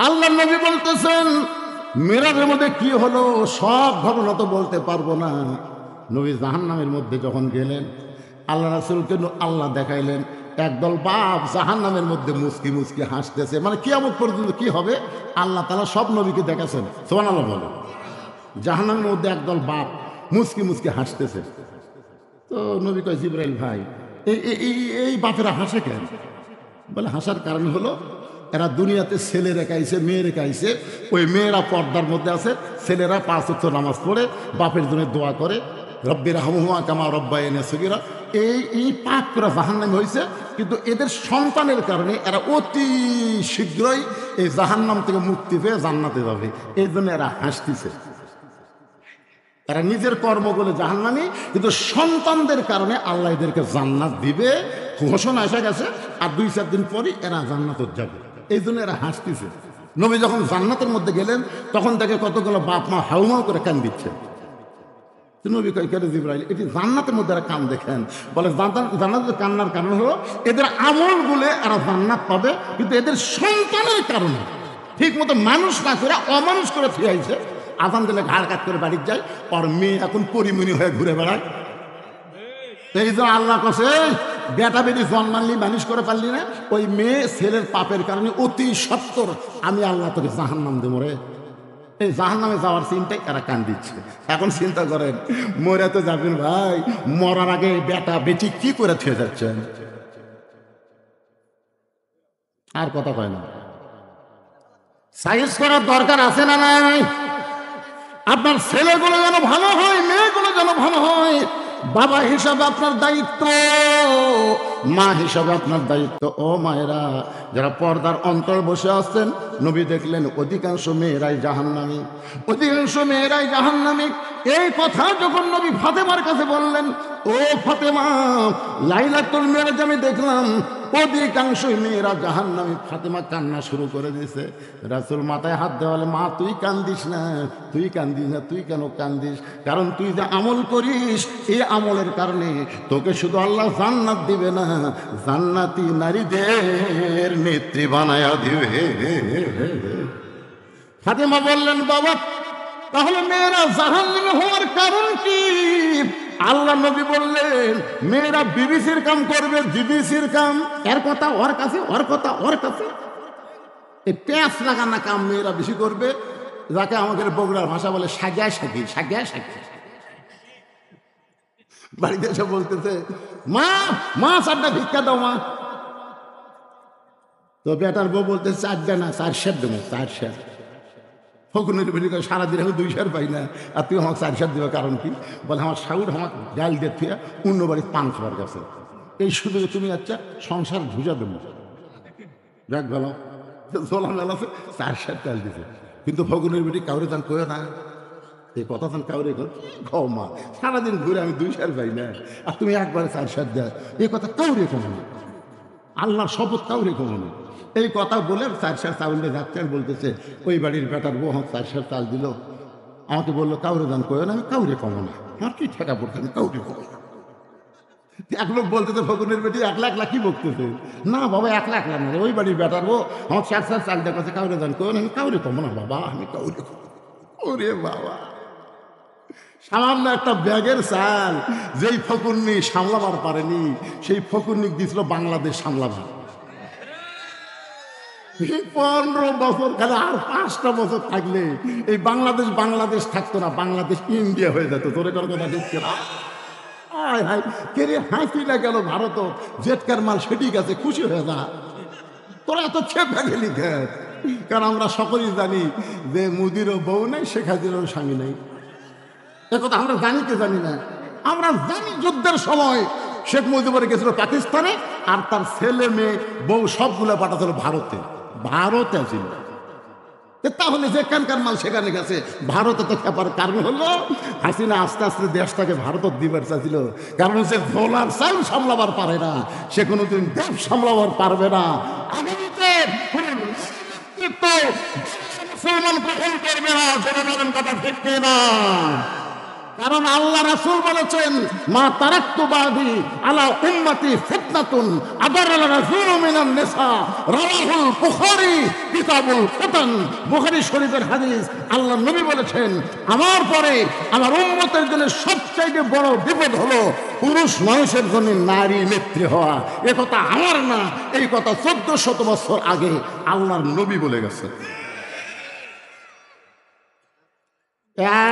আল্লাহ নবী বলতেছেন মেরাজের মধ্যে কি হলো সব ঘটনা তো বলতে পারবো না। নবী জাহান্নামের মধ্যে যখন গেলেন আল্লাহ রাসূলকে আল্লাহ দেখাইলেন একদল বাপ জাহান্নামের মধ্যে মুস্কি মুস্কি হাসতেছে, মানে কিয়ামত পর্যন্ত কি হবে আল্লাহ তাআলা সব নবীকে দেখাছেন। সুবহানাল্লাহ বলে। জাহান্নামের মধ্যে একদল বাপ মুস্কি মুস্কি হাসতেছে। তো নবী কয় জিবরাইল ভাই এই এই এই বাপেরা হাসে কেন? বলে হাসার কারণ হলো এরা দুনিয়াতে ছেলে রেখাইছে মেয়ে রেখাইছে, ওই মেয়েরা পর্দার মধ্যে আছে, ছেলেরা 5 ওয়াক্ত নামাজ পড়ে বাপের জন্য দোয়া করে রব্বির হামহুমা কামা রব্বায়ানি সগীরা। এই পাপ করে জাহান্নামে হয়েছে, কিন্তু এদের সন্তানের কারণে এরা অতি শীঘ্রই এই জাহান্নাম থেকে মুক্তি পেয়ে জান্নাতে যাবে, এই জন্য এরা হাসতেছে। এরা নিজের কর্ম বলে জাহান্নামী, কিন্তু সন্তানদের কারণে আল্লাহ এদেরকে জান্নাত দিবে, ঘোষণা এসে গেছে। আর 2-4 দিন পরই এরা জান্নাতে যাবে, এই জন্য এরা হাসতেছে। নবী যখন জান্নাতের মধ্যে গেলেন তখন তাকে কতগুলো বাপ মা হাউমাউ করে কান দিচ্ছে। নবী কয় কেন জিবরাইল এটি জান্নাতের মধ্যে এরা কান দেখেন? বলে জান্নাতের কান্নার কারণ হলো এদের আমল বলে এরা জান্নাত পাবে, কিন্তু এদের সন্তানের কারণে ঠিক মতো মানুষ না করে অমানুষ করে ফিরাইছে। আজান দিলে ঘাড় কাট করে বাড়ির যায়, আর মেয়ে এখন পরিমণি হয়ে ঘুরে বেড়ায়। এই যে আল্লাহ কছে বেটা বেটি জন্মানলি মানুষ করে পারলি না, ওই মেয়ে ছেলের পাপের কারণে অতি সত্তর আমি আল্লাহ তোকে জাহান্নাম দেবো রে। এই জাহান্নামে যাওয়ার চিন্তায় এরা কান দিচ্ছে। এখন চিন্তা করেন মরে তো যাবেন ভাই, মরার আগে বেটা বেটি কি করে থুয়ে যাচ্ছেন? আর কথা কয় না। সাইজ করার দরকার আছে না নাই? আপনার ছেলেগুলো যেন ভালো হয়, মেয়েগুলো যেন ভালো হয়। বাবা হিসাবে আপনার দায়িত্ব, মা হিসাবে আপনার দায়িত্ব। ও মায়েরা যারা পর্দার অন্তর বসে আসছেন, নবী দেখলেন অধিকাংশ মেয়েরাই জাহান্নামী, অধিকাংশ মেয়েরাই জাহান্নামী। এই কথা যখন নবী ফাতেমার কাছে বললেন, ও ফাতেমা লাইলাতুল মিরাজ আমি দেখলাম অধিকাংশই মেয়েরা জাহান্নামী। ফাতেমা কান্না শুরু করে দিয়েছে। রাসূল মাথায় হাত দেওয়ালে, মা তুই কান্দিস না, তুই কান্দিস না, তুই কেন কান্দিস? কারণ তুই যে আমল করিস এই আমলের কারণে তোকে শুধু আল্লাহ জান্নাত দিবে না, জান্নাতি নারীদের নেত্রী বানায়া দিবে। ফাতেমা বললেন, বাবা তাহলে মেয়েরা জাহান্নামে হওয়ার কারণ কি? আল্লাহ নবী বললেন মেয়েরা বিবিসির কাম করবে, বিবিসির কাম। এর কথা ওর কাছে, ওর কথা ওর কাছে। এই প্যাঁচ লাগানা কাম মেয়েরা বেশি করবে, যাকে আমাদের বগুড়ার ভাষা বলে সাজায় সাকি, সাজায় সাকি। বাড়িতে এসে বলতেছে, মা মা 4টা ভিক্ষা দাও মা। তো বেটার বউ বলতে 4টা না 4 সের দেবো, 4 সের। ফকুনের বেরিয়ে সারাদিন আমি 2 সের পাই না, আর তুই আমাকে 4 সের দেবে কারণ কি? বলে আমার শাউর আমার ডাল দিয়ে থুয়া অন্য বাড়ির পান খাবার গেছে, এই শুধু তুমি আচ্ছা সংসার ভুজা দেবো। দেখ ভালো চলাম মেলাছে 4 সের ডাল দিছে, কিন্তু ফকুনের বেটি কাউরে যান কয়ে না, এই কথা যান কাউরে খাও মা, সারাদিন ঘুরে আমি 2 সের পাই না, আর তুমি একবারে 4 সের দেয়, এই কথা কাউরে কমো না, আল্লাহর শপথ কাউরে কমো না। এই কথা বলে 4 সের চাউল দিয়ে যাচ্ছেন, বলতেছে ওই বাড়ির বেটার বউ আমার 4 সের চাল দিল, আমাকে বললো কাউরে দান করে না, আমি কাউরে কমো না, আমার কি ঠেকা পড়ছে, আমি কাউরে কমো না। এক লোক বলতেছে ফকুনের বেটি 1 লাখ কি বকতেছে? না বাবা 1 লাখ না, ওই বাড়ির বেটার বউ আমার 4 সের চাল দেওয়া কাছে কাউরে দান করে না, আমি কাউরে কমো না বাবা, আমি কাউরে কমো। ওরে বাবা, সামান্য একটা ব্যাগের চাল যেই ফকুন্নি সামলাবার পারেনি, সেই ফকুন্নি দিয়েছিল বাংলাদেশ সামলাবার। 15 বছর খালি আর 5টা বছর থাকলে এই বাংলাদেশ থাকতো না, বাংলাদেশ ইন্ডিয়া হয়ে যেত। তোরে কোনো কথা ঠিক না? হায় হায় কে রে হাসি না গেল ভারত, জেটকার মাল সেটি গেছে, খুশি হয়ে যা। তোরা এত চেপে গেলি কেন? কারণ আমরা সকলেই জানি যে মোদিরও বউ নাই, শেখ হাসিনারও স্বামী নাই। একথা আমরা জানি কি জানি না? আমরা জানি যুদ্ধের সময় শেখ মুজিবুর গেছিল পাকিস্তানে, আর তার ছেলে মেয়ে বউ সবগুলো পাঠাচ্ছিল ভারতে ছিল। তাহলে যেখানকার মাল সেখানে গেছে, ভারতে তো খেপার কারণ হলো হাসিনা আস্তে আস্তে দেশটাকে ভারত দিবার চাইছিল। কারণ সে ডলার চাল সামলাবার পারে না, সে কোনোদিন দেশ সামলাবার পারবে না। আগামীতে মুসলমান গ্রহণ করবে না, জনগণ কথা ঠিক না। কারণ আল্লাহ রাসূল বলেছেন, মা তারাক্তু বাদি আলা উম্মতি ফিতনাতুন আদারাল রাসূলু মিনান নিসা, রাওয়াহুল বুখারী কিতাবুল ফিতান। বুখারী শরীফের হাদিস। আল্লাহ নবী বলেছেন, আমার পরে আমার উম্মতের জন্য সবচাইতে বড় বিপদ হলো পুরুষ মানুষের জন্য নারী নেত্রী হওয়া। এ কথা আমার না, এই কথা 1400 বছর আগে আল্লাহর নবী বলে গেছে।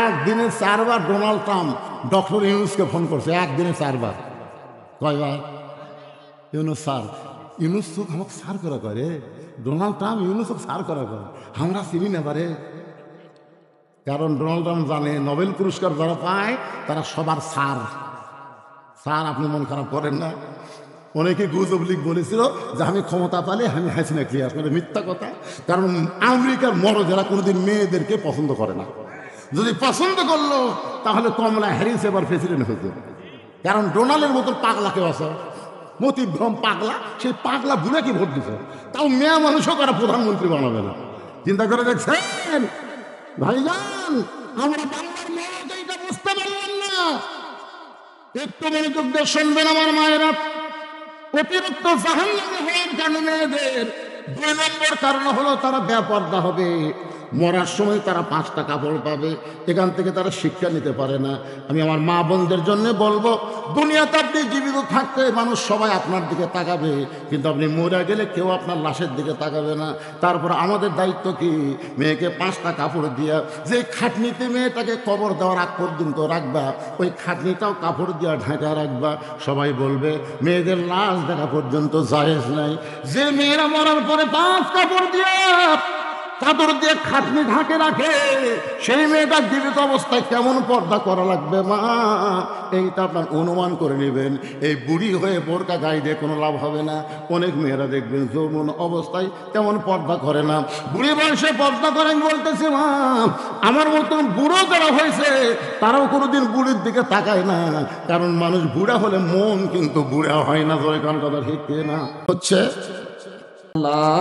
একদিনে 4 বার ডোনাল্ড ট্রাম্প ডক্টর ইউনুসকে ফোন করছে, একদিনে 4 বার। কয়বার? ইউনুস স্যার, ইউনুস তো আমাকে সার করা করে, ডোনাল্ড ট্রাম্প ইউনুস সার করা করে, আমরা চিনি না পারে। কারণ ডোনাল্ড ট্রাম্প জানে নোবেল পুরস্কার যারা পায় তারা সবার সার। স্যার আপনি মন খারাপ করেন না। অনেকে গুজব লিগ বলেছিল যে আমি ক্ষমতা পালে আমি হাসিনা ক্লিয়ার করে, মিথ্যা কথা। কারণ আমেরিকার মরদেরা কোনোদিন মেয়েদেরকে পছন্দ করে না। যদি পছন্দ করলো তাহলে কমলা হ্যারিস এবার প্রেসিডেন্ট হতো। কারণ ডোনাল্ডের মতন পাগলা কেউ আছে, মতিভ্রম পাগলা, সেই পাগলা বুড়ে কি ভোট দিছে, তাও মেয়ে মানুষও কারা প্রধানমন্ত্রী বানাবে না। চিন্তা করে দেখছেন ভাইজান, আমরা বাংলার মেয়েরা এইটা বুঝতে পারলাম না। একটু মনোযোগ দিয়ে শুনবেন আমার মায়েরা। অতিরিক্ত জাহান্নামী হওয়ার কারণে মেয়েদের 2 নম্বর কারণ হলো তারা বেপর্দা হবে। মরার সময় তারা 5টা কাপড় পাবে, এখান থেকে তারা শিক্ষা নিতে পারে না। আমি আমার মা বোনদের জন্য বলবো, দুনিয়াতে আপনি জীবিত থাকতে মানুষ সবাই আপনার দিকে তাকাবে, কিন্তু আপনি মরে গেলে কেউ আপনার লাশের দিকে তাকাবে না। তারপর আমাদের দায়িত্ব কি? মেয়েকে 5টা কাপড় দিয়া, যে খাটনিতে মেয়েটাকে কবর দেওয়ার আগ পর্যন্ত রাখবা, ওই খাটনিটাও কাপড় দিয়া ঢাকা রাখবা। সবাই বলবে মেয়েদের লাশ দেখা পর্যন্ত জায়েজ নাই। যে মেয়েরা মরার পরে 5 কাপড় দিয়া, চাদর দিয়ে খাটনি ঢাকে রাখে, সেই মেয়েটা জীবিত অবস্থায় কেমন পর্দা করা লাগবে মা, এইটা আপনার অনুমান করে নেবেন। এই বুড়ি হয়ে বোরকা গায়ে দিয়ে কোনো লাভ হবে না। অনেক মেয়েরা দেখবেন যৌবন অবস্থায় তেমন পর্দা করে না, বুড়ি বয়সে পর্দা করেন। বলতেছি মা, আমার মতন বুড়ো যারা হয়েছে তারাও কোনোদিন বুড়ির দিকে তাকায় না। কারণ মানুষ বুড়া হলে মন কিন্তু বুড়া হয় না। ধরে কান কথা ঠিক না হচ্ছে লা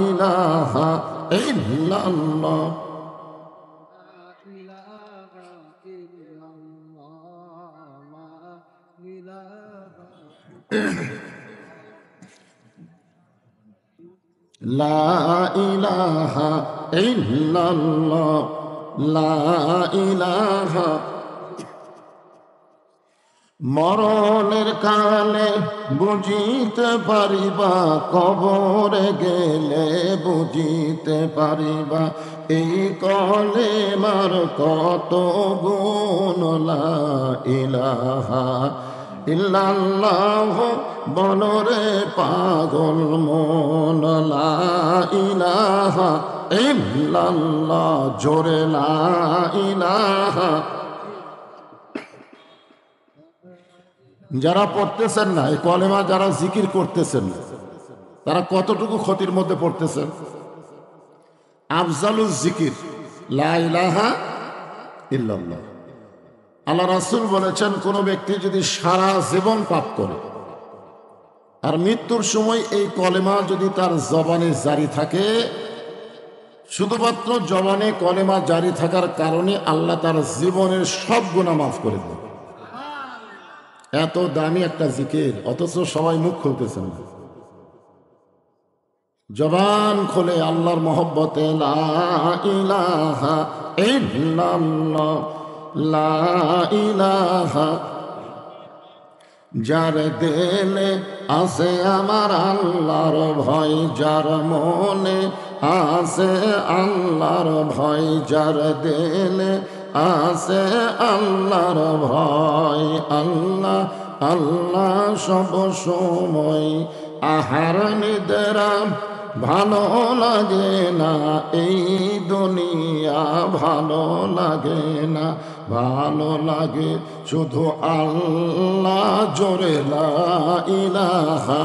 ইলাহা ইল্লাল্লাহ। লা ইলাহা ইল্লাল্লাহ, লা ইলাহা। মরণের কালে বুঝিতে পারিবা, কবরে গেলে বুঝিতে পারিবা, এই কলেমার কত গুণ। লা ইলাহা ইল্লাল্লাহ বলরে পাগল মন, লা ইলাহা ইল্লাল্লাহ জোরে লা ইলাহা। যারা পড়তেছেন না এই কলেমা, যারা জিকির করতেছেন না, তারা কতটুকু ক্ষতির মধ্যে পড়তেছেন? আফজালুজ জিকির লা ইলাহা ইল্লাল্লাহ। আল্লাহ রাসূল বলেছেন, কোন ব্যক্তি যদি সারা জীবন পাপ করে আর মৃত্যুর সময় এই কলেমা যদি তার জবানে জারি থাকে, শুধুমাত্র জবানে কলেমা জারি থাকার কারণে আল্লাহ তার জীবনের সব গুনাহ মাফ করে দেন। এত দামি একটা জিকির, অথচ সবাই মুখ খুলতেছেন না। জবান খোলে আল্লাহর মহব্বতে লা ইলাহা ইল্লাল্লাহ, লা ইলাহা। যার দিলে আছে আমার আল্লাহর ভয়, যার মনে আছে আল্লাহর ভয়, যার দিলে আছে আল্লাহর ভয়, আল্লাহ আল্লাহ সব সময়। আহার নিদ্রা ভালো লাগে না, এই দুনিয়া ভালো লাগে না, ভালো লাগে শুধু আল্লাহ জোরে লা ইলাহা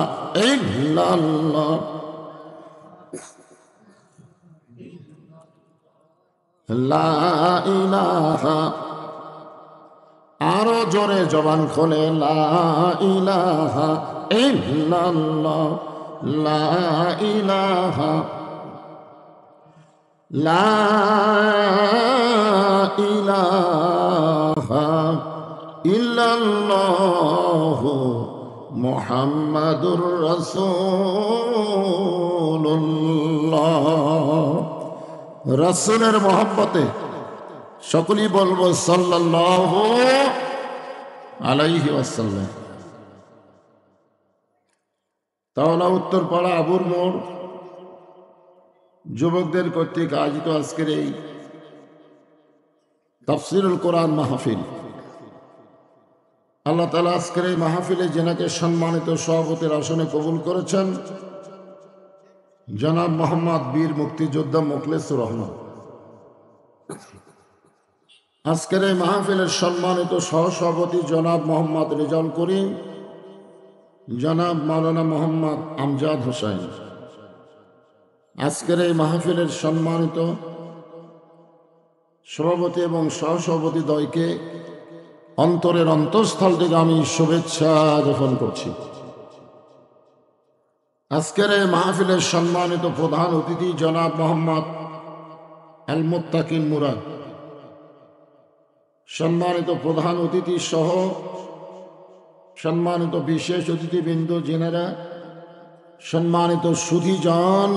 ইল্লাল্লাহ, লা ইলাহা। আরো জোরে জবান খোলে লা ইলাহা ইল্লাল্লাহ, লা ইলাহা, লা ইলাহা। ইল্লাল্লাহু মুহাম্মাদুর রাসূলুল্লাহ। রাসূলের মহব্বতে সকলেই বলবো সাল্লাল্লাহু আলাইহি ওয়াসাল্লাম। তাওলা উত্তরপাড়া আবুর মোড় যুবকদের কর্তৃক আয়োজিত আজকের এই তাফসীরুল কোরআন মাহফিল, আল্লাহ তাআলা আজকের এই মাহফিলে যেনাকে সম্মানিত সভাপতির আসনে কবুল করেছেন, জনাব মোহাম্মদ বীর মুক্তিযোদ্ধা মোখলেসুর রহমান। আজকের এই মাহফিলের সম্মানিত সহসভাপতি জনাব মোহাম্মদ রেজাউল করিম, জনাব মাওলানা মোহাম্মদ আমজাদ হোসেন। আজকের এই মাহফিলের সম্মানিত সভাপতি এবং সহসভাপতি দ্বয়কে অন্তরের অন্তঃস্থল থেকে আমি শুভেচ্ছা জ্ঞাপন করছি। আজকের এই মাহফিলের সম্মানিত প্রধান অতিথি জনাব মোহাম্মদ আল মুত্তাকিন মুরাদ, সম্মানিত প্রধান অতিথি সহ সম্মানিত বিশেষ অতিথিবৃন্দ, জেনারা, সম্মানিত সুধীজন,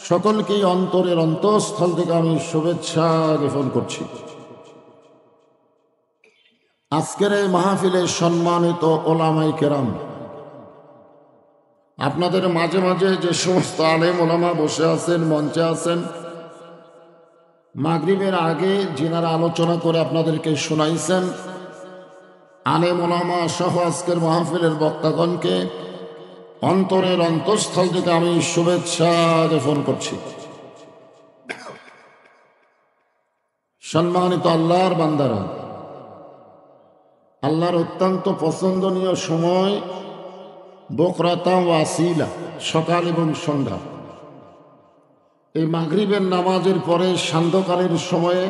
সকলকেই অন্তরের অন্তঃস্থল থেকে আমি শুভেচ্ছা জ্ঞাপন করছি। আজকের এই মাহফিলের সম্মানিত ওলামাই কেরাম, আপনাদের মাঝে মাঝে যে সমস্ত আলেম ওলামা বসে আছেন, মঞ্চে আছেন, মাগরিবের আগে যিনারা আলোচনা করে আপনাদেরকে শোনাইছেন, আলেম ওলামা সহ আজকের মাহফিলের বক্তাগণকে অন্তরের অন্তঃস্থল থেকে আমি শুভেচ্ছা জ্ঞাপন করছি। সম্মানিত আল্লাহর বান্দারা, আল্লাহর অত্যন্ত পছন্দনীয় সময় বকরাতা ও আসিলা, সকাল এবং সন্ধ্যা। এই মাগরিবের নামাজের পরে সান্ধ্যকালীন সময়ে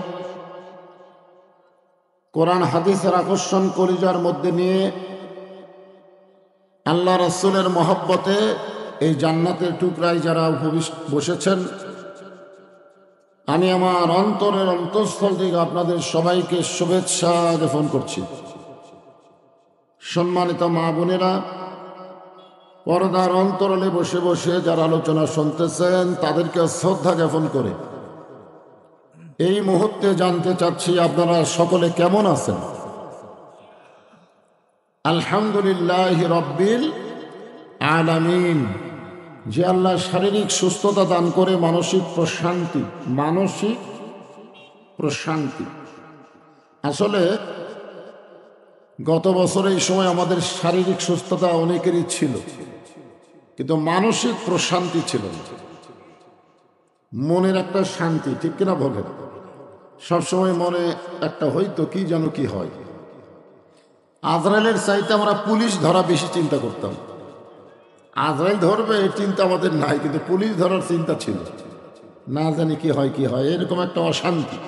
কোরআন হাদিসের আকর্ষণ কলিজার মধ্যে নিয়ে আল্লাহ রাসূলের মহব্বতে এই জান্নাতের টুকরায় যারা বসেছেন, আমি আমার অন্তরের অন্তঃস্থল থেকে আপনাদের সবাইকে শুভেচ্ছা জ্ঞাপন করছি। সম্মানিত মা বোনেরা, পর্দার অন্তরালে বসে বসে যারা আলোচনা শুনতেছেন, তাদেরকে শ্রদ্ধা জ্ঞাপন করে এই মুহূর্তে জানতে চাচ্ছি আপনারা সকলে কেমন আছেন? আলহামদুলিল্লাহ রব্বিল আলামিন। যে আল্লাহ শারীরিক সুস্থতা দান করে মানসিক প্রশান্তি। আসলে গত বছর এই সময় আমাদের শারীরিক সুস্থতা অনেকেরই ছিল, কিন্তু মানসিক প্রশান্তি ছিল না, মনের একটা শান্তি, ঠিক কিনা বলেন? সবসময় মনে একটা হয়তো কি যেন কি হয়। আজরাইলের চাইতে আমরা পুলিশ ধরা বেশি চিন্তা করতাম। আজরাইল ধরবে এই চিন্তা আমাদের নাই, কিন্তু পুলিশ ধরার চিন্তা ছিল, না জানি কি হয়, এরকম একটা অশান্তি।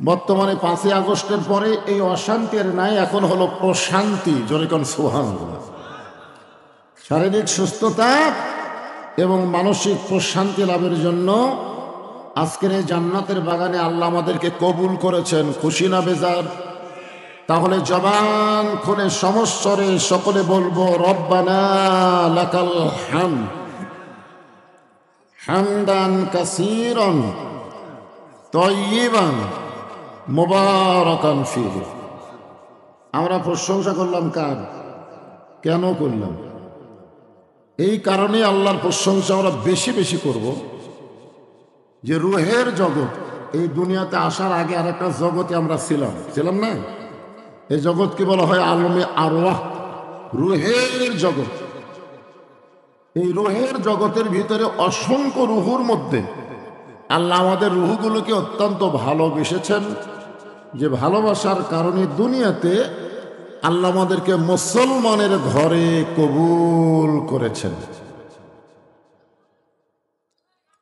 বর্তমানে 5ই আগস্টের পরে এই অশান্তি আর নাই, এখন হলো প্রশান্তি। জোরে কোন সুবহানাল্লাহ। শারীরিক সুস্থতা এবং মানসিক প্রশান্তি লাভের জন্য আজকের এই জান্নাতের বাগানে আল্লাহ আমাদেরকে কবুল করেছেন। খুশি না বেজার? তাহলে জবান খুলে সমস্বরে সকলে বলবো রব্বানা লাকাল হামদ হামদান কাসীরান তাইয়িবান মুবারাকান ফীহি। আমরা প্রশংসা করলাম কার? কেন করলাম? এই কারণে আল্লাহর প্রশংসা আমরা বেশি বেশি করব, যে রুহের জগৎ, এই দুনিয়াতে আসার আগে আরেকটা জগতে আমরা ছিলাম না? এই জগৎকে বলা হয় আলমে আরওয়াহ, রুহের জগৎ। এই রুহের জগতের ভিতরে অসংখ্য রুহুর মধ্যে আল্লাহ আমাদের রুহগুলোকে অত্যন্ত ভালোবেসেছেন, যে ভালোবাসার কারণে দুনিয়াতে আল্লাহ আমাদেরকে মুসলমানের ঘরে কবুল করেছেন।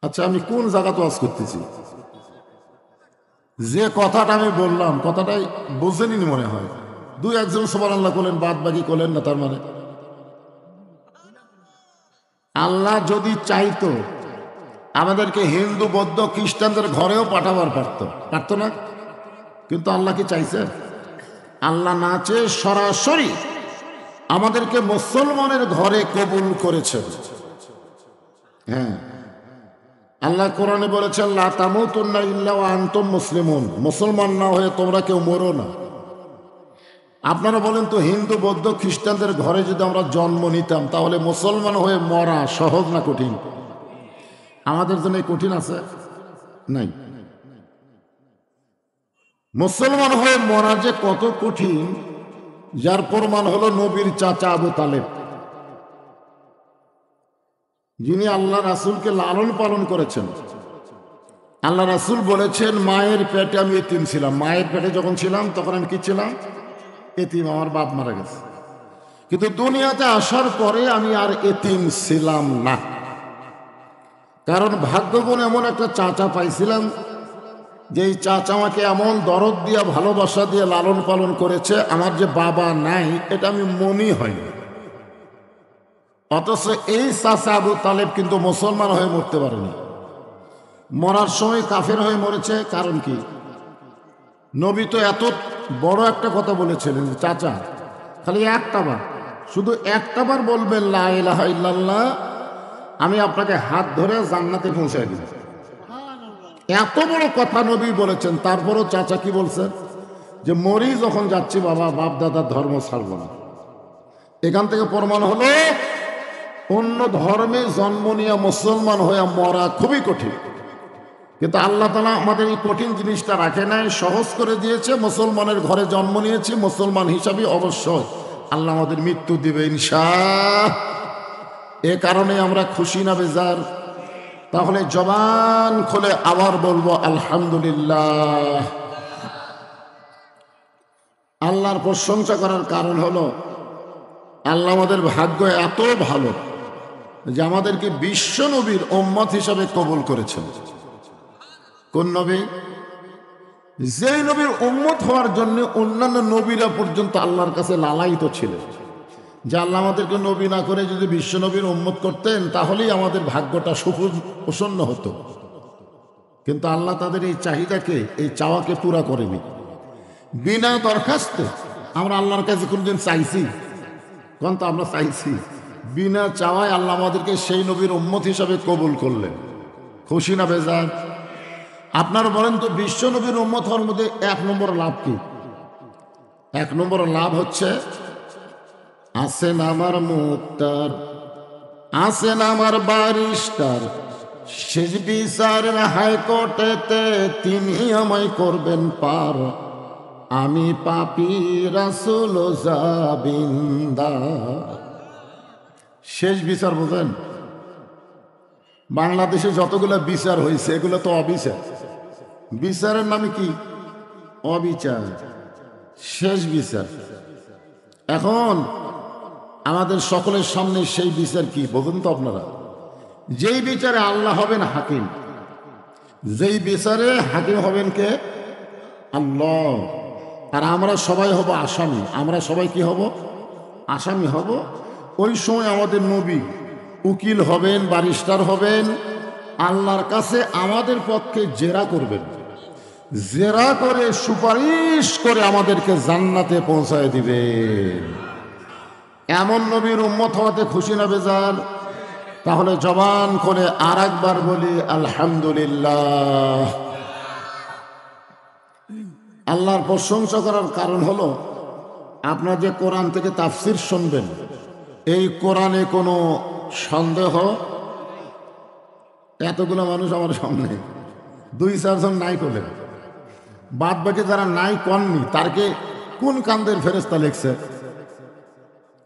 আচ্ছা, আমি কোন জায়গাতে ওয়াজ করতেছি? যে কথাটা আমি বললাম, কথাটাই বুঝেনি মনে হয়। 2-1 সুবহানাল্লাহ করলেন, বাদ বাকি করলেন না। তার মানে আল্লাহ যদি চাইতো আমাদেরকে হিন্দু, বৌদ্ধ, খ্রিস্টানদের ঘরেও পাঠাবার পারত না? কিন্তু আল্লাহ কি চাইছে? আল্লাহ না চেয়ে সরাসরি আমাদেরকে মুসলমানের ঘরে কবুল করেছেন। হ্যাঁ, আল্লাহ কোরআনে বলেছেন লা তামুতুন্না ইল্লা ওয়া আনতুম মুসলিমুন, মুসলমান না হয়ে তোমরা কেউ মরো না। আপনারা বলেন তো, হিন্দু বৌদ্ধ খ্রিস্টানদের ঘরে যদি আমরা জন্ম নিতাম তাহলে মুসলমান হয়ে মরা সহজ না কঠিন? আমাদের জন্য কঠিন আছে? নাই। মুসলমান হয়ে মরা যে কত কঠিন, যার প্রমাণ হলো নবীর চাচা আবু তালেব, যিনি আল্লাহ রাসূলকে লালন পালন করেছেন। আল্লাহ রাসূল বলেছেন মায়ের পেটে আমি এতিম ছিলাম। মায়ের পেটে যখন ছিলাম তখন আমি কি ছিলাম? এতিম, আমার বাপ মারা গেছে। কিন্তু দুনিয়াতে আসার পরে আমি আর এতিম ছিলাম না, কারণ ভাগ্যগুণ এমন একটা চাচা পাইছিলাম, যেই চাচা আমাকে এমন দরদ দিয়া ভালোবাসা দিয়ে লালন পালন করেছে, আমার যে বাবা নাই এটা আমি মনে হয়নি। অথচ এই চাচা আবু তালেব কিন্তু মুসলমান হয়ে মরতে পারেনি। মরার সময় কাফের হয়ে মরেছে। কারণ কি? নবী তো এত বড় একটা কথা বলেছিলেন, চাচা খালি একটা বার, শুধু একটা বার বলবেন লা ইলাহা ইল্লাল্লাহ, আমি আপনাকে হাত ধরে জান্নাতে পৌঁছায় দিব। এত বড় কথা নবী বলেছেন, তারপরও চাচা কি বলছেন? যে মরি যখন যাচ্ছি বাবা, বাপ দাদার ধর্ম ছাড়ব না। এখান থেকে প্রমাণ হলো অন্য ধর্মে জন্ম নিয়ে মুসলমান হয়ে মরা খুবই কঠিন। কিন্তু আল্লাহ তাআলা আমাদের এই কঠিন জিনিসটা রাখে নাই, সহজ করে দিয়েছে। মুসলমানের ঘরে জন্ম নিয়েছি, মুসলমান হিসাবে অবশ্যই আল্লাহ আমাদের মৃত্যু দিবে ইনশাআল্লাহ। এ কারণে আমরা খুশি না বেজার? তাহলে জবান খুলে আবার বলবো আলহামদুলিল্লাহ। আল্লাহর প্রশংসা করার কারণ হলো আল্লাহ আমাদের ভাগ্য এত ভালো যে আমাদেরকে বিশ্ব নবীর উম্মত হিসাবে কবুল করেছেন। কোন নবী? যেই নবীর উম্মত হওয়ার জন্য অন্যান্য নবীরা পর্যন্ত আল্লাহর কাছে লালায়িত ছিলেন, যে আল্লাহ আমাদেরকে নবী না করে যদি বিশ্ব নবীর উম্মত করতেন তাহলেই আমাদের ভাগ্যটা প্রসন্ন হতো। কিন্তু আল্লাহ তাদের এই চাহিদাকে, এই চাওয়াকে পুরা করেনি। বিনা দরখাস্তে আমরা আল্লাহর কাছে কোনদিন চাইছি? কোন তো আমরা চাইছি? বিনা চাওয়ায় আল্লাহ আমাদেরকে সেই নবীর উম্মত হিসাবে কবুল করলেন। খুশি না বেজার? আপনারা বলেন তো, বিশ্ব নবীর উম্মত হওয়ার মধ্যে এক নম্বর লাভ কি? এক নম্বর লাভ হচ্ছে আছেন আমার মুক্তার, আছেন আমার বারিস্টার, শেষ বিচারের হাইকোর্টেতে তিনি আমায় করবেন পার, আমি পাপী রাসূল জাবিন্দার। শেষ বিচার বোঝেন? বাংলাদেশে যতগুলো বিচার হয়েছে এগুলো তো অবিচার। বিচারের নামে কি? অবিচার। শেষ বিচার। এখন আমাদের সকলের সামনে সেই বিচার কি বলুন তো আপনারা? যেই বিচারে আল্লাহ হবেন হাকিম, যেই বিচারে হাকিম হবেন কে? আল্লাহ। আর আমরা সবাই হব আসামি। আমরা সবাই কি হব? আসামি হব। ওই সময় আমাদের নবী উকিল হবেন, বারিস্টার হবেন, আল্লাহর কাছে আমাদের পক্ষে জেরা করবেন। জেরা করে সুপারিশ করে আমাদেরকে জান্নাতে পৌঁছায় দিবেন। এমন নবীর উম্মত হওয়াতে খুশি না বেজার? তাহলে জবান করে আর একবার বলি আলহামদুলিল্লাহ। আল্লাহর প্রশংসা করার কারণ হলো আপনারা যে কোরআন থেকে তাফসির শুনবেন, এই কোরআনে কোনো সন্দেহ? এতগুলো মানুষ আমার সামনে, 2-4 জন নাই করলেন, বাদ বাকি যারা নাই কননি তারকে কোন কান্দের ফেরেশতা লিখছে?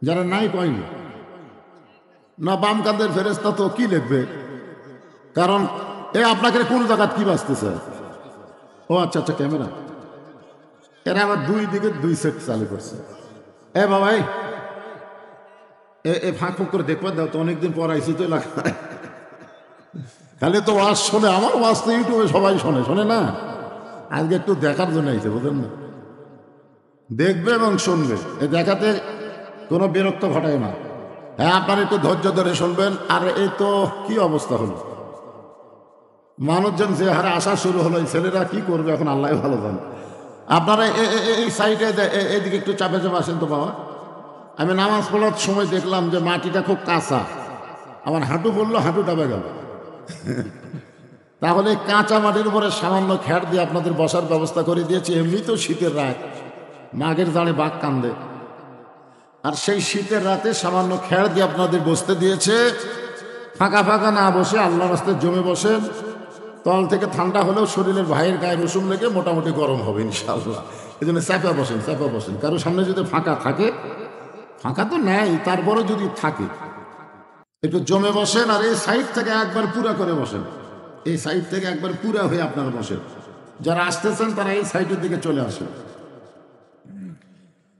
যারা নাই কয়নি না, বাম কান্দের ফেরেশতা তো কি লিখবে? কারণ আপনাকে কোন জায়গায় কি বাঁচতেছে? ও আচ্ছা আচ্ছা, ক্যামেরা। এরা আবার দুই দিকে 2 সেট চালু করছে। বাবা এ ফাঁক ফুক করে দেখবে দাও তো, অনেকদিন পর আইসি তো এলাকায়। খালি তো ওয়াজ শোনে, আমার ওয়াজ তো ইউটিউবে সবাই শোনে না। আজকে একটু দেখার জন্য আইছে, বুঝলেন না? দেখবে এবং শুনবে, এ দেখাতে কোনো বিরক্ত ঘটায় না। হ্যাঁ, আপনারা একটু ধৈর্য ধরে শুনবেন। আর এই তো কি অবস্থা হলো, মানুষজন যে হারে আসা শুরু হলো, এই ছেলেরা কি করবে এখন আল্লাহ ভালো জানে। আপনারা এই সাইডে এদিকে একটু চাপে চাপে আসেন তো বাবা। আমি নামাজ পড়ার সময় দেখলাম যে মাটিটা খুব কাঁচা, আমার হাঁটু পড়লো, হাঁটু ডাবে গেল। তাহলে কাঁচা মাটির উপরে সামান্য খ্যাট দিয়ে আপনাদের বসার ব্যবস্থা করে দিয়েছে। এমনি তো শীতের রাত, মাঘের জানে বাঘ কান্দে, আর সেই শীতের রাতে সামান্য খ্যাট দিয়ে আপনাদের বসতে দিয়েছে। ফাঁকা ফাঁকা না বসে আল্লাহ রাস্তায় জমে বসেন। তল থেকে ঠান্ডা হলেও শরীরের ভাইয়ের গায়ে রসুন লেগে মোটামুটি গরম হবে ইনশাআল্লাহ। এই জন্য চাপা বসেন, চাপা বসেন। কারো সামনে যদি ফাঁকা থাকে, ফাঁকা তো নেই, তারপরে যদি থাকে একটু জমে বসেন। আর এই সাইড থেকে একবার পুরা করে বসেন, এই সাইড থেকে একবার পুরা হয়ে আপনারা বসেন। যারা আসতেছেন তারা এই সাইডের দিকে চলে আসেন।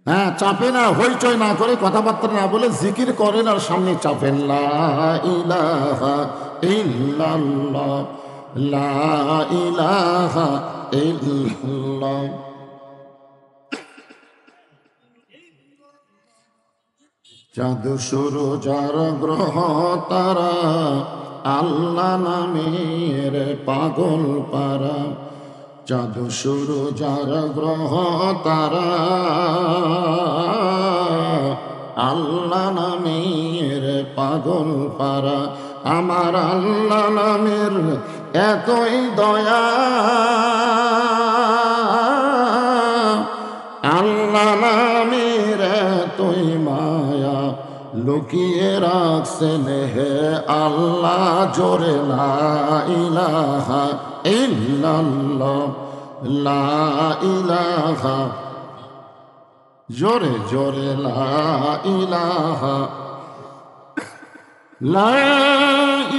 হ্যাঁ, চাপে না, হইচই না করে, কথাবার্তা না বলে জিকির করেন আর সামনে চাপেন। লা ইলাহা ইল্লাল্লাহ, লা ইলাহা ইল্লাল্লাহ। চাঁদ সূর্য যার গ্রহ তারা, আল্লাহ নামের পাগল পারা। চাঁদ সূর্য যার গ্রহ তারা, আল্লাহ নামের পাগল পারা। আমার আল্লাহ নামের এতই দয়া, আল্লাহ নামের এতই মায়া, লুকিয়ে রাখছেন হে আল্লাহ জোরে লা ইলাহা ইল্লাল্লাহ, লা ইলাহা, জোরে জোরে লা ইলাহা, লা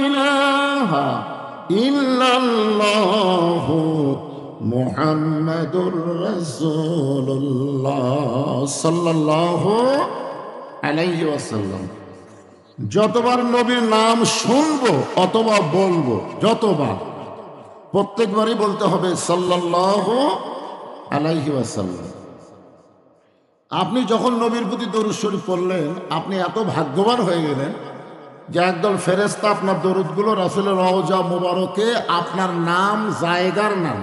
ইলাহা ইল্লাল্লাহ মুহাম্মাদুর রাসূলুল্লাহ সাল্লাল্লাহু আলাইহি ওয়াসাল্লাম। যতবার নবীর নাম শুনবো অথবা বলবো, যতবার, প্রত্যেকবারই বলতে হবে সাল্লাল্লাহু আলাইহি ওয়াসাল্লাম। আপনি যখন নবীর প্রতি দরুদ শরীফ পড়লেন, আপনি এত ভাগ্যবান হয়ে গেলেন যে একদল ফেরেশতা আপনার দরুদগুলো রাসূলের রওজা মোবারকে আপনার নাম, জায়গার নাম,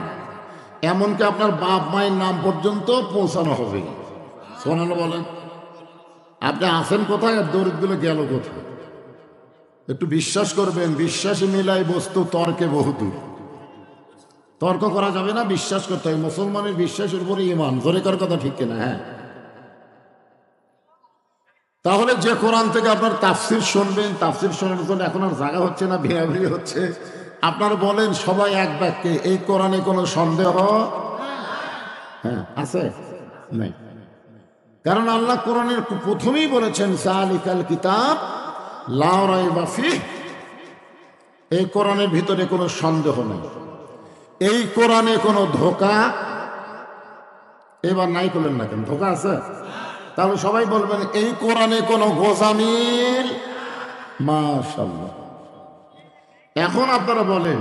এমনকি আপনার বাপ মায়ের নাম পর্যন্ত পৌঁছানো হবে। শোনানো বলেন, আপনি আছেন কোথায় আর দরুদগুলো গেল কোথায়? একটু বিশ্বাস করবেন, বিশ্বাসী মিলাই বস্তু তর্কে বহুদূর। তর্ক করা যাবে না, বিশ্বাস করতে হবে। মুসলমানের বিশ্বাসের উপরে ঈমান, জোরে করার কথা ঠিক কিনা? হ্যাঁ। তাহলে যে কোরআন থেকে আপনার তাফসির শুনবেন, তাফসির শোনার জন্য এখন আর জায়গা হচ্ছে না, ভিড়াভিড়ি হচ্ছে। আপনার বলেন সবাই এক বাক্যে, এই কোরআনে কোনো সন্দেহ হ্যাঁ আছে? নাই। কারণ আল্লাহ কোরআনের প্রথমেই বলেছেন যালিকাল কিতাব লা রাইবা ফিহ, এই কোরআনের ভিতরে কোনো সন্দেহ নেই, এই কোরআনে কোনো ধোঁকা এবার নাই করলেন না কেন? ধোঁকা আছে? তাহলে সবাই বলবেন এই কোরআনে কোনো গোজামিল। মাশাআল্লাহ। এখন আপনারা বলেন,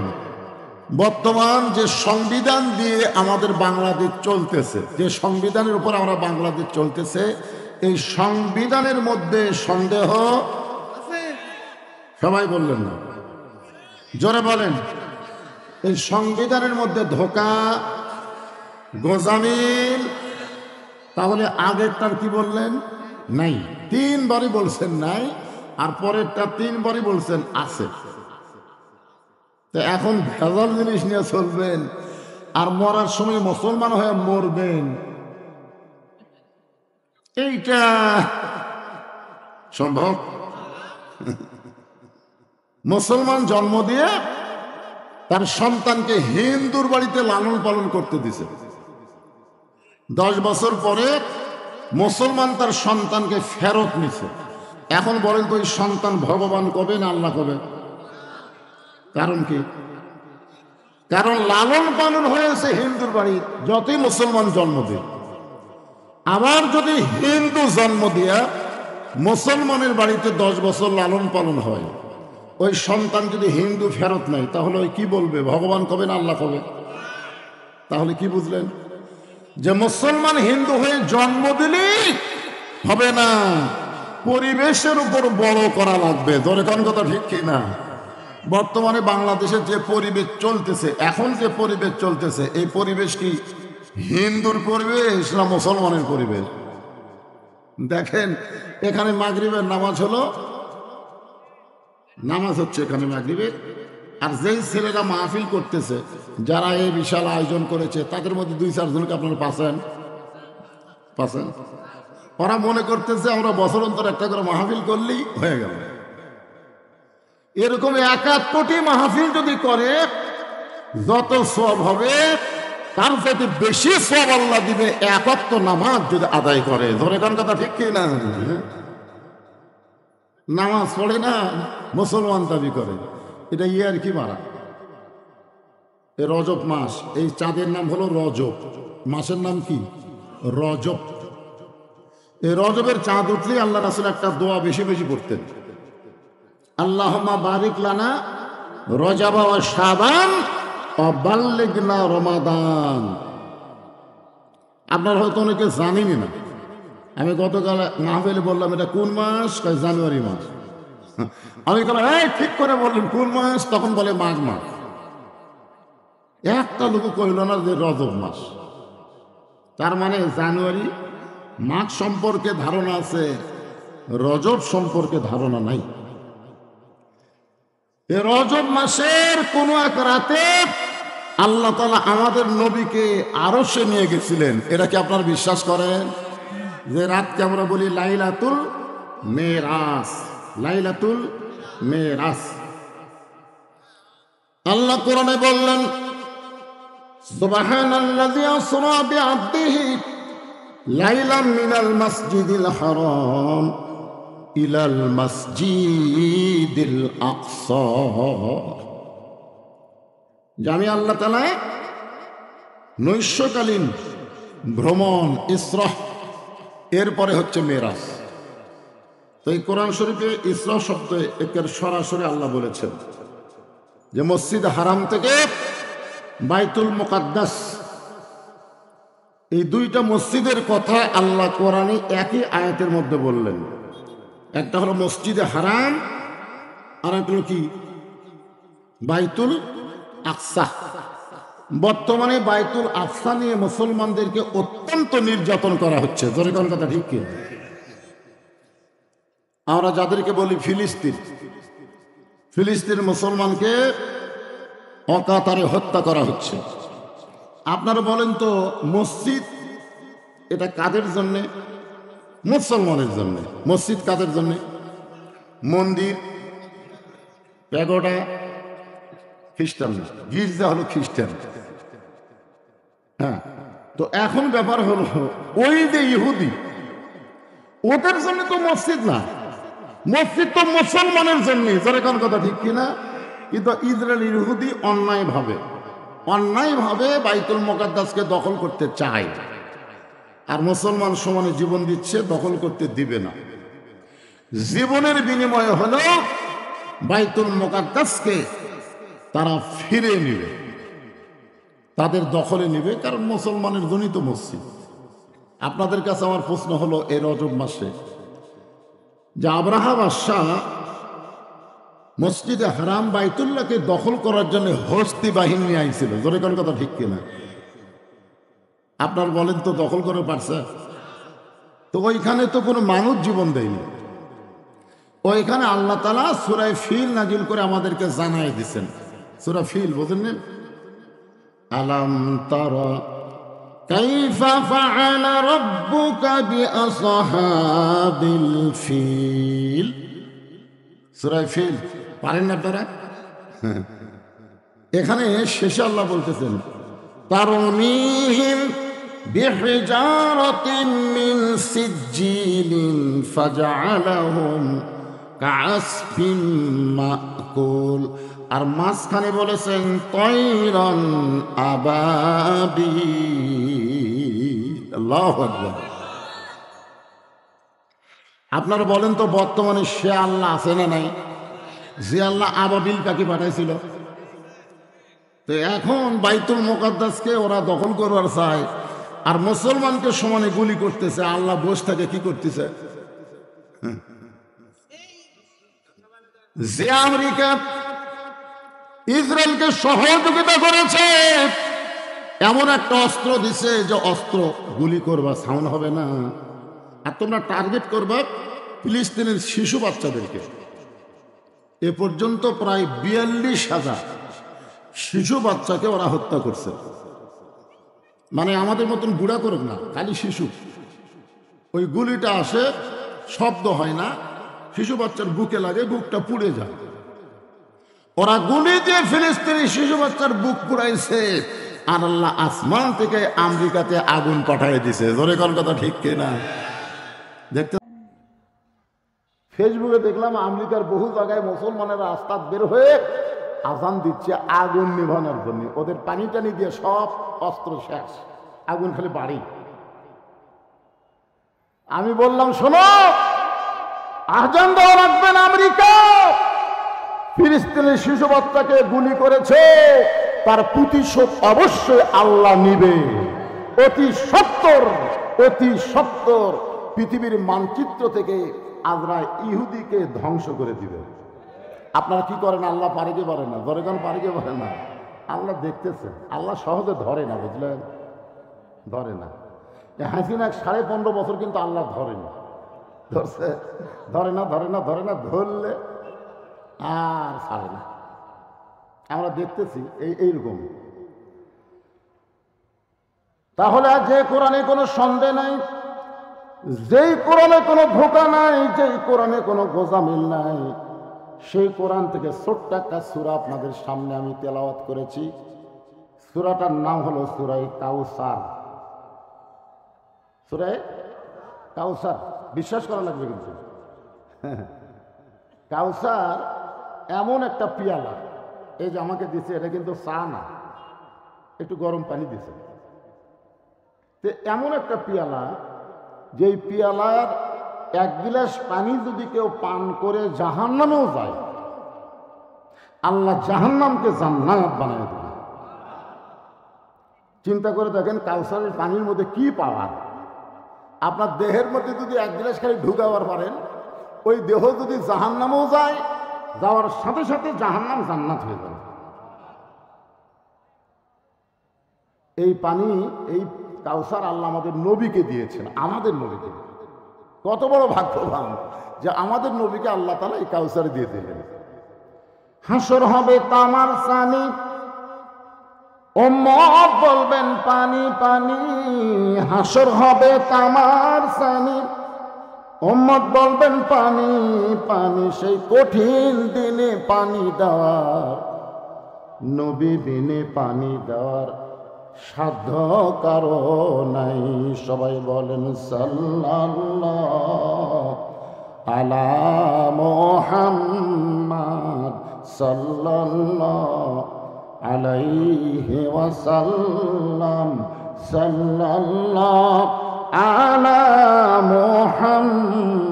বর্তমান যে সংবিধান দিয়ে আমাদের বাংলাদেশ চলতেছে, যে সংবিধানের উপর আমরা বাংলাদেশ চলতেছে, এই সংবিধানের মধ্যে সন্দেহ আছে? সবাই বললেন না, জোরে বলেন। এই সংবিধানের মধ্যে ধোঁকা, গোজামিল। তাহলে আগেরটার কি বললেন? নাই। তিনবারই বলছেন নাই, আর পরেরটা তিনবারই বলছেন আছে। তো এখন ভেজাল জিনিস নিয়ে চলবেন আর মরার সময় মুসলমান হয়ে মরবেন, এইটা সম্ভব? মুসলমান জন্ম দিয়ে তার সন্তানকে হিন্দুর বাড়িতে লালন পালন করতে দিছে, 10 বছর পরে মুসলমান তার সন্তানকে ফেরত নিছে। এখন বলেন তো, ওই সন্তান ভগবান কবে না আল্লাহ কবে? কারণ কি? কারণ লালন পালন হয়েছে হিন্দুর বাড়ি, যতই মুসলমান জন্ম দেয়। আবার যদি হিন্দু জন্ম দিয়া মুসলমানের বাড়িতে 10 বছর লালন পালন হয়, ওই সন্তান যদি হিন্দু ফেরত নেয়, তাহলে ওই কি বলবে? ভগবান কবে না আল্লাহ কবে? তাহলে কি বুঝলেন? যে মুসলমান হিন্দু হয়ে জন্ম দিলেই হবে না, পরিবেশের উপর বড় করা লাগবে। ধরে কোন কথা ঠিক কি না? বর্তমানে বাংলাদেশের যে পরিবেশ চলতেছে, এখন যে পরিবেশ চলতেছে, এই পরিবেশ কি হিন্দুর পরিবেশ না মুসলমানের পরিবেশ? দেখেন এখানে মাগরিবের নামাজ হলো, নামাজ হচ্ছে এখানে মাগরিবের, আর যেই ছেলেরা মাহফিল করতেছে, যারা এই বিশাল আয়োজন করেছে, তাদের মধ্যে 2-4 জনকে আপনারা পাচ্ছেন? ওরা মনে করতেছে আমরা বছর অন্তর একটা করে মাহফিল করলেই হয়ে গেল। এরকম 1 কোটি মাহফিল যদি করে, যত সওয়াব হবে তার চাইতে বেশি সওয়াব আল্লাহ দিবে 1 ওয়াক্ত নামাজ যদি আদায় করে। ধরে কোন কথা ঠিক কি না? নামাজ পড়ে না, মুসলমান দাবি করে, এটা আর কি মারা। এই রজব মাস, এই চাঁদের নাম হলো রজব, মাসের নাম কি? রজব। এই রজবের চাঁদ উঠলে আল্লাহ রাসূল একটা দোয়া বেশি বেশি পড়তেন, আল্লাহুম্মা বারিক লানা রজবা ওয়া শাবান ওয়া বাল্লিগনা রমাদান। আপনারা হয়তো অনেকে জানেনই না, আমি গতকাল মাহফিলে বললাম এটা কোন মাস? জানুয়ারি মাস। আমি বললাম এই ঠিক করে বললেন কোন মাস? তখন বলে মাঘ মাস। একটা লোক কইল না যে রজব মাস। তার মানে জানুয়ারি মাঘ সম্পর্কে ধারণা আছে, রজব সম্পর্কে ধারণা নাই। এই রজব মাসের কোন এক রাতে আল্লাহ তাআলা আমাদের নবীকে আরশে নিয়ে গেছিলেন। এটা কি আপনারা বিশ্বাস করেন? যে রাতকে আমরা বলি লাইলাতুল মেরাজ, লাইলাতুল মেরাজ। আল্লাহ কোরআনে বললেন সুবহানাল্লাযী আসরা বিআবদিহি লাইলাম মিনাল মাসজিদিল হারাম ইলাল মাসজিদিল আকসা। যে আমি আল্লাহ তাআলা নৈশকালীন ভ্রমণ, ইসরা, এরপরে হচ্ছে মেরাজ। তো এই কোরআন শরীফে ইসরা শব্দ একের সরাসরি আল্লাহ বলেছেন যে মসজিদ হারাম থেকে বাইতুল মুকাদ্দাস, এই 2টা মসজিদের কথা আল্লাহ কোরআনে একই আয়াতের মধ্যে বললেন। একটা হলো মসজিদে হারাম, আর একটা হলো কি? বাইতুল আকসা। বর্তমানে বাইতুল আকসা নিয়ে মুসলমানদেরকে অত্যন্ত নির্যাতন করা হচ্ছে। জোরে কোন কথা ঠিক কি? আমরা যাদেরকে বলি ফিলিস্তিন, ফিলিস্তিন মুসলমানকে অকাতরে হত্যা করা হচ্ছে। আপনারা বলেন তো মসজিদ এটা কাদের জন্যে? মুসলমানের জন্য। মসজিদ কাদের জন্য? মন্দির, প্যাগোডা খ্রিস্টান, গির্জা হলো খ্রিস্টান। হ্যাঁ, তো এখন ব্যাপার হলো ওই যে ইহুদি, ওদের জন্য তো মসজিদ না, মসজিদ তো মুসলমানের জন্য। যারা কোন কথা ঠিক কিনা? কিন্তু ইসরায়েল ইহুদি অন্যায়ভাবে বাইতুল মুকাদ্দাসকে দখল করতে চায়, আর মুসলমান সমানে জীবন দিচ্ছে, দখল করতে দিবে না। জীবনের বিনিময়ে হলো বাইতুল মুকাদ্দাসকে তারা ফিরে নেবে, তাদের দখলে নেবে, কারণ মুসলমানের জন্যই তো মসজিদ। আপনাদের কাছে আমার প্রশ্ন হলো, এই রজব মাসে যে আব্রাহা বাদশাহ মসজিদে হারাম বাইতুল্লাহকে দখল করার জন্য হস্তি বাহিনী নিয়ে আইছিল, জোরে কোন কথা ঠিক কিনা? আপনার বলেন তো দখল করে পারছে? তো ওইখানে তো কোনো মানুষ জীবন দেয়নি। ওইখানে আল্লাহ তাআলা সূরা ফিল নাজিল করে আমাদেরকে জানাই দিচ্ছেন। সূরা ফিল বুঝেন? আলাম তারা কাইফা ফাআলা রাব্বুকা বিআসহাবিল ফিল। সূরা ফিল পারেন না আপনারা? এখানে শেষে আল্লাহ বলতেছেন তারমিহিম বিহিজারাতিন মিন সিজ্জিলিন ফাজআলাহুম কাআসফিন মাকুল। আর মাঝখানে বলেছেন তয়রান আবাবিল। আল্লাহু আকবার। আপনারা বলেন তো বর্তমানে সে আল্লাহ আছে না নাই? যে আল্লাহ আবাবিল পাখি পাঠাইছিল, তো এখন বাইতুল মুকাদ্দাসকে ওরা দখল করবার চায়, আর মুসলমানকে সমানে গুলি করতেছে। আল্লাহ বসে থাকে কি করতেছে? যে আমেরিকা ইসরায়েলকে সহযোগিতা করেছে, এমন একটা অস্ত্র দিছে যে অস্ত্র গুলি করবা সাউন্ড হবে না, আর তোমরা টার্গেট করবা ফিলিস্তিনের শিশু বাচ্চাদেরকে। এ পর্যন্ত প্রায় 42,000 শিশু বাচ্চাকে ওরা হত্যা করছে। মানে আমাদের মতন বুড়া করুক না, খালি শিশু। ওই গুলিটা আসে, শব্দ হয় না, শিশু বাচ্চার বুকে লাগে, বুকটা পুড়ে যায়। ওরা গুলি দিয়ে ফিলিস্তিনি শিশু বাচ্চার বুক পুড়াইছে, আর আল্লাহ আসমান থেকে আমেরিকাতে আগুন পাঠিয়ে দিছে। জোরে কোন কথা ঠিক কিনা? দেখতে ফেসবুকে দেখলাম আমেরিকার বহু জায়গায় মুসলমানেরা রাস্তা বের হয়ে আজান দিচ্ছে আগুন নিভানোর জন্য। ওদের পানি টানি দিয়ে সব অস্ত্র শেষ, আগুন খালি বাড়ি। আমি বললাম শোনো, আজান দেওয়া লাগবে না। আমেরিকা ফিলিস্তিনের শিশু বাচ্চাকে গুলি করেছে, তার প্রতিশোধ অবশ্যই আল্লাহ নিবে। অতি সত্তর পৃথিবীর মানচিত্র থেকে আজরা ইহুদিকে ধ্বংস করে দিবে। আপনারা কি করেন? আল্লাহ পারে কি পারে না? ধরে কোন পারে কি পারে না? আল্লাহ দেখতেছেন। আল্লাহ সহজে ধরে না, বুঝলেন? ধরে না। হাসিনা 15.5 বছর কিন্তু আল্লাহ ধরেনি, ধরছে? ধরে না, ধরলে আর ছাড়ে না। আমরা দেখতেছি এইরকম। তাহলে আর যে কোরআনে কোনো সন্দেহ নাই, যেই কোরআনে কোনো ধোঁকা নাই, যেই কোরআনে কোনো গোজামিল নাই, সেই কোরআন থেকে ছোট্ট একটা সূরা আপনাদের সামনে আমি তেলাওয়াত করেছি। সূরাটার নাম হলো সূরা কাউসার। সূরা কাউসার, বিশ্বাস করা লাগবে কিন্তু। কাউসার এমন একটা পিয়ালা, এই যে আমাকে দিছে, এটা কিন্তু চা না, একটু গরম পানি দিছে। তো এমন একটা পিয়ালা, যেই পিয়ালার 1 গিলাস পানি যদি কেউ পান করে জাহান্নামেও যায়, আল্লাহ জাহান্নামকে জান্নাত বানায় দেবে। চিন্তা করে দেখেন কাউসারের পানির মধ্যে কি পাওয়ার। আপনার দেহের মধ্যে যদি 1 গিলাস খালি ঢুকাবার পারেন, ওই দেহ যদি জাহান্নামেও যায়, যাওয়ার সাথে সাথে জাহান্নাম জান্নাত হয়ে যাবে। এই পানি, এই কাউসার আল্লাহ আমাদের নবীকে দিয়েছেন, আমাদের নবীকে। কত বড় ভাগ্যবান যে আমাদের নবীকে আল্লাহ তাআলা এই কাউসার দিয়ে দিলেন। হাসর হবে তামার সানি, উম্মত বলবেন পানি পানি। হাসর হবে তামার সানি, উম্মত বলবেন পানি পানি। সেই কঠিন দিনে পানি দেওয়ার, নবী বিনে পানি দেওয়ার সাধ্য কারো নাই। সবাই বলেন সাল্লাল্লাহু আলা মুহাম্মাদ সাল্লাল্লাহু আলাইহি ওয়াসাল্লাম। সাল্লাল্লাহু আলা মুহাম্মাদ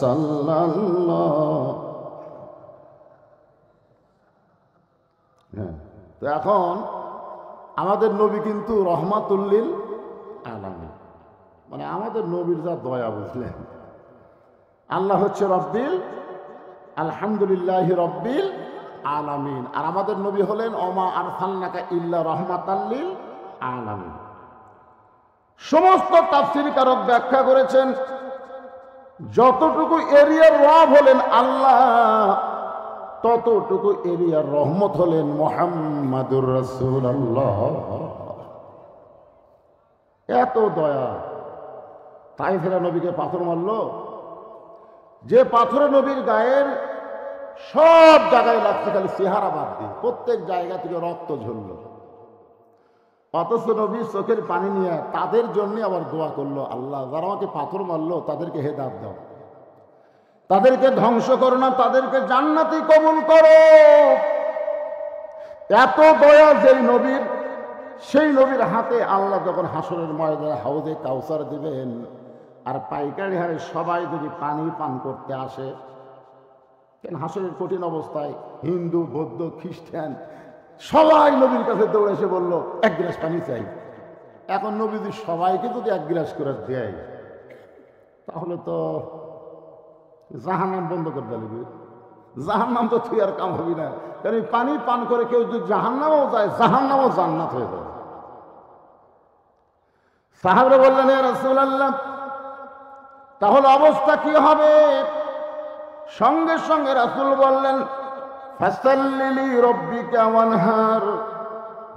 সাল্লাল্লাহু। তো এখন আমাদের নবী কিন্তু রহমাতুল্লিল আলামিন, মানে আমাদের নবীর যা দয়া, বুঝলেন? আল্লাহ হচ্ছে রব্বিল, আলহামদুলিল্লাহ রব্বিল আলামিন। আর আমাদের নবী হলেন ওমা আরসালনাকা ইল্লা রাহমাতাল্লিল আলামিন। সমস্ত তাফসীরকারক ব্যাখ্যা করেছেন, যতটুকু এরিয়ার রব হলেন আল্লাহ, ততটুকু এরিয়ার রহমত হলেন মুহাম্মাদুর রাসূলুল্লাহ। এত দয়া। তাই ফেরা নবীকে পাথর মারল, যে পাথরে নবীর গায়ের সব জায়গায় লাগছে, খালি চেহারা বাদ দিয়ে প্রত্যেক জায়গা থেকে রক্ত ঝরল। অথচ নবী চোখের পানি নিয়ে তাদের জন্য আবার দোয়া করলো, আল্লাহ যারা আমাকে পাথর মারলো তাদেরকে হেদায়েত দাও, তাদেরকে ধ্বংস করো না, তাদেরকে জান্নাতি কবুল করো। এত দয়া যেই নবীর, সেই নবীর হাতে আল্লাহ যখন হাসরের ময়দানে হাউজে কাউসার দিবেন, আর পাইকারি হারে সবাই যদি পানি পান করতে আসে, কেন হাসরের কঠিন অবস্থায় হিন্দু, বৌদ্ধ, খ্রিস্টান সবাই নবীর কাছে দৌড়ে এসে বলল 1 গ্লাস পানি চাই। এখন নবী যদি সবাইকে যদি 1 গ্লাস করে দেয়, তাহলে তো জাহান্নাম বন্ধ করে দিবে। জাহান্নাম তো তুই আর কাম হবি না, কারণ পানি পান করে কেউ যদি জাহান্নামও যায়, জাহান্নামও জান্নাত হয়ে যাবে। সাহাবরা বললেন, ইয়া রাসূলুল্লাহ, তাহলে অবস্থা কি হবে? সঙ্গে সঙ্গে রাসূল বললেন, ফাসাল্লি রাব্বিকা ওয়ানহার।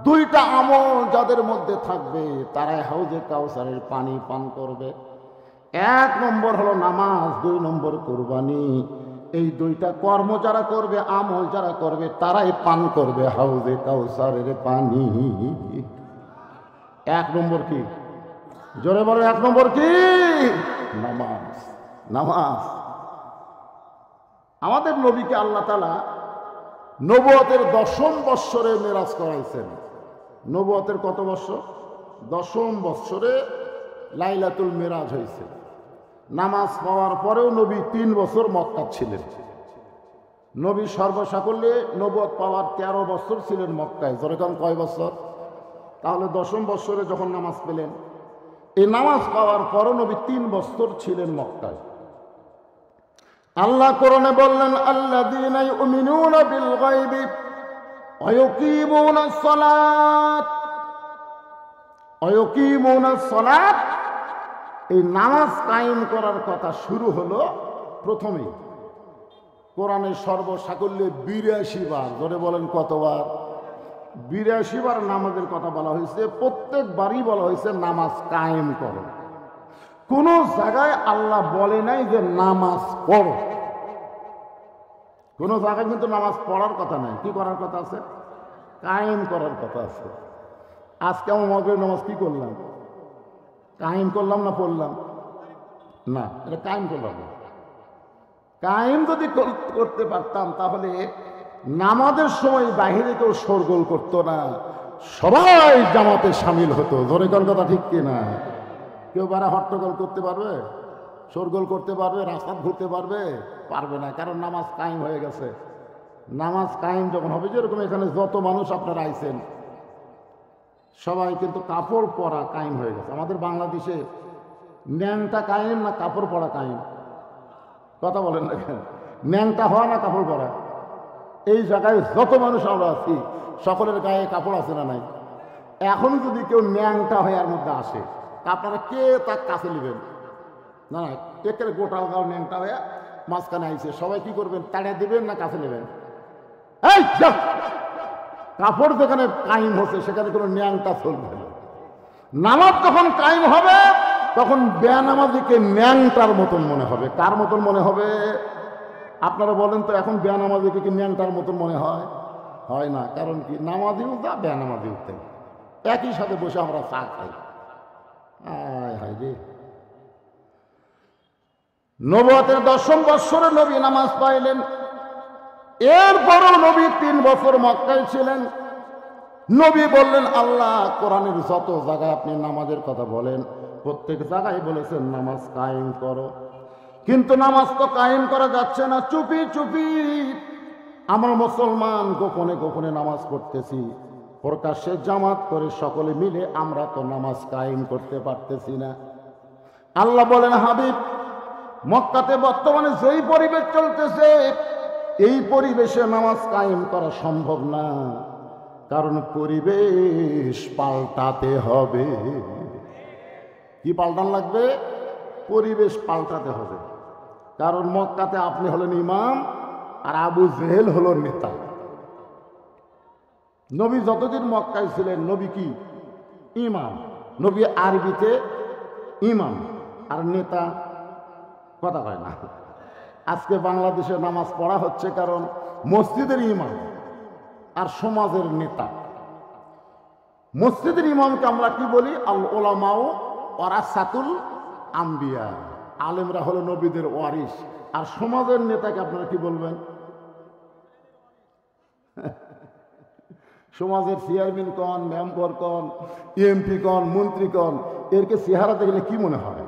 দুইটা আমল যাদের মধ্যে থাকবে তারাই হাউজে কাউসারের পানি পান করবে। এক নম্বর হলো নামাজ, দুই নম্বর কুরবানি। এই দুইটা কর্ম যারা করবে, আমল যারা করবে, তারাই পান করবে হাউজে কাউসারের পানি। এক নম্বর কি? জোরে বলো, এক নম্বর কি? নামাজ। নামাজ। আমাদের নবীকে আল্লাহ তাআলা নবুয়তের 10ম বৎসরে মেরাজ করাইছেন। নবুয়তের কত বৎসর? 10ম বৎসরে লাইলাতুল মেরাজ হয়েছে। নামাজ পাওয়ার পরেও নবী 3 বছর মক্কা ছিলেন। নবী সর্বসাকল্যে নবুয়ত পাওয়ার 13 বছর ছিলেন মক্কায়। যেরকম কয় বছর? তাহলে 10ম বৎসরে যখন নামাজ পেলেন, এই নামাজ পাওয়ার পরও নবী 3 বছর ছিলেন মক্কায়। আল্লাহ কোরআনে বললেন, আল্লাযীনা ইউমিনুনা বিল গায়বি ওয়া ইউকিমুনাস সালাত। ওয়া ইউকিমুনাস সালাত, এই নামাজ কায়েম করার কথা শুরু হলো প্রথমেই কোরআনের সর্বসাকল্যে 82 বার। ধরে বলেন কতবার? 82 বার নামাজের কথা বলা হয়েছে। প্রত্যেকবারই বলা হয়েছে নামাজ কায়েম করো। কোন জায়গায় আল্লাহ বলে নাই যে নামাজ পড়ো। কোন জায়গায় কিন্তু নামাজ পড়ার কথা নাই। কি করার কথা আছে? কায়েম করার কথা আছে। আজকে আমার মাগরিব নামাজ কি করলাম? কায়েম করলাম না পড়লাম? না, এটা কায়েম করলাম না। কায়েম যদি করতে পারতাম তাহলে নামাজের সময় বাহিরে কেউ শোরগোল করতো না, সবাই জামাতে সামিল হতো। জোরে কোন কথা ঠিক কিনা? কেউ বারা হট্টগোল করতে পারবে? শোরগোল করতে পারবে? রাস্তা ঘুরতে পারবে? পারবে না, কারণ নামাজ কায়েম হয়ে গেছে। নামাজ কায়েম যখন হবে, যেরকম এখানে যত মানুষ আপনারা আইছেন সবাই কিন্তু কাপড় পরা কায়েম হয়ে গেছে। আমাদের বাংলাদেশে ন্যাংটা কায়েম না কাপড় পরা কায়েম? কথা বলেন না কেন? ন্যাংটা হওয়া না কাপড় পরা? এই জায়গায় যত মানুষ আমরা আছি সকলের গায়ে কাপড় আছে না নাই? এখন যদি কেউ ন্যাংটা হয়ে এর মধ্যে আসে, আপনারা কে তার কাছে নেবেন? না না, একের গোটাল গাও ন্যাংটা হয়ে মাঝখানে আইছে, সবাই কি করবেন? তাড়িয়ে দিবেন না কাছে নেবেন? এই কাপড় যেখানে কায়েম হচ্ছে সেখানে কোনো ন্যাংটা চলবে না। নামাজ যখন কায়েম হবে তখন বেনামাজিকে ন্যাংটার মতন মনে হবে। কার মতন মনে হবে? আপনারা বলেন তো, এখন বেনামাজিকে কি ন্যাংটার মতন মনে হয়? হয় না। কারণ কি? নামাজিও যা বেনামাজিও তাই, একই সাথে বসে আমরা চা খাই। আয় হায় রে। নবুয়তের 10ম বৎসরে নবী নামাজ পাইলেন। এরপরও নবী 3 বছর মক্কায় ছিলেন। নবী বললেন, আল্লাহ কোরআনের যত জায়গায় আপনি নামাজের কথা বলেন প্রত্যেক জায়গায় বলেছেন নামাজ কায়েম করো, কিন্তু নামাজ তো কায়েম করা যাচ্ছে না। চুপি চুপি আমরা মুসলমান গোপনে গোপনে নামাজ পড়তেছি, প্রকাশ্যে জামাত করে সকলে মিলে আমরা তো নামাজ কায়েম করতে পারতেছি না। আল্লাহ বলেন, হাবিব, মক্কাতে বর্তমানে যেই পরিবেশ চলতেছে এই পরিবেশে নামাজ কায়েম করা সম্ভব না, কারণ পরিবেশ পাল্টাতে হবে। কি পাল্টান লাগবে? পরিবেশ পাল্টাতে হবে। কারণ মক্কাতে আপনি হলেন ইমাম আর আবু জেহেল হলো নেতা। নবী যতদিন মক্কায় ছিলেন নবী কি? ইমাম। নবী আরবিতে ইমাম আর নেতা কথা কয় না। আজকে বাংলাদেশে নামাজ পড়া হচ্ছে কারণ মসজিদের ইমাম আর সমাজের নেতা। মসজিদের ইমামকে আমরা কি বলি? আল উলামাউ ওয়ারাসাতুল আম্বিয়া, আলেমরা হলো নবীদের ওয়ারিস। আর সমাজের নেতাকে আপনারা কি বলবেন? সমাজের চেয়ারম্যান কন, মেম্বার কন, এমপি কন, মন্ত্রী কন, এরকে চেহারা দেখলে কি মনে হয়?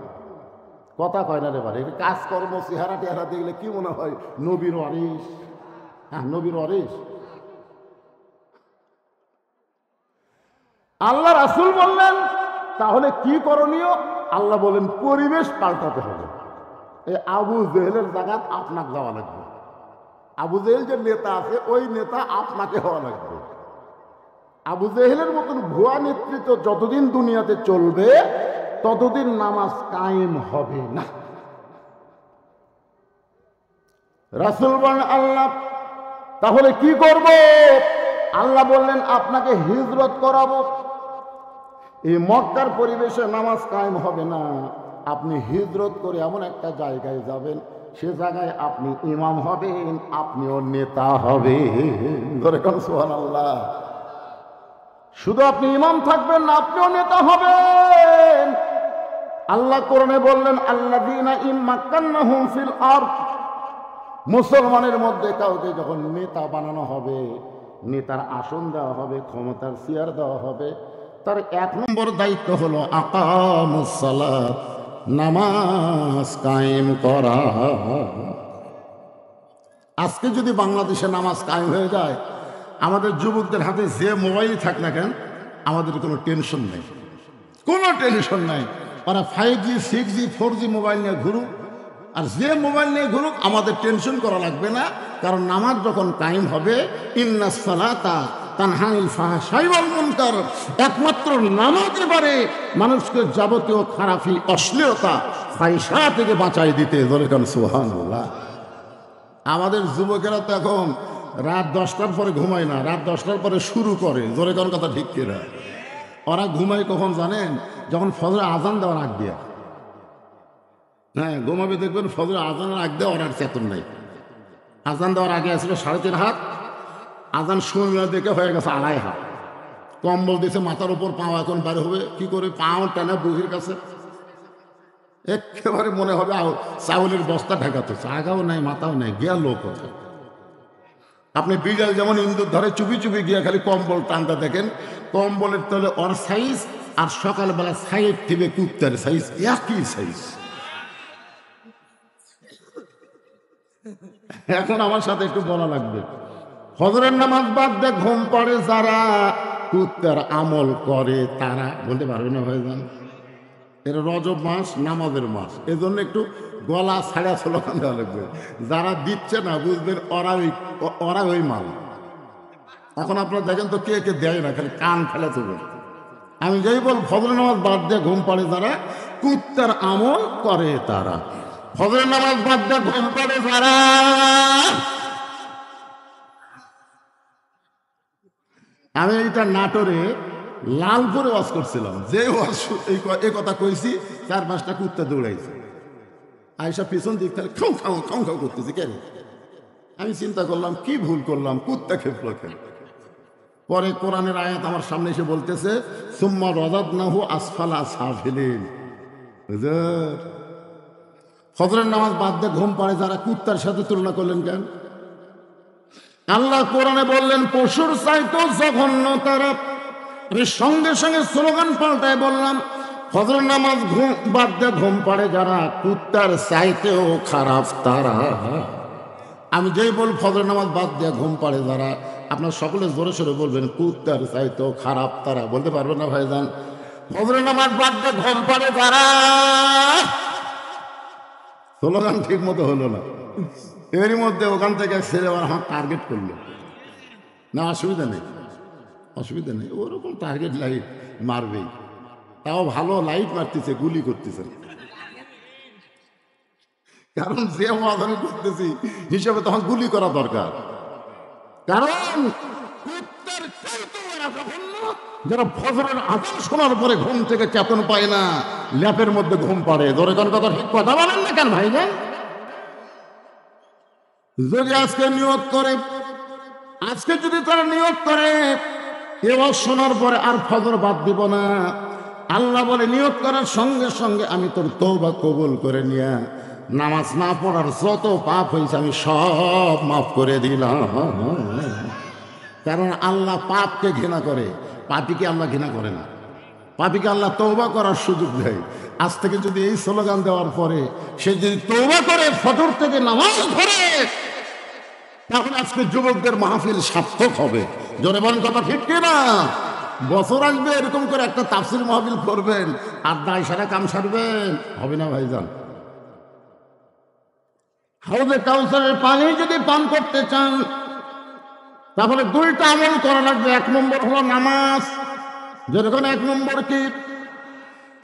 কথা কয় না রে ভাই। কাজকর্ম চেহারা টেহারা দেখলে কি মনে হয়? নবীর ওয়ারিস। হ্যাঁ, নবীর ওয়ারিস। আল্লাহ রাসূল বললেন তাহলে কি করণীয়? আল্লাহ বলেন পরিবেশ পাল্টাতে হবে। এই আবু জেহেলের জায়গাত আপনাকে যাওয়া লাগবে। আবু জেহেল যে নেতা আছে ওই নেতা আপনাকে হওয়া লাগবে। আবু জেহেলের মতন ভুয়া নেতৃত্ব যতদিন দুনিয়াতে চলবে ততদিন নামাজ কায়েম হবে না। রাসূল বলেন আল্লাহ তাহলে কি করব? আল্লাহ বললেন আপনাকে হিজরত করাবো। এই মক্কার পরিবেশে নামাজ কায়েম হবে না, আপনি হিজরত করে এমন একটা জায়গায় যাবেন, সে জায়গায় আপনি ইমাম হবেন, আপনিও নেতা হবেন। সুবহানাল্লাহ। শুধু আপনি ইমাম থাকবেন না, আপনিও নেতা হবেন। আল্লাহ কোরআনে বললেন আল্লাযীনা ইম্মাক্কান্নাহুম ফিল আরদ, মুসলমানের মধ্যে কাউকে যখন নেতা বানানো হবে, নেতার আসন দেওয়া হবে, ক্ষমতার চেয়ার দেওয়া হবে, তার 1 নম্বর দায়িত্ব হলো আকামুস সালাত, নামাজ কায়েম করা। আজকে যদি বাংলাদেশে নামাজ কায়েম হয়ে যায়, আমাদের যুবকদের হাতে যে মোবাইল থাক না কেন, আমাদের কোনো টেনশন নেই, কোনো টেনশন নাই। ওরা 5G 6G 4G মোবাইল নিয়ে ঘুরুক, আর যে মোবাইল নিয়ে ঘুরুক, আমাদের টেনশন করা লাগবে না। কারণ নামাজ যখন কায়েম হবে, ইন্নাস সালাতা তানহা আনিল ফাহশাই ওয়াল মুনকার, একমাত্র নামাজে পারে মানুষকে যাবতীয় খারাপি, অশ্লীলতা, ফাহিশা থেকে বাঁচাই দিতে। বলেন সুবহানাল্লাহ। আমাদের যুবকেরা তো এখন রাত 10টার পরে ঘুমায় না, রাত 10টার পরে শুরু করে। জোরে কোন কথা ঠিক কিনা? ওরা ঘুমায় কখন জানেন? যখন ফজর আজান দেওয়ার আগ দিয়া। হ্যাঁ, ঘুমাবে দেখবেন ফজর আজানের আগ দিয়ে ওর আর চেতন নাই। আজান দেওয়ার আগে আসলে 3.5 হাত, আজান শুনে দেখে হয়ে গেছে 2.5 হাত। কম্বল দিয়েছে মাথার উপর, পাও এখন বাইরে হবে কি করে, পাও টানা বুকের কাছে, একেবারে মনে হবে চাউলের বস্তা ঢাকাতে, আগাও নাই মাথাও নাই, গিয়া লোক কোথায়। আপনি বিড়াল যেমন ইন্দুর ধরে চুপি চুপি গিয়া খালি কম্বল টানতে দেখেন, কম্বলের তলে ওর সাইজ আর সকালবেলা সাইড থেকে কুত্তার সাইজ একই সাইজ। এখন আমার সাথে একটু বলা লাগবে, ফজরের নামাজ বাদ দিয়ে ঘুম পড়ে যারা, কুত্তার আমল করে তারা। বলতে পারবে না ভাইজান, এটা রজব মাস, নামাজের মাস, এজন্য একটু গলা ছাড়া স্লোগান দেওয়া লাগবে। যারা দিচ্ছে না বুঝবেন ওরা ওই মাল। এখন আপনারা দেখেন তো কে কে দেয় না, খালি কান ফেলে চলবে। আমি যাই বল, ফজরের নামাজ বাদ দিয়ে ঘুম পড়ে যারা, কুত্তার আমল করে তারা। ফজরের নামাজ বাদ দিয়ে ঘুম পড়ে যারা, আমি এইটা নাটোরে লালপুরে ওয়াজ করছিলাম, যে ওয়াজ এই কথা কইছি 4-5টা কুত্তা দৌড়াইছে, আয়সা পিছন দিক তাহলে খাও খাও খাও খাও করতেছি কেন। আমি চিন্তা করলাম কি ভুল করলাম, কুত্তা খেপলো কেন। পরে কোরআনের আয়াত আমার সামনে এসে বলতেছে সুম্মা রাদাদনাহু আসফালা সাফিলিন। ফজরের নামাজ বাদ দিয়ে ঘুম পড়ে যারা, কুত্তার সাথে তুলনা করলেন কেন? আল্লাহ কোরআনে বললেন পশুর চাইতেও জঘন্য তারা। আমি সঙ্গে সঙ্গে স্লোগান পাল্টায় বললাম ফজরের নামাজ বাদ দিয়ে ঘুম পড়ে যারা, কুত্তার চাইতেও খারাপ তারা। আমি যেই বল ফজরের নামাজ বাদ দিয়ে ঘুম পড়ে যারা, আপনার সকলে জোরে সোরে বলবেন কুত্তার চাইতেও খারাপ তারা। বলতে পারবেন না ভাইজান? ফজরের নামাজ বাদ দিয়ে ঘুম পড়ে যারা। স্লোগান ঠিক মতো হলো না, এরই মধ্যে ওখান থেকে ছেলে আমার টার্গেট করলো। না অসুবিধা নেই, অসুবিধা নেই, ওরকম টার্গেট লাইট মারবেই। তাও ভালো লাইট মারতেছে, গুলি করতেছে। কারণ যে আমি করতেছি হিসাবে তখন গুলি করা দরকার। কারণ যারা ফজরের আজান শোনার পরে ঘুম থেকে চেতন পায় না, ল্যাপের মধ্যে ঘুম পড়ে। ধরে কোন কথা ঠিক কথা বলেন না কেন ভাই? যদি আজকে নিয়ত করে, আজকে যদি তারা নিয়ত করে এবার শোনার পরে আর ফজর বাদ দিব না, আল্লাহ বলে নিয়ত করার সঙ্গে সঙ্গে আমি তোর তওবা কবুল করে নিয়ে নামাজ না পড়ার যত পাপ হয়েছে আমি সব মাফ করে দিলাম। কারণ আল্লাহ পাপকে ঘৃণা করে, পাপীকে আল্লাহ ঘৃণা করে না। পাপীকে আল্লাহ তওবা করার সুযোগ দেয়। আজ থেকে যদি এই স্লোগান দেওয়ার পরে সে যদি তওবা করে ফজর থেকে নামাজ ধরে, তখন আজকে যুবকদের মাহফিল সার্থক হবে। জোরে বলেন কথা ঠিক কিনা? বছর আসবে এরকম করে একটা তাফসীর মাহফিল করবেন আর দায় সারা কাম সারবেন, হবে না ভাইজান। হাউজে কাউসারের পানি যদি পান করতে চান তাহলে 2টা আমল করা লাগবে। 1 নম্বর হলো নামাজ। যেরকম 1 নম্বর কি?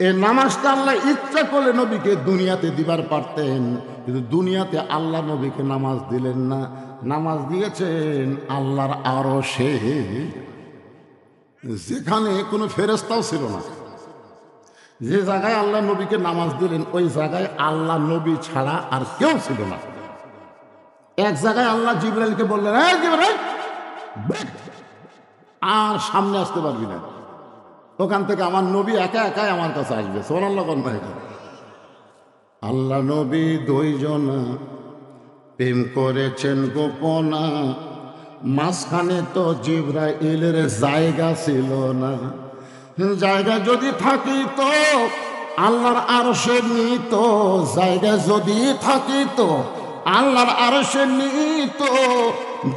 এই নামাজটা আল্লাহ ইচ্ছা করলে নবীকে দুনিয়াতে দিবার পারতেন, কিন্তু দুনিয়াতে আল্লাহ নবীকে নামাজ দিলেন না। নামাজ দিয়েছেন আল্লাহর আরশে, যেখানে কোনো ফেরেশতাও ছিল না। যে জায়গায় আল্লাহ নবীকে নামাজ দিলেন ওই জায়গায় আল্লাহ নবী ছাড়া আর কেউ ছিল না। এক জায়গায় আল্লাহ জিবরাইলকে বললেন, এই জিবরাইল, আর সামনে আসতে পারবি না, ওখান থেকে আমার নবী একা একাই আমার কাছে আসবে। সুবহানাল্লাহ। আল্লাহ নবী দুইজনা প্রেম করেছেন গোপনা, মাঝখানে তো জিবরাইলের জায়গা ছিল না। জায়গা যদি থাকিত আল্লাহর আরশে নিত, জায়গা যদি থাকিত আল্লাহর আরশে নিত,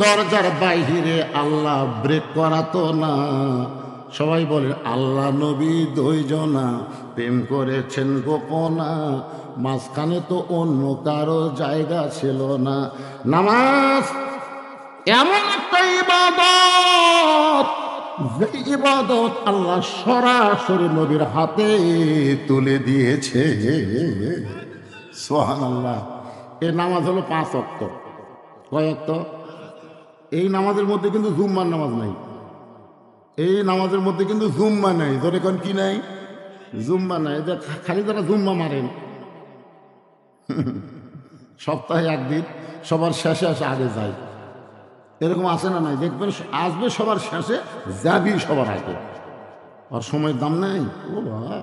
দরজার বাইরে আল্লাহ ব্রেক করাতো না। সবাই বলে আল্লাহ নবী দুইজনা প্রেম করেছেন গোপনা, মাঝখানে তো অন্য কারো জায়গা ছিল না। নামাজ এমন একটা ইবাদত, যে ইবাদত আল্লাহ সরাসরি নবীর হাতে তুলে দিয়েছে। সুবহানাল্লাহ। এই নামাজ হলো 5 ওয়াক্ত। কয় ওয়াক্ত? এই নামাজের মধ্যে কিন্তু জুম্মার নামাজ নাই। এই নামাজের মধ্যে কিন্তু জুম্মা নাই। ধরে কোন কি নাই? জুম্মা নাই। যে খালি যারা জুম্মা মারেন সপ্তাহে একদিন সবার শেষে আসে আগে যায়, এরকম আছে না নাই? দেখবেন আসবে সবার শেষে, যাবি সবার আগে। আর সময়ের দাম নাই। ও বাবা,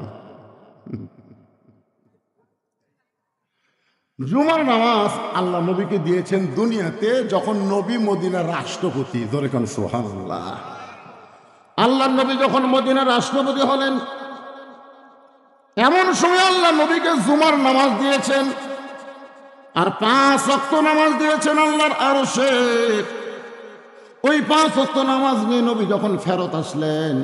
জুমার নামাজ আল্লাহ নবীকে দিয়েছেন দুনিয়াতে যখন নবী মদিনার রাষ্ট্রপতি। ধরে কোন সুবহানাল্লাহ। আল্লাহ নবী যখন মদিনার রাষ্ট্রপতি হলেন, এমন সময় আল্লাহ নবীকে জুমার নামাজ দিয়েছেন, আর 5 ওয়াক্ত নামাজ দিয়েছেন আল্লাহর আরশে। ওই 5 ওয়াক্ত নামাজ নিয়ে নবী যখন ফেরত আসলেন,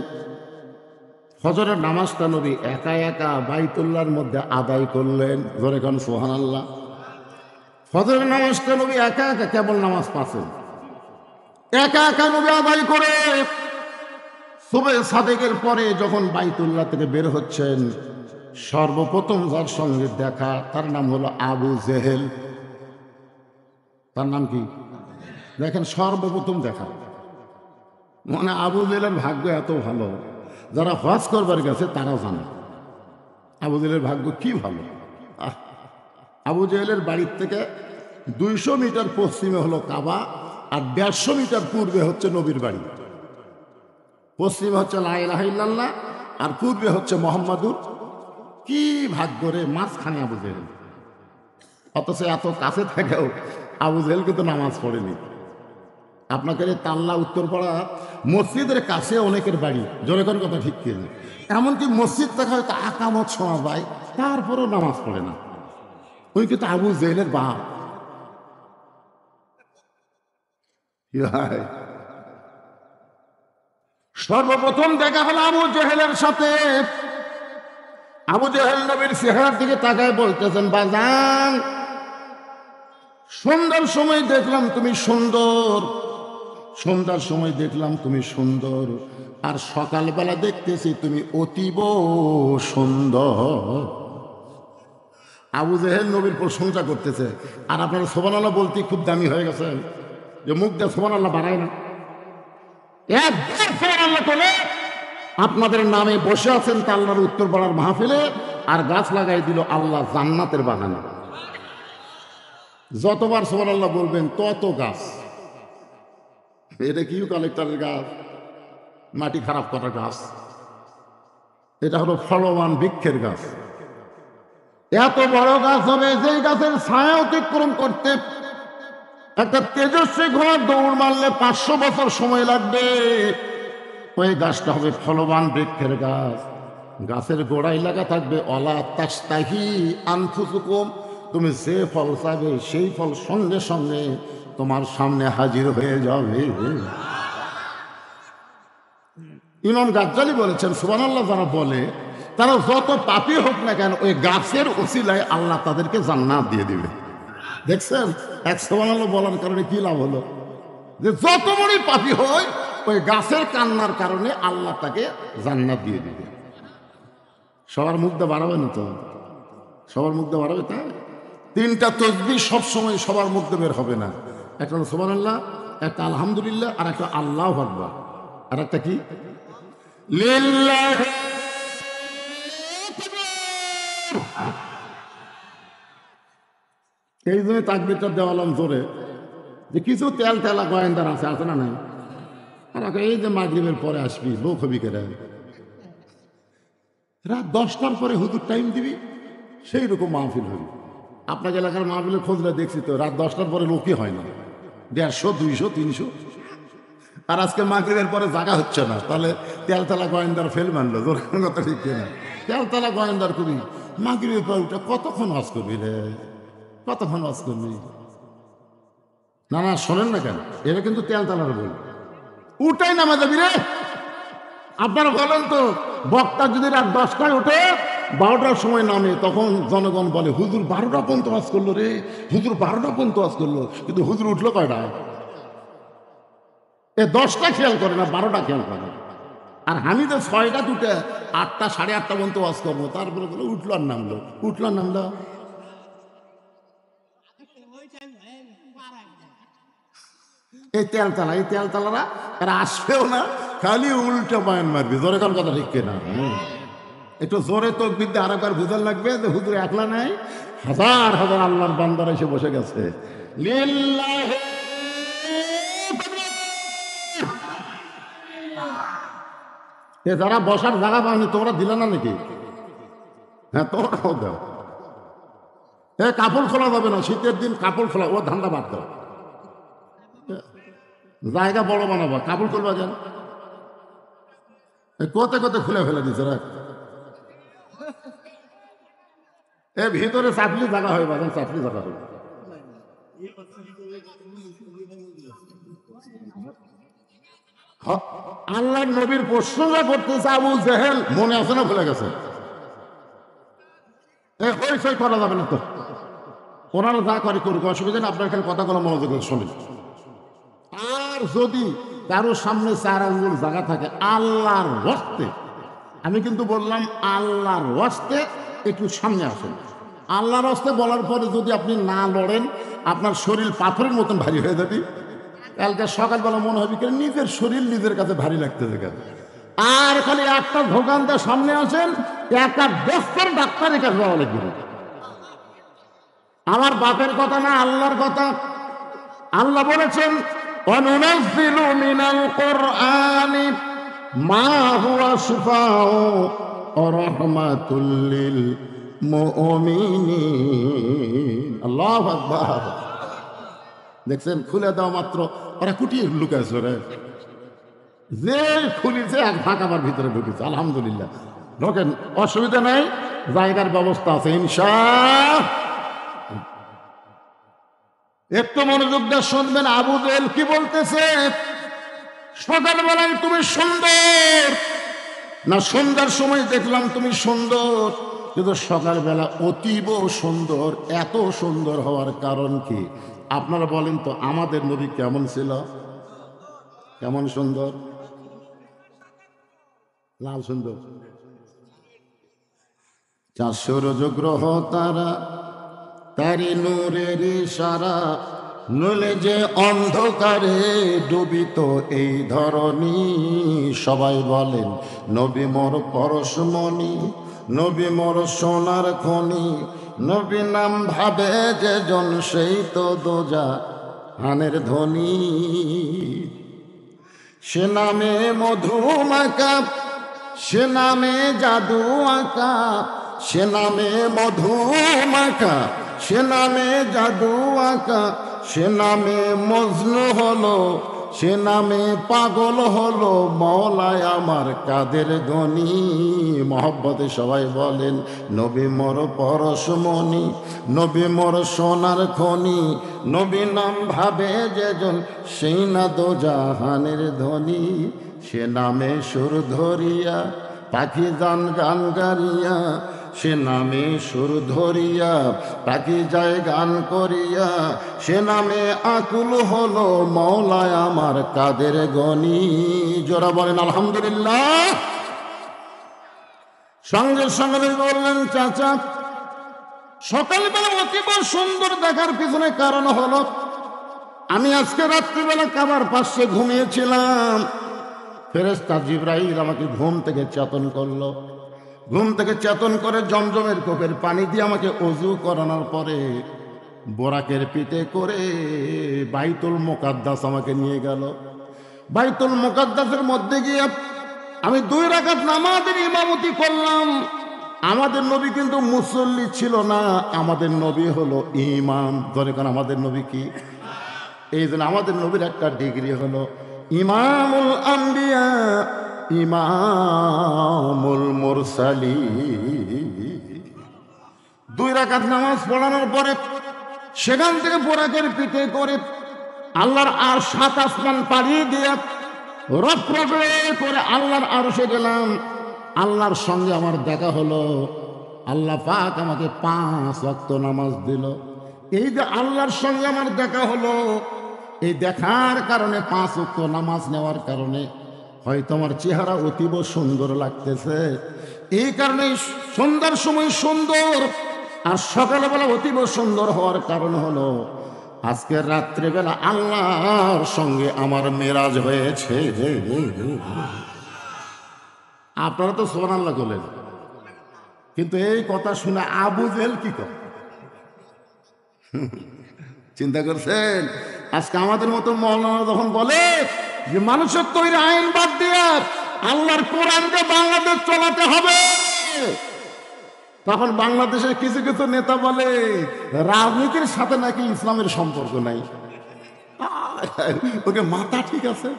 ফজরের নামাজটা নবী একা একা বাইতুল্লাহর মধ্যে আদায় করলেন। ধরে কোন সুবহানাল্লাহ। ফজরের নামাজটা নবী একা একা কেবল নামাজ পাচ্ছেন, একা একা নবী আদায় করে সুবহে সাদেকের পরে যখন বাইতুল্লাহ থেকে বের হচ্ছেন, সর্বপ্রথম যার সঙ্গে দেখা তার নাম হলো আবু জেহেল। তার নাম কি? দেখেন, সর্বপ্রথম দেখা। মানে আবু জেহেলের ভাগ্য এত ভালো, যারা হজ করবার গেছে তারা জানে আবু জেহেলের ভাগ্য কি ভালো। আবু জেহেলের বাড়ির থেকে 200 মিটার পশ্চিমে হলো কাবা, আর 150 মিটার পূর্বে হচ্ছে নবীর বাড়ি। পশ্চিমে হচ্ছে লা ইলাহা ইল্লাল্লাহ, আর পূর্বে হচ্ছে মুহাম্মাদুর। কি ভাগ্য রে, মাঝখানে আবু জেহেল। অথচ এত কাছে থেকেও আবু জেহেল কিন্তু নামাজ পড়েনি। আপনাদের তাল্লা উত্তরপাড়া মসজিদের কাছে অনেকের বাড়ি, জোরে কোন কথা ঠিক কিনা? এমনকি মসজিদ থেকে হয়তো আকামত শোনা যায়, তারপরেও নামাজ পড়ে না। ওই কিন্তু আবু জেহেলের বাপ। সর্বপ্রথম দেখা হলো আবু জেহেলের সাথে। আবু জেহেল নবীর চেহারার দিকে তাকায় বলতেছেন, বাজান, সন্ধ্যার সময় দেখলাম তুমি সুন্দর, সন্ধ্যার সময় দেখলাম তুমি সুন্দর, আর সকালবেলা দেখতেছি তুমি অতীব সুন্দর। আবু জেহেল নবীর প্রশংসা করতেছে, আর আপনারা সুবহানাল্লাহ বলতে খুব দামি হয়ে গেছেন, যে মুখ দিয়ে সুবহানাল্লাহ বাড়ায় না। একবার সুবহানাল্লাহ বলে আপনাদের নামে বসে আছেন তা আল্লাহর উত্তর পাড়ার মাহফিলে, আর গাছ লাগাই দিল আল্লাহ জান্নাতের বাগানে। যতবার সুবহানাল্লাহ বলবেন তত গাছ। এটা কি কালেক্টরের গাছ, মাটি খারাপ করা গাছ? এটা হলো ফলবান বৃক্ষের গাছ। এত বড় গাছ হবে যে গাছের ছায়া অতিক্রম করতে একটা তেজস্বী ঘোড়ার দৌড় মারলে 500 বছর সময় লাগবে। ওই গাছটা হবে ফলবান বৃক্ষের গাছ। গাছের গোড়ায় লাগা থাকবে অলা তাস্তাহি আনফুসুকুম, তুমি যে ফল চাইবে সেই ফল সঙ্গে সঙ্গে তোমার সামনে হাজির হয়ে যাবে। ইমাম গাজ্জালী বলেছেন, সুবহানাল্লাহ, যারা বলে তারা যত পাপী হোক না কেন ওই গাছের ওসিলায় আল্লাহ তাদেরকে জান্নাত দিয়ে দিবে। দেখছেন, এক সুবহানাল্লাহ বলার কারণে কি লাভ হলো? যে যত বড়ই পাপী হয় ওই গাছের কান্নার কারণে আল্লাহ তাকে জান্নাত দিয়ে দিবে। সবার মুখ দিয়ে বাড়াবে না তো, সবার মুখ দিয়ে বাড়াবে তাই? তিনটা তসবিহ সবসময় সবার মুখ দিয়ে বের হবে না। একটা হলো সুবহানাল্লাহ, একটা আলহামদুলিল্লাহ, আর একটা আল্লাহু আকবার, আর একটা কি লিল্লাহি। এই জন্য তাকবীরটা দেওয়ালাম জোরে, যে কিছু তেল তেলা গোয়েন্দার আছে, আছে না নাই? আর এই যে মাগরিবের পরে আসবি লোক হবি কেরা, রাত 10টার পরে হুজুর টাইম দিবি, সেই রকম মাহফিল হবি। আপনার এলাকার মাহফিলের খোঁজলে দেখছি তো রাত 10টার পরে লোকই হয় না, 150, 200, 300। আর আজকে মাগরিবের পরে জায়গা হচ্ছে না, তাহলে তেলতলা গোয়েন্দার ফেল মানলো, জোর কথা ঠিক না? তেলতলা গোয়েন্দার কবি মাগরিবের পরে উঠে কতক্ষণ ওয়াজ করবি রে, কতক্ষণ ওয়াজ করবি? না না, শোনেন না কেন, এটা কিন্তু তেলতলার বই, উঠাই নামা যাবি রে। আপনারা বলেন তো, বক্তা যদি রাত 10টায় ওঠে 12টার সময় নামে, তখন জনগণ বলে হুজুর 12টা পর্যন্ত ওয়াজ করলো রে, হুজুর 12টা পর্যন্ত ওয়াজ করলো। কিন্তু হুজুর উঠলো কয়টা? 10টা খেয়াল করে না, 12টা খেয়াল করে। আর আমি তো 6টা দুটে 8টা 8:30 পর্যন্ত ওয়াজ করবো, তারপরে বলে উঠলো আর নামলো, উঠলো আর নামলো। এই তেলতলারা এরা আসবেও না, খালি উল্টা বয়ান মারবি, জোরে কোন কথা ঠিক কিনা? একটু জোরে তো বিদ্যা আরেকবার বুঝার লাগবে যে হুজুর একলা নাই, হাজার হাজার আল্লাহর বান্দারা এসে বসে গেছে। লিল্লাহি। এ যারা বসার জায়গা পাওনি তোমরা দিলে না নাকি? হ্যাঁ, তোমরাও দাও। কাপড় খোলা যাবে না, শীতের দিন কাপড় খোলা, ও ধান্দা বাদ দাও। জায়গা বড় বানাবা, কাপড় খুলবা কেন? কোতে কোতে খুলে ফেলে দিচ্ছে রে। ভিতরে চাপলি জায়গা হয়, বাজান চাপলি জায়গা হয়। আল্লাহ নবীর প্রশ্নটা করতেছে আবু জেহেল, মনে আছে না ভুলে গেছে? হইচই করা যাবে না তো, ওনারা যা করে করুক, অসুবিধা নেই। আপনার এখানে কথাগুলো মনোযোগ শোনেন। আর যদি কারোর সামনে 4 আঙ্গুল জায়গা থাকে, আল্লাহর ওয়াস্তে, আমি কিন্তু বললাম আল্লাহর ওয়াস্তে একটু সামনে আসেন। আল্লাহর ওয়াস্তে বলার পরে যদি আপনি না লড়েন, আপনার শরীর পাথরের মতন ভারী হয়ে যাবে। কালকে সকালবেলা মনে হবে কেন নিজের শরীর নিজের কাছে ভারী লাগতেছে কেন? আর খালি একটা ভোগান্তার সামনে আসেন, একটা ব্যস্তের ডাক্তারের কাছে যাওয়া লাগবে। আমার বাপের কথা না, আল্লাহর কথা। আল্লাহ বলেছেন অনুনাজ্জিলু মিনাল কুরআনি মা হুয়া শিফাউ ওয়া রাহমাতুল লিল মুমিনিন। আল্লাহু আকবার। দেখছেন, খুলে দাও মাত্র ওরা কুটিয়ে লুকাইছে রে, যে খুলিছে এক ফাঁক আমার ভিতরে ঢুকেছে। আলহামদুলিল্লাহ, ঢোকেন, অসুবিধা নাই, জায়গার ব্যবস্থা আছে ইনশাআল্লাহ। একটু মনোযোগ দিয়ে শুনবেন আবু জেহেল কি বলতেছে। সকালবেলায় তুমি সুন্দর না, সন্ধ্যার সময় দেখলাম তুমি সুন্দর, কিন্তু সকালবেলা অতীব সুন্দর। এত সুন্দর হওয়ার কারণ কি আপনারা বলেন তো? আমাদের নবী কেমন ছিল? কেমন সুন্দর? লাল সুন্দর। 400 রজগ্রহ তারা, তারি নূরের ইশারা, নইলে যে অন্ধকারে ডুবিত এই ধরনী। সবাই বলেন নবী মোর পরশমণি, নবী মোর সোনার খনি, নবী নাম ভাবে যে জন সেই তো দোজাহানের ধ্বনি। সে নামে মধু মাখা, সে নামে জাদু আঁকা, সে নামে মধু মাখা, সে নামে জাদু আঁকা, সে নামে মজনু হলো, সে নামে পাগল হলো মওলায় আমার কাদের গনি। মহব্বতে সবাই বলেন নবী মোর পরশমণি, নবী মোর সোনার খনি, নবী নাম ভাবে যেজন সেই না দোজাহানের ধ্বনি। সে নামে সুর ধরিয়া পাখি গান গান গারিয়া, সে নামে সুর ধরিয়া পাখি যায় গান করিয়া, সে নামে আকুল হলো মওলায় আমার কাদের গনি। জোরা বলেন আলহামদুলিল্লাহ। সঙ্গে সঙ্গে বললেন, চাচা সকালবেলা অতীব সুন্দর দেখার পিছনে কারণ হলো আমি আজকে রাত্রিবেলা কাবার পাশে ঘুমিয়েছিলাম। ফেরেশতা জিবরাইল আমাকে ঘুম থেকে চেতন করলো। ঘুম থেকে চেতন করে জমজমের কোপের পানি দিয়ে আমাকে অজু করানোর পরে বোরাকের পিঠে করে বাইতুল মুকাদ্দাস আমাকে নিয়ে গেল। বাইতুল মুকাদ্দাসের মধ্যে গিয়ে আমি 2 রাকাত নামাজের ইমামতি করলাম। আমাদের নবী কিন্তু মুসল্লি ছিল না, আমাদের নবী হলো ইমাম। ধরে কারণ আমাদের নবী কি? এই জন্য আমাদের নবীর একটা ডিগ্রি হলো ইমামুল আম্বিয়া ইমামুল মুরসালিন। 2 রাকাত নামাজ পড়ানোর পরে সেখান থেকে বোরাকের পিঠে করে আল্লাহর আর 7 আসমান পাড়িয়ে দিয়ে রফরফে করে আল্লাহর আরশে গেলাম। আল্লাহর সঙ্গে আমার দেখা হলো। আল্লাহ পাক আমাকে 5 ওয়াক্ত নামাজ দিল। এই যে আল্লাহর সঙ্গে আমার দেখা হলো, এই দেখার কারণে 5 ওয়াক্ত নামাজ নেওয়ার কারণে হয়তো আমার চেহারা অতীব সুন্দর লাগতেছে। এই কারণে সন্ধ্যার সময় সুন্দর আর সকালবেলা অতীব সুন্দর হওয়ার কারণ হলো আজকে রাত্রিবেলা আল্লাহর সঙ্গে আমার মেরাজ হয়েছে। আপনারা তো সুবহানাল্লাহ বলেন, কিন্তু এই কথা শুনে আবু জেহেল কি করে? চিন্তা করছেন? আজকে আমাদের মতো মৌলানা যখন বলে যে মানুষের তৈরি আইন বাদ দিয়ে আল্লাহর কোরআনকে বাংলাদেশ চলাতে হবে, তখন বাংলাদেশের কিছু কিছু নেতা বলে রাজনীতির সাথে নাকি ইসলামের সম্পর্ক নাই। ওকে মাথা ঠিক আছে?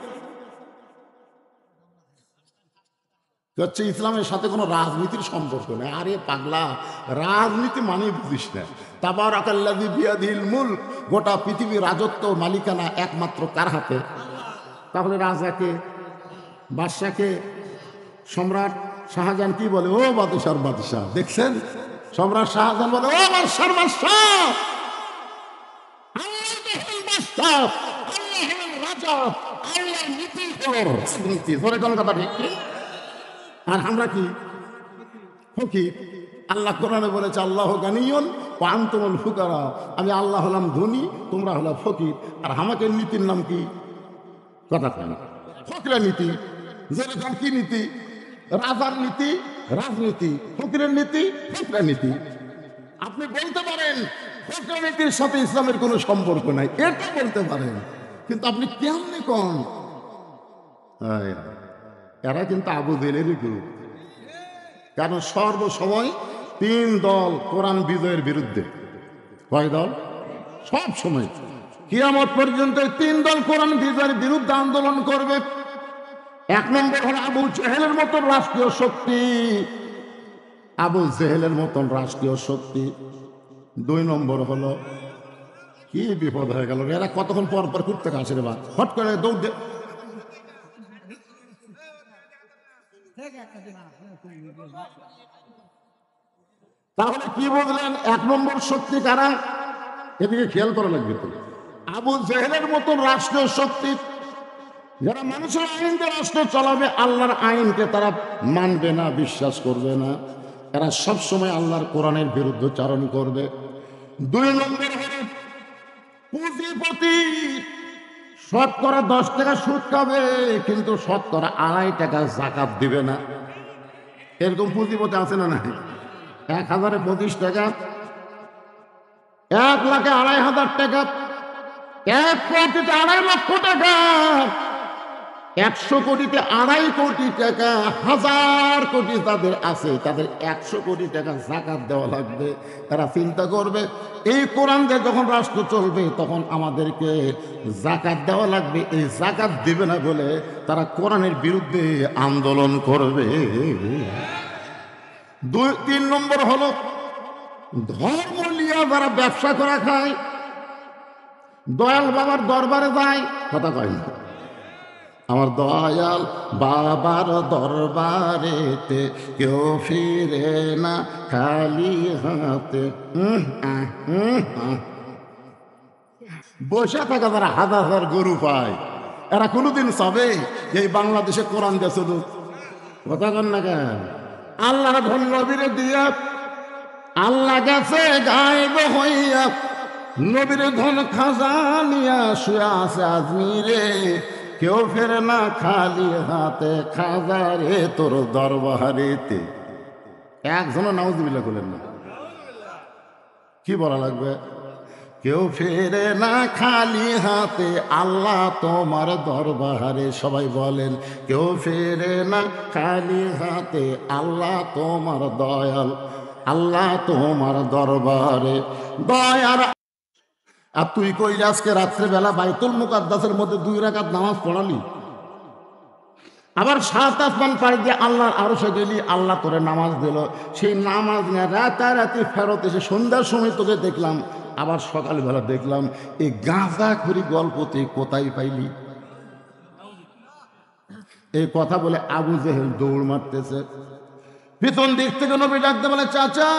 হচ্ছে ইসলামের সাথে কোনো রাজনীতির সম্পর্ক নেই। আরে পাগলা, রাজনীতি মানে বুঝিস না। তাবারাকাল্লাযী বিয়াদিহিল মুলক, গোটা পৃথিবীর রাজত্ব মালিকানা একমাত্র কার হাতে? তাহলে রাজাকে, বাদশাকে, সম্রাট শাহজাহান কি বলে? ও বাদশার বাদশাহ। দেখছেন, সম্রাট শাহজাহান বলে ও বাদশার বাদশাহ, রাজা, আল্লাহর নীতি হলো নীতি। ধরে কোন কথা ঠিক? আর আমরা কি ফকির? আল্লাহ কোরআনে বলেছে আল্লাহু গানিয়ুন ওয়া আনতুমুল ফুকারা। আমি আল্লাহ হলাম ধনী, তোমরা হলো ফকির। আর আমাকে নীতির নাম কি? কথা কয় না, ফকিরা নীতি। যেরকম কি নীতি? রাজার নীতি রাজনীতি, ফকিরের নীতি ফকিরা নীতি। আপনি বলতে পারেন ফকিরা নীতির সাথে ইসলামের কোনো সম্পর্ক নাই, এটা বলতে পারেন, কিন্তু আপনি কেমনে কোন? এরা কিন্তু আবু জেহেলেরই গ্রুপ। কারণ সর্বসময় 3 দল কোরআন বিজয়ের বিরুদ্ধে। কয় দল? সব সময় কিয়ামত পর্যন্ত 3 দল কোরআন বিজয়ের বিরুদ্ধে আন্দোলন করবে। 1 নম্বর হলো আবু জেহেলের মতন রাষ্ট্রীয় শক্তি, আবু জেহেলের মতন রাষ্ট্রীয় শক্তি। 2 নম্বর হলো কি বিপদ হয়ে গেল, এরা কতক্ষণ পর পর ঘুরতে আসে রে বা, হট করে দৌড় দে। তাহলে কি বুঝলেন? 1 নম্বর শক্তি কারা? এদিকে খেয়াল করা লাগবে। তো আবু জেহেলের মতন রাষ্ট্রীয় শক্তি, যারা মানুষের আইন দিয়ে রাষ্ট্র চালাবে, আল্লাহর আইনকে তারা মানবে না, বিশ্বাস করবে না। এরা সবসময় আল্লাহর কোরআনের বিরুদ্ধে চারণ করবে। 2 নম্বর হলো পুঁজিপতি, শতকরা 10 টাকা সুদ খাবে, কিন্তু শতকরা 2.5 টাকা যাকাত দিবে না। এরকম পুঁজিপতি আছে না? নাই? 1000-এ 25 টাকা, 1 লাখে 2,500 টাকা, 1 কোটিতে 2.5 লক্ষ টাকা, 100 কোটিতে 2.5 কোটি টাকা, 1000 কোটি তাদের আছে, তাদের 100 কোটি টাকা যাকাত দেওয়া লাগবে। তারা চিন্তা করবে এই কোরআন দিয়ে যখন রাষ্ট্র চলবে তখন আমাদেরকে যাকাত দেওয়া লাগবে। এই যাকাত দিবে না বলে তারা কোরআনের বিরুদ্ধে আন্দোলন করবে। 3 নম্বর হলো ধর্ম নিয়ে যারা ব্যবসা করা খায়, দয়াল বাবার দরবারে যায়, কথা কয় না, আমার দয়াল বাবার দরবারেতে কেউ ফিরে না খালি হাতে। বসে থাকা যারা 1000 গরু পায়, এরা কোনোদিন চাবে এই বাংলাদেশে কোরআন দিয়ে চলুক? কথা কন না কেন? আল্লাহর ধন নবীরে দিয়া আল্লাহ গেছে গায়েব হইয়া, নবীর ধন খাজানিয়া শুয়ে আছে আজমিরে, কেউ ফেরে না খালি হাতে, খাজারে তোর দরবারেতে। একজনও নাউজুবিল্লাহ করলেন না। কি বলা লাগবে? কেউ ফেরে না খালি হাতে, আল্লাহ তোমার দরবারে। সবাই বলেন, কেউ ফেরে না খালি হাতে, আল্লাহ তোমার দয়াল, আল্লাহ তোমার দরবারে দয়ার। আর তুই কই আজকে রাত্রেবেলা বাইতুল মুকাদ্দাসের মধ্যে 2 রাকাত নামাজ পড়ালি, আবার 7 আসমান পাড়ি দিয়ে আল্লাহর আরশে গেলি, আল্লাহ তোরে নামাজ দিল। সেই নামাজ নিয়ে রাতারাতি ফেরত এসে সন্ধ্যার সময় তোকে দেখলাম, আবার সকালবেলা দেখলাম। এই গাঁজাখড়ি গল্প তুই কোথায় পাইলি? এই কথা বলে আবু জেহেল দৌড় মারতেছে। পিছন দিক থেকে নবী ডাকতে বলে, চাচা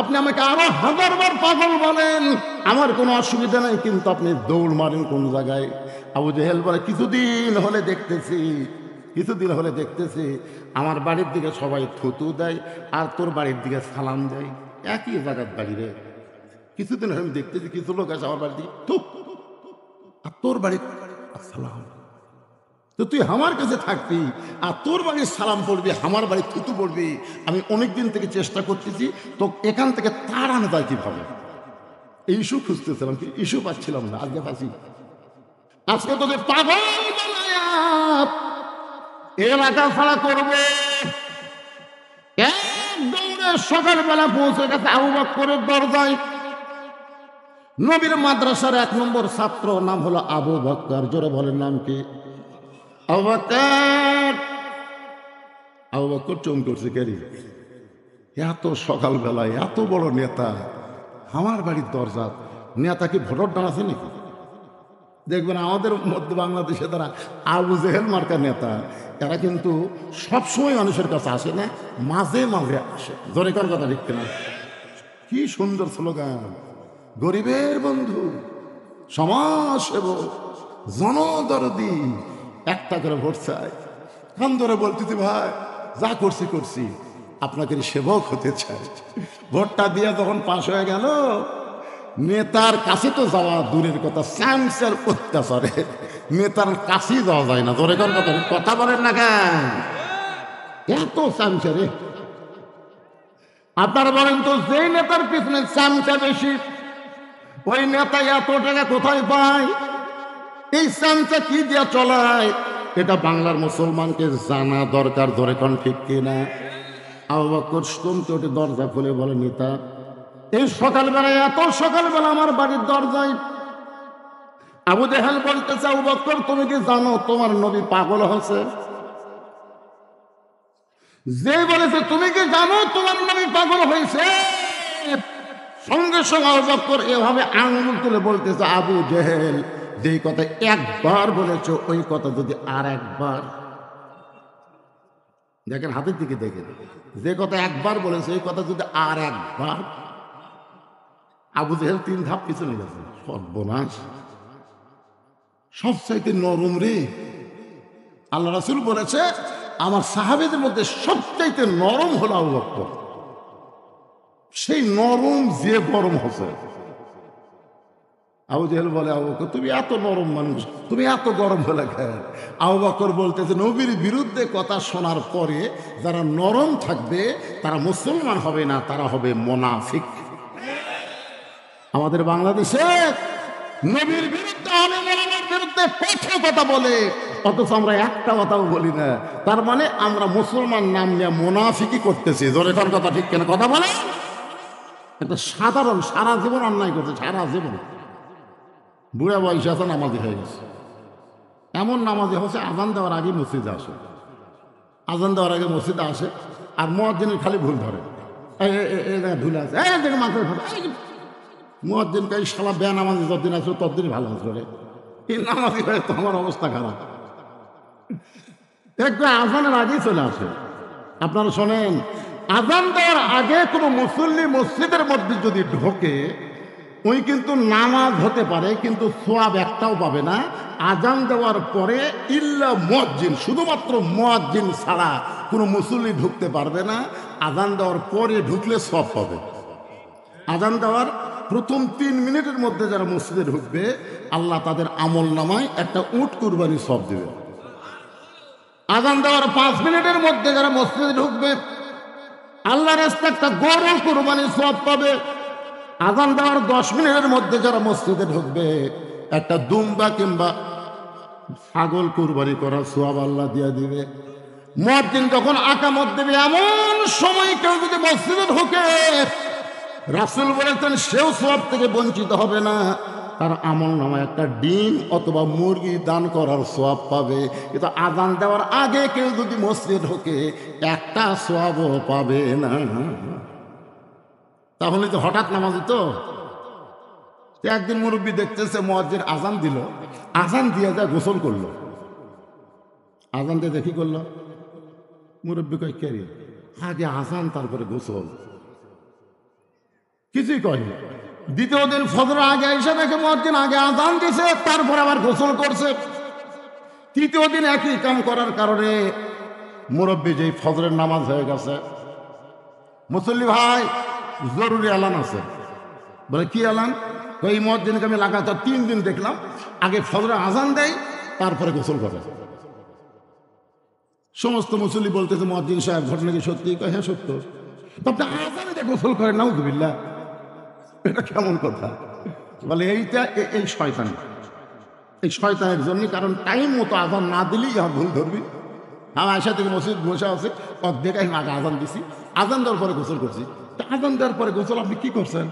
আপনি আমাকে আরো 1000 বার পাগল বলেন, আমার কোনো অসুবিধা নাই, কিন্তু আপনি দৌড় মারেন কোন জায়গায়? আবু জেহেল বলে, কিছুদিন হলে দেখতেছি আমার বাড়ির দিকে সবাই থুতু দেয়, আর তোর বাড়ির দিকে সালাম দেয়, একই জায়গার বাড়ি রে। কিছুদিন হলে আমি দেখতেছি কিছু লোক আছে আমার বাড়ির দিকে থুক, আর তোর বাড়ি আসসালাম। তো তুই আমার কাছে থাকবি আর তোর বাড়ির সালাম পড়বি, আমার বাড়ির থুতু পড়বি। আমি অনেকদিন থেকে চেষ্টা করতেছি তো এখান থেকে তাড়ানো যায় কিভাবে। এই ইস্যু খুঁজতেছিলাম, কি ইস্যু পাচ্ছিলাম না। আজকে ফাঁসি, আজকে তোদের পাগল বানায়া এলাকা ছাড়া করবে। এক দৌড়ে সকালবেলা পৌঁছে গেছে আবু বকরের দরজায়। নবীর মাদ্রাসার 1 নম্বর ছাত্র, নাম হলো আবু বকর। জোরে বলেন নাম কি? আবু বকর। আবু বকর চমকে করছে, কেরি এত সকালবেলায় এত বড় নেতা আমার বাড়ির দরজা। নেতা কি ভোটার ডান আছে নাকি? দেখবেন আমাদের মধ্য বাংলাদেশে তারা আবু জেহেল মার্কা নেতা, এরা কিন্তু সবসময় মানুষের কাছে আসে না, মাঝে মাঝে আসে। জোরে কর কথা ঠিক না? কি সুন্দর স্লোগান, গরিবের বন্ধু, সমাজসেবক, জনদরদি, একটা করে ভোট চাই। কান ধরে বলতেছি, ভাই যা করছি আপনাকে সেবক হতে চাই। ভোটটা দিয়ে যখন পাশ হয়ে গেল, নেতার কাছে তো যাওয়া দূরের কথা, চামচের অত্যাচারে নেতার কাছেই যাওয়া যায় না। ধরে কথা বলেন না কেন? এত চামচা রে। আপনারা বলেন তো, যে নেতার পিছনে চামচা বেশি, ওই নেতা এত টাকা কোথায় পায়? এই চামচা কি দিয়া চলায়? এটা বাংলার মুসলমানকে জানা দরকার। ধরে কোন ঠিক কিনা? আবু বকর চমকে ওঠে, দরজা খুলে বলে, নেতা এই সকালবেলায়, এত সকালবেলা আমার বাড়ির দরজায়। আবু জেহেল বলতেছে, আবু বকর তুমি কি জানো তোমার নবী পাগল হয়েছে? যে বলেছে তুমি কি জানো তোমার নবী পাগল হয়েছে? সঙ্গে সঙ্গে আবু বকর এভাবে আঙুল তুলে বলতেছে, আবু জেহেল যেই কথা একবার বলেছ, ওই কথা যদি আর একবার, দেখেন হাতের দিকে দেখেন, যে কথা একবার বলেছে এই কথা যদি আর একবার। আবু জেহেল 3 ধাপ পিছনে গেছে। সর্বনাশ, সবচাইতে নরম রে। আল্লাহ রাসূল বলেছে, আমার সাহাবীদের মধ্যে সবচাইতে নরম হলো আবু বকর। সেই নরম যে গরম হচ্ছে। আবু জেহেল বলে, আবু বকর তুমি এত নরম মানুষ, তুমি এত গরম হলে কেন? আবু বকর বলতেছে, নবীর বিরুদ্ধে কথা শোনার পরে যারা নরম থাকবে তারা মুসলমান হবে না, তারা হবে মুনাফিক। আমাদের বাংলাদেশে নবীর বিরুদ্ধে, আলেমের বিরুদ্ধে কত কথা বলে, অথচ আমরা একটা কথাও বলি না। তার মানে আমরা মুসলমান নাম নিয়ে মুনাফিকি করতেছি। জোরে কোন কথা ঠিক কেন? কথা বলে একটা সাধারণ, সারা জীবন অন্যায় করছে, সারা জীবন। বুড়া বয়সে আছে, নামাজি হয়ে গেছে। এমন নামাজি হচ্ছে আজান দেওয়ার আগে মসজিদে আসে, আজান দেওয়ার আগে মসজিদে আসে, আর মুয়াজ্জিনের খালি ভুল ধরে, এই জায়গায় ভুল আছে, এই জায়গায় মাথায় ধরে। মুয়াজ্জিনকে এই শালা বেয়া নামাজি যতদিন আসলো ততদিনই ভালো আসলো। এই নামাজি হয়ে তো আমার অবস্থা খারাপ। একটু আজানের আগেই চলে আসে। আপনারা শোনেন, আজান দেওয়ার আগে কোনো মুসল্লি মসজিদের মধ্যে যদি ঢোকে, ওই কিন্তু নামাজ হতে পারে, কিন্তু সোয়াব একটাও পাবে না। আজান দেওয়ার পরে ইল্লা মুয়াজ্জিন, শুধুমাত্র মুয়াজ্জিন ছাড়া কোনো মুসল্লি ঢুকতে পারবে না। আজান দেওয়ার পরে ঢুকলে সওয়াব পাবে। আজান দেওয়ার প্রথম 3 মিনিটের মধ্যে যারা মসজিদে ঢুকবে, আল্লাহ তাদের আমল নামায় একটা উট কুরবানি সওয়াব দেবে। আজান দেওয়ার 5 মিনিটের মধ্যে যারা মসজিদে ঢুকবে, আল্লাহর রাস্তায় একটা গরু কুরবানি সওয়াব পাবে। আজান দেওয়ার 10 মিনিটের মধ্যে যারা মসজিদে ঢুকবে, একটা দুম্বা কিংবা ছাগল কুরবানি করার সওয়াব আল্লাহ দিয়ে দিবে। মুয়াজ্জিন যখন আকামত দেবে, এমন সময় কেউ যদি মসজিদে ঢোকে, রাসূল বলেছেন সেও সওয়াব থেকে বঞ্চিত হবে না। তার আমল নামায় একটা ডিম অথবা মুরগি দান করার সওয়াব পাবে। কিন্তু আজান দেওয়ার আগে কেউ যদি মসজিদে ঢোকে, একটা সওয়াবও পাবে না। তাহলে তো হঠাৎ নামাজি তো। একদিন মুরব্বী দেখতেছে মুয়াজ্জিন আজান দিল, আজান দিয়ে যা গোসল করলো। আজান দিয়ে দেখি করলো, মুরব্বী কয় কে রে? আগে আজান তারপরে গোসল, কিছুই কয়নি। দ্বিতীয় দিন ফজর আগে এসে দেখে মুয়াজ্জিন আগে আজান দিছে, তারপর আবার গোসল করছে। তৃতীয় দিন একই কাম করার কারণে মুরব্বী যেই ফজরের নামাজ হয়ে গেছে, মুসল্লি ভাই জরুরি এলান আছে। বলে কি এলান? এই মুয়াজ্জিনকে আমি লাগাতার 3 দিন দেখলাম, আগে ফজরের আজান দেয়, তারপরে গোসল করে। সমস্ত মুসল্লি বলতেছে মুয়াজ্জিন সাহেব ঘটনা কি সত্যি? হ্যাঁ সত্য। তো আপনি আজান দিয়ে গোসল করেন? নাউযুবিল্লাহ, এটা কেমন কথা? বলে এইটা এই শয়তান, এই শয়তানের জন্য। কারণ টাইম মতো আজান না দিলেই আমার ভুল ধরবি। আমার আয়সা থেকে মসজিদ বসে আছে, অর্ধেক আগে আজান দিছি, আজান দেওয়ার পরে গোসল করছি। তা আজান দেওয়ার পরে গোসল আপনি কি করছেন?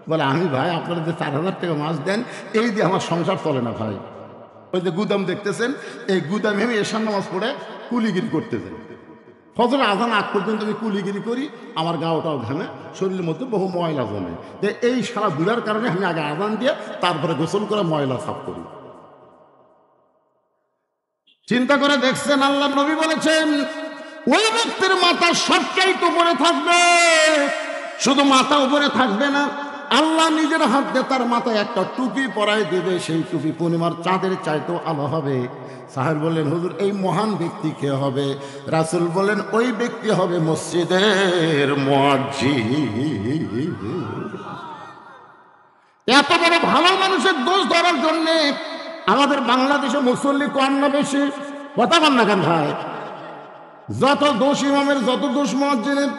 বলে আমি ভাই আপনারা যে 4000 টাকা মাস দেন, এই দিয়ে আমার সংসার চলে না ভাই। ওই যে গুদাম দেখতেছেন, এই গুদামে আমি এশার নামাজ পড়ে কুলিগিরি করতেছেন। ফজর আজান আগ পর্যন্ত আমি কুলিগিরি করি, আমার গাওটাও ঘামে, শরীরের মধ্যে বহু ময়লা জমে। এই সারা বুড়ার কারণে আমি আগে আজান দিয়ে তারপরে গোসল করে ময়লা সাফ করি। চিন্তা করে দেখছেন, আল্লাহ নবী বলেছেন ওই ব্যক্তির মাথা সবচাইতে উপরে থাকবে। শুধু মাথা উপরে থাকবে না, আল্লাহ নিজের হাত দিয়ে তার মাথায় একটা টুপি পরাই দেবে। সেই টুপি পূর্ণিমার চাঁদের চাইতেও আলো হবে। সাহেব বললেন হুজুর এই মহান ব্যক্তি কে হবে? রাসূল বলেন ওই ব্যক্তি হবে মসজিদের মুয়াজ্জিন। এত বড় ভালো মানুষের দোষ ধরার জন্যে আমাদের বাংলাদেশে মুসল্লি কম না বেশি? কথা বল না কেন ভাই? যত দোষ ইমামের, যত দোষ মুয়াজ্জিনের,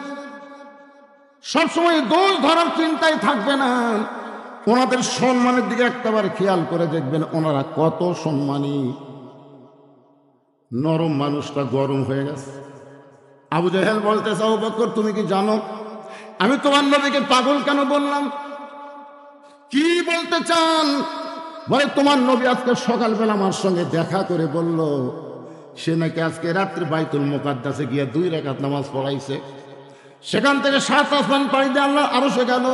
সবসময় দোষ ধরার চিন্তায় থাকবে না। ওনাদের সম্মানের দিকে একটাবার খেয়াল করে দেখবেন, ওনারা কত সম্মানী। নরম মানুষটা গরম হয়ে গেছে। আবু জাহেল বলতেছে আবু বকর তুমি কি জানো আমি তোমার নবীকে পাগল কেন বললাম? কি বলতে চান? বলে তোমার নবী আজকে সকালবেলা আমার সঙ্গে দেখা করে বলল সে নাকি আজকে রাত্রে বাইতুল মুকাদ্দাসে গিয়ে 2 রাকাত নামাজ পড়াইছে। সেখান থেকে 7 আসমান পাড়ি দিয়ে আল্লাহ আরো সে গেল,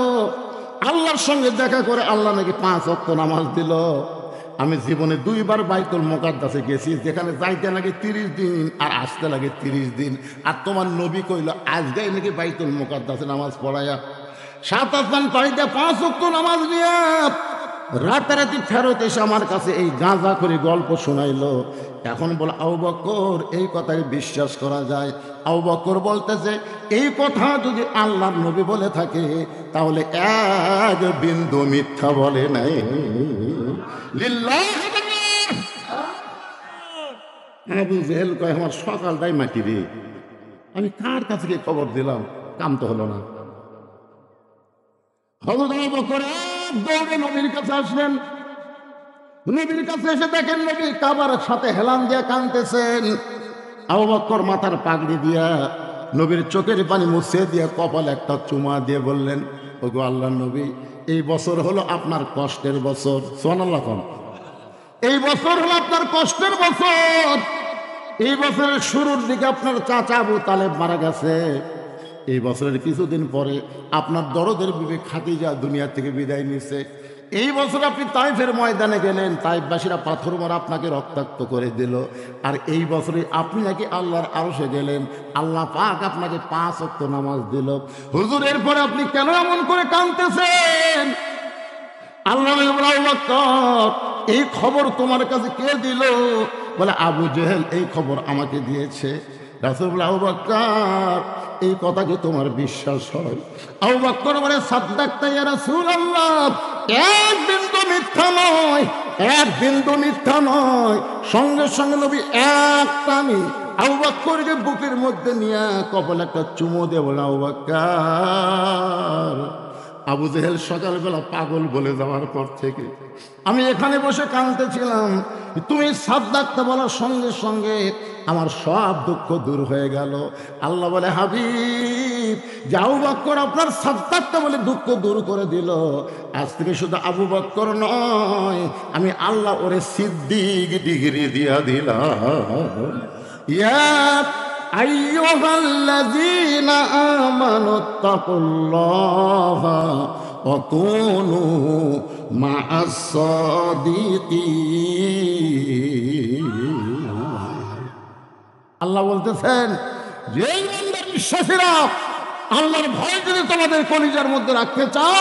আল্লাহর সঙ্গে দেখা করে আল্লাহ নাকি 5 ওয়াক্ত নামাজ দিল। আমি জীবনে 2 বার বাইতুল মুকাদ্দাসে গেছি, যেখানে যাইতে লাগে 30 দিন আর আসতে লাগে 30 দিন। আর তোমার নবী কইল আজকে নাকি বাইতুল মুকাদ্দাসে নামাজ পড়ায়া 7 আসমান পাড়ি দিয়ে 5 ওয়াক্ত নামাজ নিয়ে রাতারাতি ফেরত এসে আমার কাছে এই গাঁজা করে গল্প শোনাইলো। এখন বলে আবু বকর এই কথাই বিশ্বাস করা যায়? আবু বকর বলতেছে এই কথা যদি আল্লাহর নবী বলে থাকে তাহলে এক বিন্দু মিথ্যা বলে নাই। লিল্লাহি আবু জেহেল কয় আমার সকালটাই মাটি রে, আমি কার কাছে গিয়ে খবর দিলাম, কাম তো হলো না। হযরত আবু বকর দৌড়ে নবীর কাছে আসলেন। নবীর কাছে এসে দেখেন নবী কাবার সাথে হেলান দিয়ে কাঁদতেছেন। আবু বকর মাথার পাগড়ি দিয়া নবীর চোখের পানি মুছে দিয়ে কপালে একটা চুমা দিয়ে বললেন ওগো আল্লাহর নবী এই বছর হলো আপনার কষ্টের বছর। সুবহানাল্লাহ। এই বছর হলো আপনার কষ্টের বছর। এই বছরের শুরুর দিকে আপনার চাচা আবু তালেব মারা গেছে। এই বছরের কিছুদিন পরে আপনার দরদের বিবি খাদিজা দুনিয়া থেকে বিদায় নিছে। এই বছর আপনি তাইফের ময়দানে গেলেন, তাইফবাসীরা পাথর মারা আপনাকে রক্তাক্ত করে দিল। আর এই বছরে আপনি নাকি আল্লাহর আরশে গেলেন, আল্লাহ পাক আপনাকে 5 ওয়াক্ত নামাজ দিল। হুজুর এরপরে আপনি কেন এমন করে কাঁদতেছেন? আল্লাহ নবী বলে, আবু বকর, এই খবর তোমার কাছে কে দিল? বলে, আবু জেহেল এই খবর আমাকে দিয়েছে। রাসূল বলে, আবু বকর, এই কথা কি তোমার বিশ্বাস হয়? আবু বকর বলে, সাদ্দাকতা ইয়া রাসূলুল্লাহ, এক বিন্দু মিথ্যা নয়, এক বিন্দু মিথ্যা নয়। সঙ্গে সঙ্গে নবী এক টানে আবু বকরকে বুকের মধ্যে নিয়ে কপালে একটা চুমো দিয়ে বলে, আবু বকর, আবু জেহেল সকালবেলা পাগল বলে যাওয়ার পর থেকে আমি এখানে বসে কাঁদতেছিলাম, তুমি সাদ্দাকতা বলার সঙ্গে সঙ্গে আমার সব দুঃখ দূর হয়ে গেল। আল্লাহ বলে, হাবিব, যে আবু বকর আপনার সাদ্দাকতা বলে দুঃখ দূর করে দিল, আজ থেকে শুধু আবু বকর নয়, আমি আল্লাহ ওরে সিদ্দিক ডিগ্রি দিয়া দিলাম। ইয়া আইয়ুহাল্লাযীনা আমানুত্তাকুল্লাহা ওয়া কুনু মা'আস সাদিকিন। আল্লাহ বলতেছেন যে ইমানদার বিশ্বাসীরা, আল্লাহর ভয় যদি তোমাদের কলিজার মধ্যে রাখতে চাও,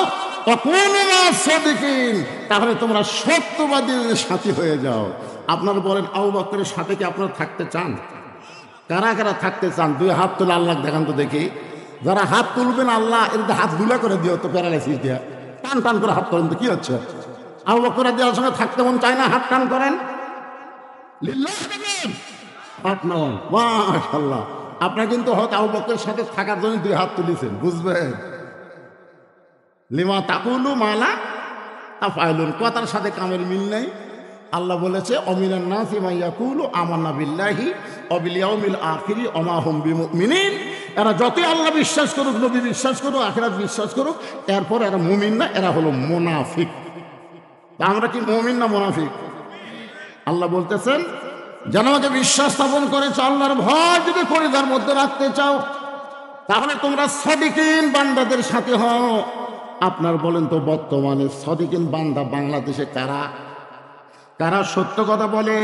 ওয়া কুনু মা'আস সাদিকিন, তাহলে তোমরা সত্যবাদীদের সাথী হয়ে যাও। আপনারা বলেন, আবু বকরের সাথে কি আপনারা থাকতে চান? কারা কারা থাকতে চান? দুই হাত তুলে আল্লাহ দেখান তো দেখি। যারা হাত তুলবেন, আল্লাহ এর হাত দুলা করে দিও তো, প্যারালাইসিস দিয়া টান টান করে হাত করেন তো, কি হচ্ছে? আবু বকর রাদিয়াল্লাহু সঙ্গে থাকতে মন চায় না, হাত টান করেন। হাত নামান, মাশাআল্লাহ। আপনার কিন্তু হয়তো আবু বকরের সাথে থাকার জন্য দুই হাত তুলেছেন, বুঝবেন? লিমা তাকুলু মালা তাফআলুন, কথার সাথে কামের মিল নেই। আল্লাহ বলেছে, অমিনান নাসি মান ইয়াকুলু আমান্না বিল্লাহি ওয়া বিল ইয়াউমিল আখিরি ওয়া মা হুম বিমুমিনিন। এরা যতই আল্লাহ বিশ্বাস করুক, নবী বিশ্বাস করুক, আখিরাত বিশ্বাস করুক, এরপর এরা মুমিন না, এরা হলো মুনাফিক। আমরা কি মুমিন না মুনাফিক? আল্লাহ বলতেছেন, যেন আমাকে বিশ্বাস স্থাপন করেছ, আল্লাহর ভয় যদি পরিধার মধ্যে রাখতে চাও, তাহলে তোমরা সাদিকিন বান্দাদের সাথে হও। আপনার বলেন তো, বর্তমানে সাদিকিন বান্দা বাংলাদেশে কারা? কারা সত্য কথা বলে,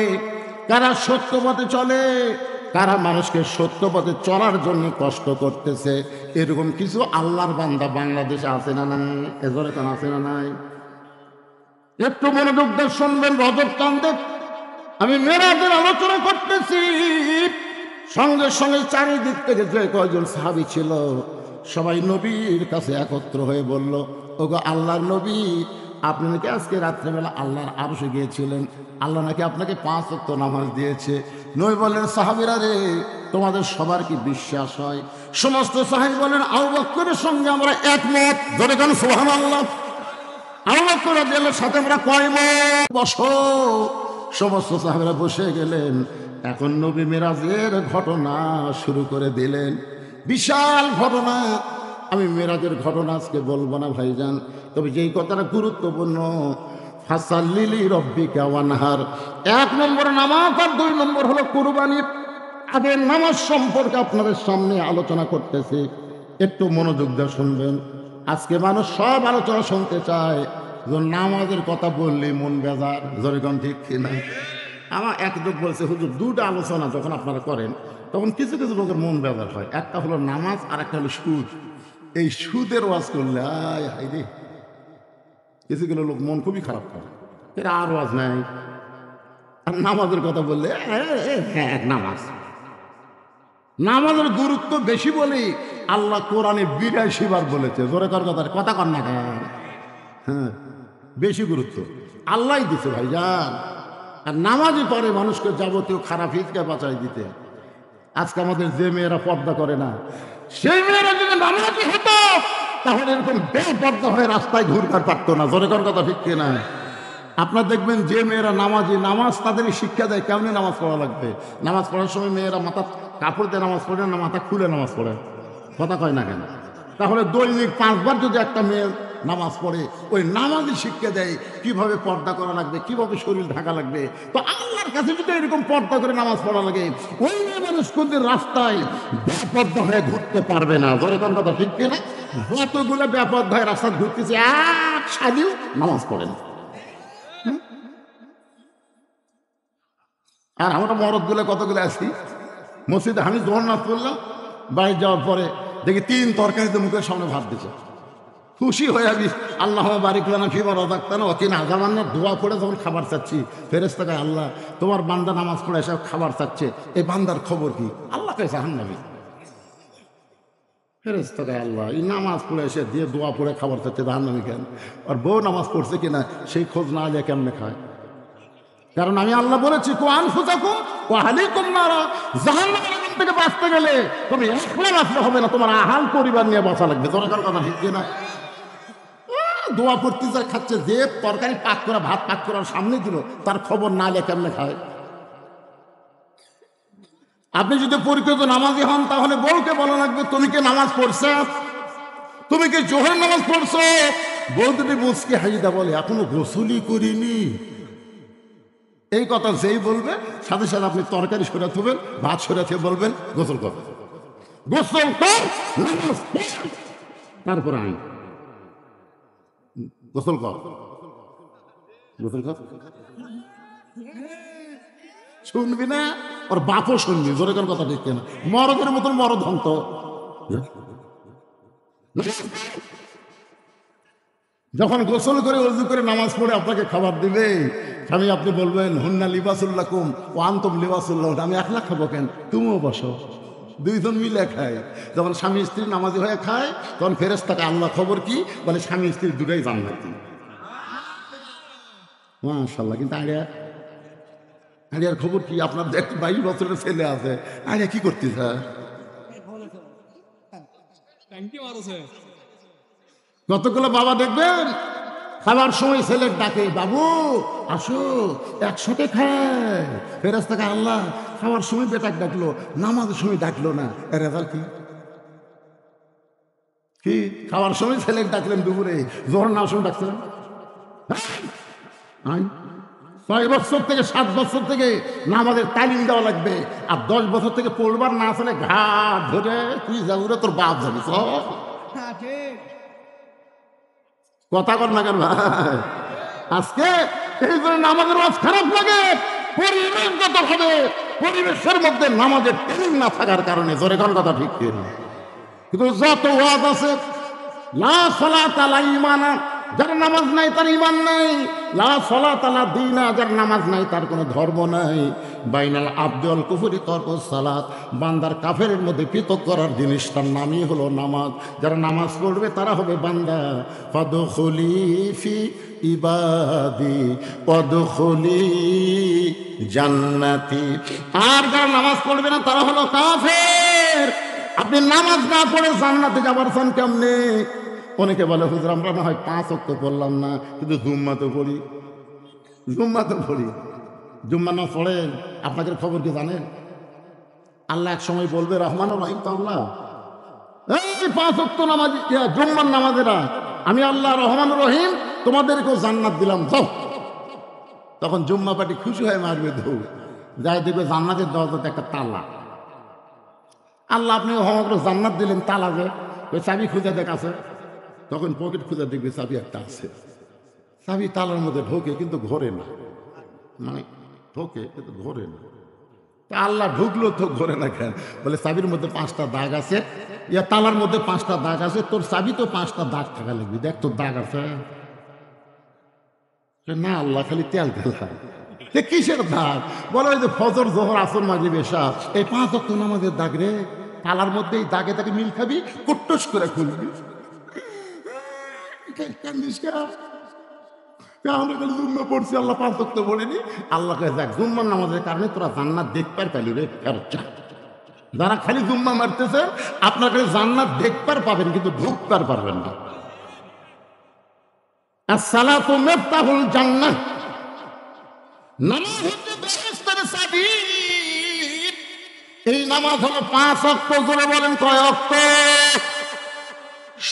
কারা সত্য পথে চলে, কারা মানুষকে সত্য পথে চলার জন্য কষ্ট করতেছে? এরকম কিছু আল্লাহর বান্দা বাংলাদেশে আছে না নাই? এজরে কেন আছে না নাই? একটু মনোযোগ দিয়ে শুনবেন। রজব চাঁদে আমি মেরাজের আলোচনা করতেছি, সঙ্গে সঙ্গে চারিদিক থেকে যে কয়জন সাহাবী ছিল, সবাই নবীর কাছে একত্র হয়ে বলল, ওগো আল্লাহর নবী, আপনি নাকি আজকে রাত্রেবেলা আল্লাহর আরশে গিয়েছিলেন, আল্লাহ নাকি আপনাকে 5 ওয়াক্ত নামাজ দিয়েছে। নবী বললেন, সাহাবীরা রে, তোমাদের সবার কি বিশ্বাস হয়? সমস্ত সাহাবী বলেন, আবু বকরের সঙ্গে আমরা একমত। জোরে কান সুবহানাল্লাহ। আবু বকর রাদিয়াল্লাহু সাথে আমরা কয়মত? বসো। সমস্ত সাহাবীরা বসে গেলেন। এখন নবী মেরাজের ঘটনা শুরু করে দিলেন। বিশাল ঘটনা। আমি মেরাজের ঘটনা আজকে বলবো না ভাইজান, তবে যেই কথাটা গুরুত্বপূর্ণ, ফাসাল্লি লিরাব্বিকা ওয়ানহার। 1 নম্বর নামাজ, আর 2 নম্বর হলো কুরবানি। আগে নামাজ সম্পর্কে আপনাদের সামনে আলোচনা করতেছি, একটু মনোযোগ দিয়ে শুনবেন। আজকে মানুষ সব আলোচনা শুনতে চায়, নামাজের কথা বললে মন বেজার। যেরকম ঠিক কিনা? আমার এক লোক বলছে, হুজুর, 2টা আলোচনা যখন আপনারা করেন তখন কিছু কিছু লোকের মন বেজার হয়। একটা হলো নামাজ, আর একটা হলো সুদ। এই সুদের ওয়াজ করলে আয় হাই রে, কিছু কিছু লোক মন খুবই খারাপ করে, এর আর ওয়াজ নাই। আর নামাজের কথা বললে হ্যাঁ, নামাজ, নামাজের গুরুত্ব বেশি বলেই আল্লাহ কোরআনে 82 বার বলেছে। জোরে কর কথা কর না, হ্যাঁ, বেশি গুরুত্ব আল্লাহ দিছে ভাইজান। আর নামাজই পরে মানুষকে যাবতীয় খারাপ হিজকে বাঁচাই দিতে। আজকে আমাদের যে মেয়েরা পর্দা করে না, সেই মেয়েরা যদি নামাজি হতো তাহলে এরকম বেপর্দা হয়ে রাস্তায় ঘুরঘার পারতো না। জোরে কর কথা ঠিক কিনা? আপনার দেখবেন যে মেয়েরা নামাজি, নামাজ তাদেরই শিক্ষা দেয় কেমনি নামাজ পড়া লাগবে। নামাজ পড়ার সময় মেয়েরা মাথা কাপড় দিয়ে নামাজ পড়ে না, মাথা খুলে নামাজ পড়ে। কথা কয় না কেন? তাহলে দৈনিক 5 বার যদি একটা মেয়ে নামাজ পড়ে, ওই নামাজই শিক্ষা দেয় কিভাবে পর্দা করা লাগবে, কিভাবে শরীর ঢাকা লাগবে। তো আল্লাহর কাছে যদি এরকম পর্দা করে নামাজ পড়া লাগে, ওই মেয়ে মানুষ কোনদিন রাস্তায় বেপর্দা হয়ে ঘুরতে পারবে না। ধরে কোন কথা ঠিক কিনা? যতগুলো বেপর্দা হয়ে রাস্তায় ঘুরতেছে, এক সাদিও নামাজ পড়ে না। আর আমরা মরদগুলো কতগুলো আছি মসজিদে, আমি জগন্নাথ করলাম, বাড়ি যাওয়ার পরে দেখি 3 তরকারিতে মুখের সামনে ভাত দিচ্ছে। খুশি হয়ে আমি আল্লাহ বারিক লানা ফিমা রাযাকতানা ওয়া কিনা আযাবান্নার দোয়া পড়ে যখন খাবার চাচ্ছি, ফেরেশতাকে আল্লাহ তোমার বান্দা নামাজ পড়ে এসে খাবার চাচ্ছে, এই বান্দার খবর কি? আল্লাহ কয় জাহান্নামী। ফেরেশতাকে আল্লাহ এই নামাজ পড়ে এসে দিয়ে দোয়া পড়ে খাবার চাচ্ছে, জাহান্নামী কেন? আর বউ নামাজ পড়ছে কিনা সেই খোঁজ না নিয়ে কেমনে খায়? কারণ আমি আল্লাহ বলেছি কু আনফুসাকুম ওয়া আহলিকুম নারা, জাহান্নামের আগুন থেকে বাঁচতে গেলে তুমি একলা বাঁচলে হবে না, তোমার আহাল পরিবার নিয়ে বাঁচা লাগবে। দরকার কথা ঠিক না? দোয়া পড়তে যায় খাচ্ছে, যে তরকারি পাক করা ভাত পাক করার সামনে দিল তার খবর না নিয়ে কেমনে খায়? আপনি যদি পরিচিত নামাজি হন তাহলে বউকে বলা লাগবে তুমি কি নামাজ পড়ছ, তুমি কি জোহর নামাজ পড়ছো? বউ যদি মুচকি হাসিদা বলে এখনো গোসলই করিনি, এই কথা যেই বলবে সাথে সাথে আপনি তরকারি সরাতে হবেন, ভাত সরাতে বলবেন গোসল কর, গোসল কর, তারপর আইন গোসল কর, গোসল কর। শুনবি না? ওর বাপও শুনবি, জোরে কোন কথা ঠিক না? মরদের মতন মরদ হন্ত। যখন গোসল করে ওযু করে নামাজ পড়ে আপনাকে খাবার দিবে, স্বামী আপনি বলবেন হুন্না লিবাসুল লাকুম ওয়া আনতুম লিবাসুল লাহুন, আমি একলা খাবো কেন, তুমিও বসো, দুইজন মিলে খায়। যখন স্বামী স্ত্রী নামাজি হয়ে খায় তখন ফেরেশতাকে আল্লাহ খবর কি বলে, স্বামী স্ত্রী দুটাই জান্নাতি। মাশাআল্লাহ। কিন্তু আড়িয়ার খবর কি? আপনার 22 বছরের ছেলে আছে, আড়িয়া কি করতে চায়? কতগুলো বাবা দেখবেন খাবার সময় ছেলের ডাকে, বাবু আসো একসাথে খায়। ফেরেশতাকে আল্লাহ খাওয়ার সময় বেটাক ডাকলো, নামাজের সময় ডাকলো না, এর রেজাল্ট কি? কি খাওয়ার সময় ছেলের ডাকলেন, দুপুরে জোহর নামার সময় ডাকছিলেন? 6 বছর থেকে 7 বছর থেকে নামাজের তালিম দেওয়া লাগবে, আর 10 বছর থেকে পড়বার না আসলে ঘাট ধরে তুই যাবুরে তোর বাপ যাবি। কথা কর না কেন ভাই? আজকে এই জন্য নামাজের ওয়াজ খারাপ লাগে, পরিবেশগত হবে, পরিবেশের মধ্যে নামাজের ট্রেনিং না থাকার কারণে। জোরে কোন কথা ঠিক না? কিন্তু যত ওয়াজ আছে লা সালাতা লা ঈমানা, যার নামাজ নাই তার ঈমান নাই, লা সালাতা লা দীনা, যার নামাজ নাই তার কোনো ধর্ম নাই, বাইনাল আবদি ওয়াল কুফরি তারকুস সালাত, বান্দার কাফেরের মধ্যে পৃথক করার জিনিসটার নামই হলো নামাজ। যারা নামাজ পড়বে তারা হবে বান্দা। ফাদখুলি ফি ইবাদি ওয়াদখুলি জান্নাতি। আর যারা নামাজ পড়বে না তারা হলো কাফের। আপনি নামাজ না পড়ে জান্নাতে যাবার চান কেমনে? অনেকে বলে হুজুর আমরা না হয় 5 ওয়াক্ত পড়লাম না, কিন্তু জুম্মা তো পড়ি, জুম্মা তো পড়ি। জুম্মা না পড়েন, আপনাদের খবর কি জানেন? আল্লাহ এক সময় বলবে রহমানুর রহিম তো আল্লাহ, এই 5 ওয়াক্ত নামাজ জুম্মার নামাজেরা আমি আল্লাহ রহমানুর রহিম তোমাদেরকেও জান্নাত দিলাম, যাও। তখন জুম্মা পাটি খুশি হয়ে মারবে ধৌ, যাই দেখবে জান্নাতের দরজাতে একটা তালা। আল্লাহ আপনি সমগ্র জান্নাত দিলেন, তালা যে ওই চাবি খুঁজে দেখাছে, তখন পকেট খুঁজে দেখবে চাবি একটা আছে, চাবি তালার মধ্যে ঢোকে কিন্তু ঘোরে না, মানে ঢোকে কিন্তু ঘোরে না। তা আল্লাহ ঢুকলো তো ঘোরে না কেন? বলে চাবির মধ্যে 5টা দাগ আছে, ইয়া তালার মধ্যে 5টা দাগ আছে, তোর চাবি তো 5টা দাগ থাকা লাগবে, দেখ তোর দাগ আছে না? আল্লাহ খালি তেল খেলায়, কিসের দাগ? বলে ওই যে ফজর জোহর আসর মাগরিব এশা, এই 5 ওয়াক্ত নামাজের দাগ রে, তালার মধ্যে এই দাগে তাকে মিল খাবি, কুট্টুস করে খুলবি। আমরা খালি জুম্মা পড়ছি, আল্লাহ 5 ওয়াক্ত পড়িনি। আল্লাহ কয়ে দেখ জুম্মার নামাজের কারণে তোরা জান্নাত দেখবার পেলি রে, যারা খালি জুম্মা মারতেছে আপনার কাছে জান্নাত দেখবার পাবেন কিন্তু ঢুকবার পারবেন না। আসসালাতু মিফতাহুল জান্নাহ, নামাজ হচ্ছে বেহেশতের চাবি। এই নামাজ হলো 5 ওয়াক্ত। জোরে বলেন কয় ওয়াক্ত?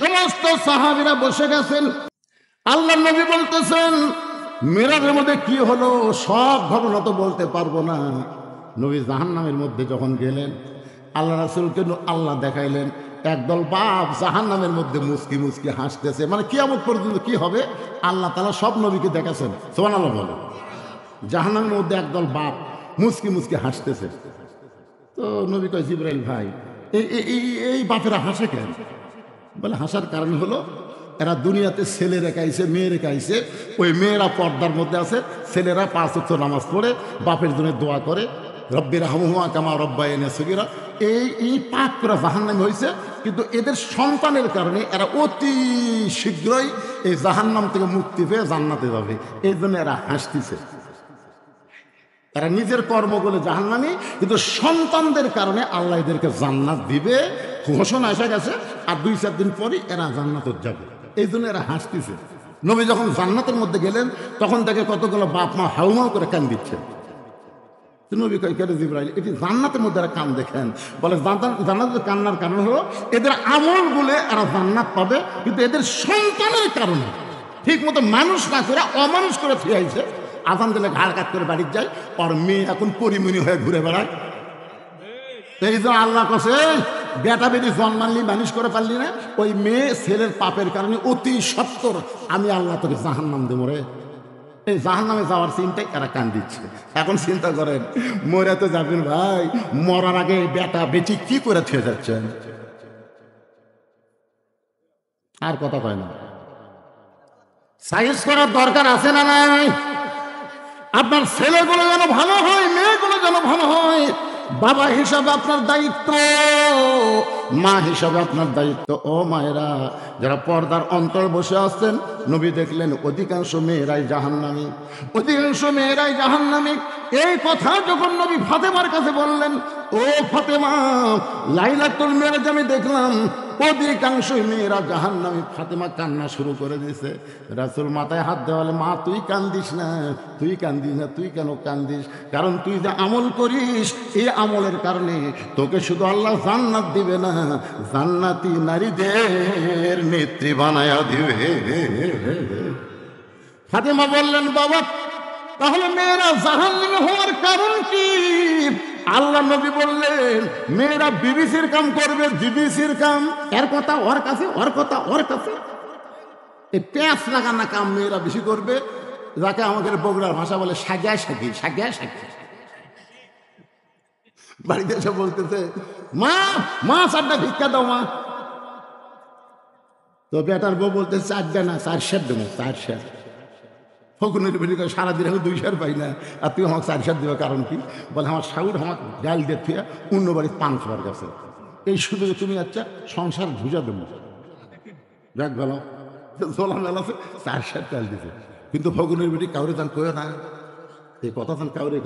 সমস্ত সাহাবীরা বসে গেছেন, আল্লাহ নবী বলতেছেন মেরাজের মধ্যে কি হলো সব ঘটনা তো বলতে পারবো না। নবী জাহান্নামের মধ্যে যখন গেলেন আল্লাহ রাসূলকে আল্লাহ দেখাইলেন একদল বাপ জাহান্নামের মধ্যে মুচকি মুচকি হাসতেছে, মানে কিয়ামত পর্যন্ত কি হবে আল্লাহ তাআলা সব নবীকে দেখাছেন। সুবহানাল্লাহ বলে। জাহান্নামের মধ্যে একদল বাপ মুচকি মুচকি হাসতেছে। তো নবী কয় জিবরাইল ভাই এই বাপেরা হাসে কেন? বলে হাসার কারণ হলো এরা দুনিয়াতে ছেলে রেখাইছে, মেয়ে রেখাইছে। ওই মেয়েরা পর্দার মধ্যে আছে, ছেলেরা 5 ওয়াক্ত নামাজ পড়ে, বাপের জন্য দোয়া করে, রব্বির হামহুমা কামা রব্বায়ানি সগীরা। এই পাপ করে জাহান্নামী হয়েছে। কিন্তু এদের সন্তানের কারণে এরা অতি শীঘ্রই এই জাহান্নাম থেকে মুক্তি পেয়ে জান্নাতে যাবে। এই জন্য এরা হাসতেছে। এরা নিজের কর্ম করে জাহান্নামী, কিন্তু সন্তানদের কারণে আল্লাহ এদেরকে জান্নাত দিবে, ঘোষণা এসে গেছে। আর 2-4 দিন পরই এরা জান্নাতে যাবে। এই জন্য এরা হাসতেছে। নবী যখন জান্নাতের মধ্যে গেলেন তখন দেখে কতগুলো বাপ মা হাউমাউ করে কান দিচ্ছে। নবী কয়, কেন জিবরাইল, এটি জান্নাতের মধ্যে এরা কান দেখেন? বলে জান্নাতের কান্নার কারণ হলো এদের আমল বলে এরা জান্নাত পাবে, কিন্তু এদের সন্তানের কারণে ঠিক মতো মানুষ না করে অমানুষ করে ফিরাইছে। আজান দিলে ঘাড় কাট করে বাড়ির যায়, আর মেয়ে এখন পরিমণি হয়ে ঘুরে বেড়ায়। এই যে আল্লাহ কাছে বেটা বেটি জন্মানলি মানুষ করে পারলি না, ওই মেয়ে ছেলের পাপের কারণে অতি সত্তর আমি আল্লাহ তোকে জাহান্নাম দেবো রে। এই জাহান্নামে যাওয়ার চিন্তায় এরা কান দিচ্ছে। এখন চিন্তা করেন, মরে তো যাবেন ভাই, মরার আগে বেটা বেটি কি করে থুয়ে যাচ্ছেন? আর কথা কয় না। সাইজ করার দরকার আছে না নাই? আপনার ছেলেগুলো যেন ভালো হয়, মেয়েগুলো যেন ভালো হয়। বাবা হিসাবে আপনার দায়িত্ব, মা হিসাবে আপনার দায়িত্ব। ও মায়েরা যারা পর্দার অন্তর বসে আসছেন, নবী দেখলেন অধিকাংশ মেয়েরাই জাহান্নামী, অধিকাংশ মেয়েরাই জাহান্নামী। এই কথা যখন নবী ফাতেমার কাছে বললেন, ও ফাতেমা, লাইলাতুল মেরাজ আমি দেখলাম অধিকাংশই মেয়েরা জাহান্নামী। ফাতেমা কান্না শুরু করে দিয়েছে। রাসূল মাথায় হাত দেওয়ালে, মা তুই কান্দিস না, তুই কান্দিস না, তুই কেন কান্দিস? কারণ তুই যে আমল করিস, এই আমলের কারণে তোকে শুধু আল্লাহ জান্নাত দিবে না, জান্নাতি নারীদের নেত্রী বানায়া দিবে। ফাতেমা বললেন, বাবা তাহলে মেয়েরা জাহান্নামী হওয়ার কারণ কি? আল্লাহ নবী বললেন, মেয়েরা বিবিসির কাম করবে, বিবিসির কাম। এর কথা ওর কাছে, ওর কথা ওর কাছে। এই প্যাঁচ লাগানা কাম মেয়েরা বেশি করবে, যাকে আমাদের বগুড়ার ভাষা বলে সাজায় সাকি, সাজায় সাকি। বাড়িতে এসে বলতেছে, মা মা চারটা ভিক্ষা দাও মা। তো বেটার বউ বলতে, চারটা না 4 সের দেবো, 4 সের। ফকুনের বেটি সারাদিন আমি 2 সের পাই না, আর তুই আমাকে 4 সের দেবে কারণ কি? বলে, আমার শাউর আমাকে ডাল দিয়ে থুয়া অন্য বাড়ির পান খাবার গেছে, এই শুধু তুমি আচ্ছা সংসার ভুজা দেবো। দেখ গেল জোলা মেলাছে, 4 সের ডাল দিছে। কিন্তু ফকুনের বেটি কাউরে তান কয়ে না, এই কথা তান কাউরে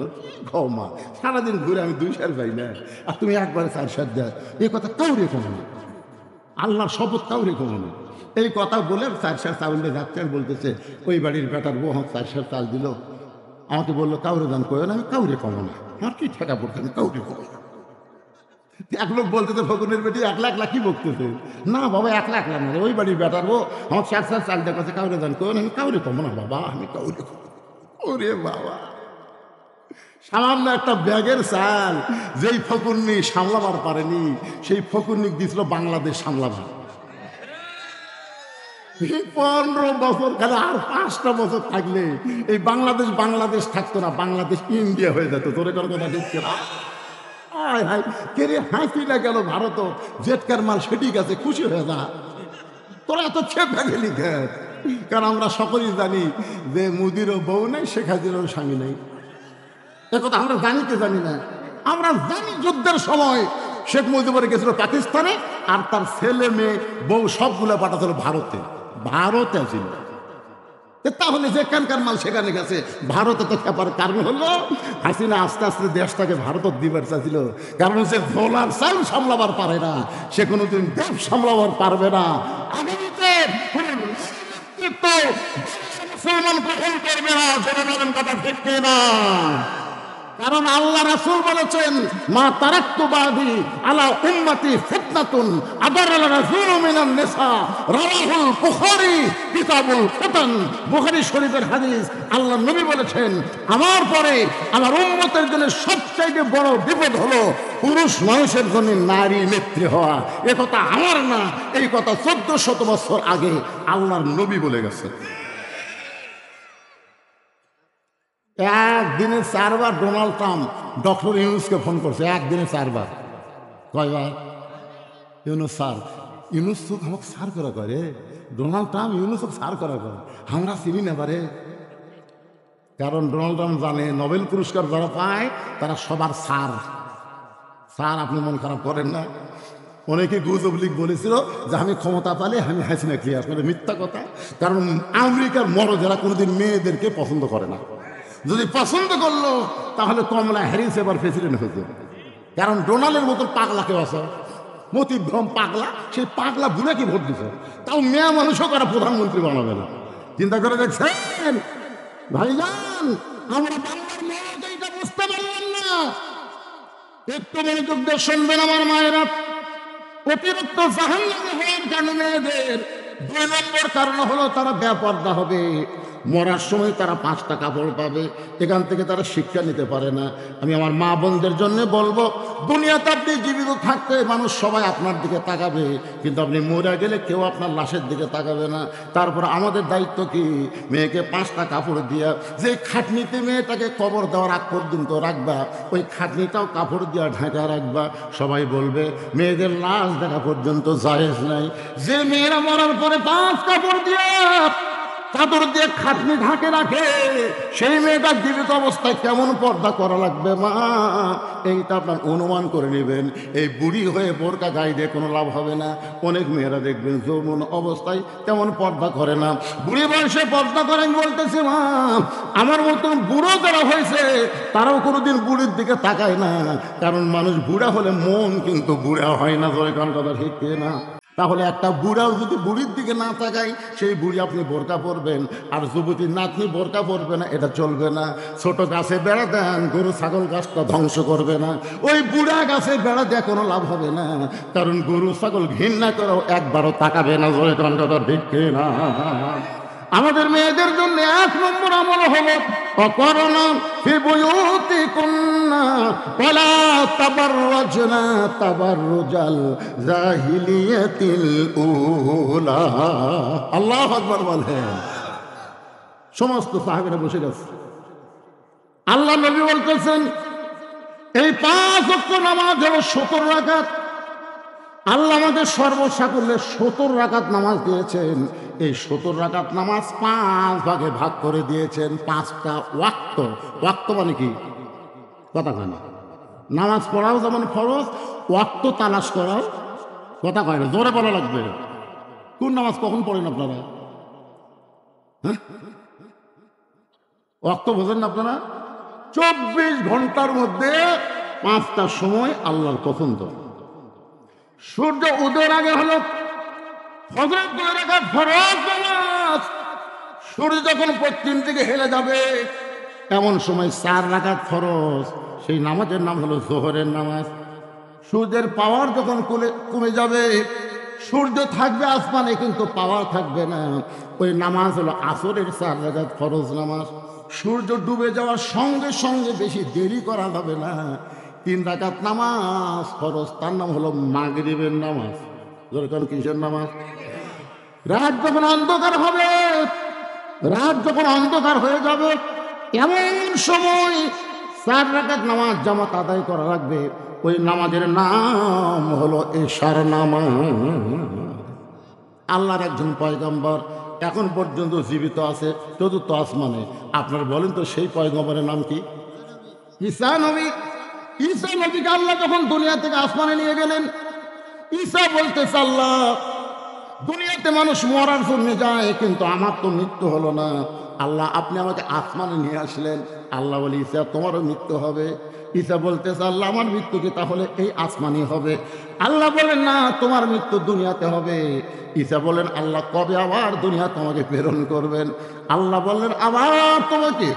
খাও মা, সারাদিন ঘুরে আমি 2 সের পাই না, আর তুমি একবারে 4 সের দেয়, এই কথা কাউরে কমো না, আল্লাহর শপথ কাউরে কমো না। এই কথা বলে 4 সের চাউল দিয়ে যাচ্ছে, আর বলতেছে, ওই বাড়ির বেটার বউ আমাকে 4 সের চাল দিল, আমাকে বললো কাউরে দান কয়ে না, আমি কাউরে কমো না, আমার কি ঠেকা পড়ছে, আমি কাউরে কমো না। এক লোক বলতেছে, ফকুনের বেটি 1 লাখ কি বকতেছে? না বাবা 1 লাখ না, ওই বাড়ির বেটার বউ আমার 4 সের চাল দেখাচ্ছে, কাউরে দান কয়ে না, আমি কাউরে কমো না বাবা, আমি কাউরে কমো। ওরে বাবা, সামান্য একটা ব্যাগের চাল যেই ফকুন্নি সামলাবার পারেনি, সেই ফকুন্নি দিয়েছিল বাংলাদেশ সামলাবার। 15 বছর, খালি আর 5টা বছর থাকলে এই বাংলাদেশ থাকতো না, বাংলাদেশ ইন্ডিয়া হয়ে যেত। তোর এটার কথা দেখছে না? কে রে হাসি না গেল? ভারত জেটকার মাল সেটি গেছে, খুশি হয়ে যা। তোরা এত খেপে গেলি খেপ? কারণ আমরা সকলেই জানি যে মোদিরও বউ নেই, শেখ হাসিনারও স্বামী নেই। এ কথা আমরা জানি কি জানি না? আমরা জানি যুদ্ধের সময় শেখ মুজিবুর গেছিল পাকিস্তানে, আর তার ছেলে মেয়ে বউ সবগুলো পাঠাচ্ছিল ভারতে। ভারতে ছিল, তাহলে যেখানকার মাল সেখানে গেছে। ভারতে তো খেপার কারণ হলো হাসিনা আস্তে আস্তে দেশটাকে ভারত দিবার চাইছিল, কারণ সে ভোলার চাল সামলাবার পারে না, সে কোনোদিন দেশ সামলাবার পারবে না। আগামীতে মুসলমান গ্রহণ করবে না, জনগণ কথা ঠিক না। কারণ আল্লাহ রাসূল বলেছেন, মা তারাক্তু বাদি আলা উম্মতি ফিতনাতুন আদারাল রাজুল মিনান নিসা, রাওয়াহুল বুখারী কিতাবুল ফিতান। বুখারী শরীফের হাদিস। আল্লাহ নবী বলেছেন, আমার পরে আমার উম্মতের জন্য সবচেয়ে বড় বিপদ হলো পুরুষ মানুষের জন্য নারী নেত্রী হওয়া। এ কথা আমার না, এই কথা 1400 বছর আগে আল্লাহর নবী বলে গেছে। একদিনে 4 বার ডোনাল্ড ট্রাম্প ডক্টর ইউনুসকে ফোন করছে, একদিনে 4 বার। কয়বার? ইউনুস স্যার ইউনুসুফ আমাকে সার করা করে, ডোনাল্ড ট্রাম্প ইউনুসুফ সার করা করে, আমরা চিনি না পারে। কারণ ডোনাল্ড ট্রাম্প জানে নোবেল পুরস্কার যারা পায় তারা সবার সার। স্যার আপনি মন খারাপ করেন না। অনেকে গুজব লিগ বলেছিল যে আমি ক্ষমতা পালে আমি হাসিনা ক্লিয়ার করে, মিথ্যা কথা। কারণ আমেরিকার মরদেরা কোনোদিন মেয়েদেরকে পছন্দ করে না। যদি পছন্দ করলো তাহলে কমলা হ্যারিস এবার প্রেসিডেন্ট হতো। কারণ ডোনাল্ডের মতন পাগলা কেউ আছে, মতিভ্রম পাগলা, সেই পাগলা বুড়াকে ভোট দিছে, তাও মেয়া মানুষও তারা প্রধানমন্ত্রী বানাবে না। চিন্তা করে দেখছেন ভাইজান, আমরা বাংলার মেয়ে এইটা বুঝতে পারলাম না। একটু মনোযোগ দিয়ে শুনবেন আমার মায়েরা। অতিরিক্ত জাহান্নামে হওয়ার কারণে মেয়েদের 2 নম্বর কারণ হলো তারা বেপর্দা হবে। মরার সময় তারা 5টা কাপড় পাবে, এখান থেকে তারা শিক্ষা নিতে পারে না। আমি আমার মা বোনদের জন্য বলবো, দুনিয়াতে আপনি জীবিত থাকতে মানুষ সবাই আপনার দিকে তাকাবে, কিন্তু আপনি মরে গেলে কেউ আপনার লাশের দিকে তাকাবে না। তারপর আমাদের দায়িত্ব কি? মেয়েকে 5টা কাপড় দিয়া, যে খাটনিতে মেয়েটাকে কবর দেওয়ার আগ পর্যন্ত রাখবা, ওই খাটনিটাও কাপড় দিয়া ঢাকা রাখবা। সবাই বলবে মেয়েদের লাশ দেখা পর্যন্ত জায়েজ নাই। যে মেয়েরা মরার পরে 5 কাপড় দিয়া, চাদর দিয়ে খাটনি ঢাকে রাখে, সেই মেয়েটা জীবিত অবস্থায় কেমন পর্দা করা লাগবে মা, এইটা আপনার অনুমান করে নেবেন। এই বুড়ি হয়ে বোরকা গায়ে দিয়ে কোনো লাভ হবে না। অনেক মেয়েরা দেখবেন যৌবন অবস্থায় তেমন পর্দা করে না, বুড়ি বয়সে পর্দা করেন। বলতেছে মা, আমার মতন বুড়ো যারা হয়েছে তারাও কোনোদিন বুড়ির দিকে তাকায় না। কারণ মানুষ বুড়া হলে মন কিন্তু বুড়া হয় না। জয় কান কথা ঠিক না? তাহলে একটা বুড়াও যদি বুড়ির দিকে না তাকায়, সেই বুড়ি আপনি বোরকা পরবেন, আর যুবতীর নাতনি বোরকা পরবে না, এটা চলবে না। ছোট গাছে বেড়া দেন, গরু ছাগল গাছটা ধ্বংস করবে না। ওই বুড়া গাছে বেড়া দেওয়া কোনো লাভ হবে না, কারণ গরু ছাগল ঘৃণা করেও একবারও তাকাবে না। জয় কান কথা ঠিক না? আমাদের মেয়েদের জন্য 1 নম্বর আমল হলো অকরণা ফি বুয়ুতিকুন্না ওয়ালা তাবাররাজনা তাবাররুজাল জাহিলিয়াতিল উলা। আল্লাহু আকবার বলেন। সমস্ত সাহাবীরা বসে গেছে। আল্লাহ নবী বলতেছেন এই 5 ওয়াক্ত নামাজ হলো 70 রাকাত। আল্লাহ আমাদের সর্বসাকুল্যে 70 রাকাত নামাজ দিয়েছেন। এই 70 রাকাত নামাজ 5 ভাগে ভাগ করে দিয়েছেন। 5টা ওয়াক্ত। ওয়াক্ত মানে কি? কথা কয় না। নামাজ পড়াও যেমন ফরজ, ওয়াক্ত তালাশ করাও কথা কয় না, জোরে বলা লাগবে। কোন নামাজ কখন পড়েন আপনারা? হ্যাঁ, ওয়াক্ত বোঝেন না আপনারা? 24 ঘন্টার মধ্যে 5টা সময় আল্লাহর পছন্দ। সূর্য উদয়ের আগে হলো ফজরের 2 রাকাত ফরজ নামাজ। সূর্য যখন পশ্চিম দিকে হেলে যাবে এমন সময় 4 রাকাত ফরজ, সেই নামাজের নাম হলো যোহরের নামাজ। সূর্যের পাওয়ার যখন কমে যাবে, সূর্য থাকবে আসমানে কিন্তু পাওয়ার থাকবে না, ওই নামাজ হলো আসরের 4 রাকাত ফরজ নামাজ। সূর্য ডুবে যাওয়ার সঙ্গে সঙ্গে বেশি দেরি করা যাবে না, 3 রাকাত নামাজ ফরজ, তার নাম হলো মাগরিবের নামাজ। যখন কিসের নামাজ? রাত যখন অন্ধকার হবে, রাত যখন অন্ধকার হয়ে যাবে এমন সময় 4 রাকাত নামাজ জামাত আদায় করা লাগবে। ওই নামাজের নাম হলো এশার নামাজ। আল্লাহর একজন পয়গম্বর এখন পর্যন্ত জীবিত আছে 4র্থ আসমানে। আপনারা বলেন তো সেই পয়গম্বরের নাম কি? ঈসা নবী। ঈসা নবীকে আল্লাহ যখন দুনিয়া থেকে আসমানে নিয়ে গেলেন, ঈসা বলতেছে আল্লাহ, দুনিয়াতে মানুষ মরার জন্য যায়, কিন্তু আমার তো মৃত্যু হলো না। আল্লাহ আপনি আমাকে আসমানে নিয়ে আসলেন। আল্লাহ বলে ঈসা তোমারও মৃত্যু হবে। ঈসা বলতেছে আল্লাহ আমার মৃত্যু কি তাহলে এই আসমানই হবে? আল্লাহ বলেন না, তোমার মৃত্যু দুনিয়াতে হবে। ঈসা বলেন আল্লাহ কবে আবার দুনিয়া তোমাকে প্রেরণ করবেন? আল্লাহ বললেন আবার তোমাকে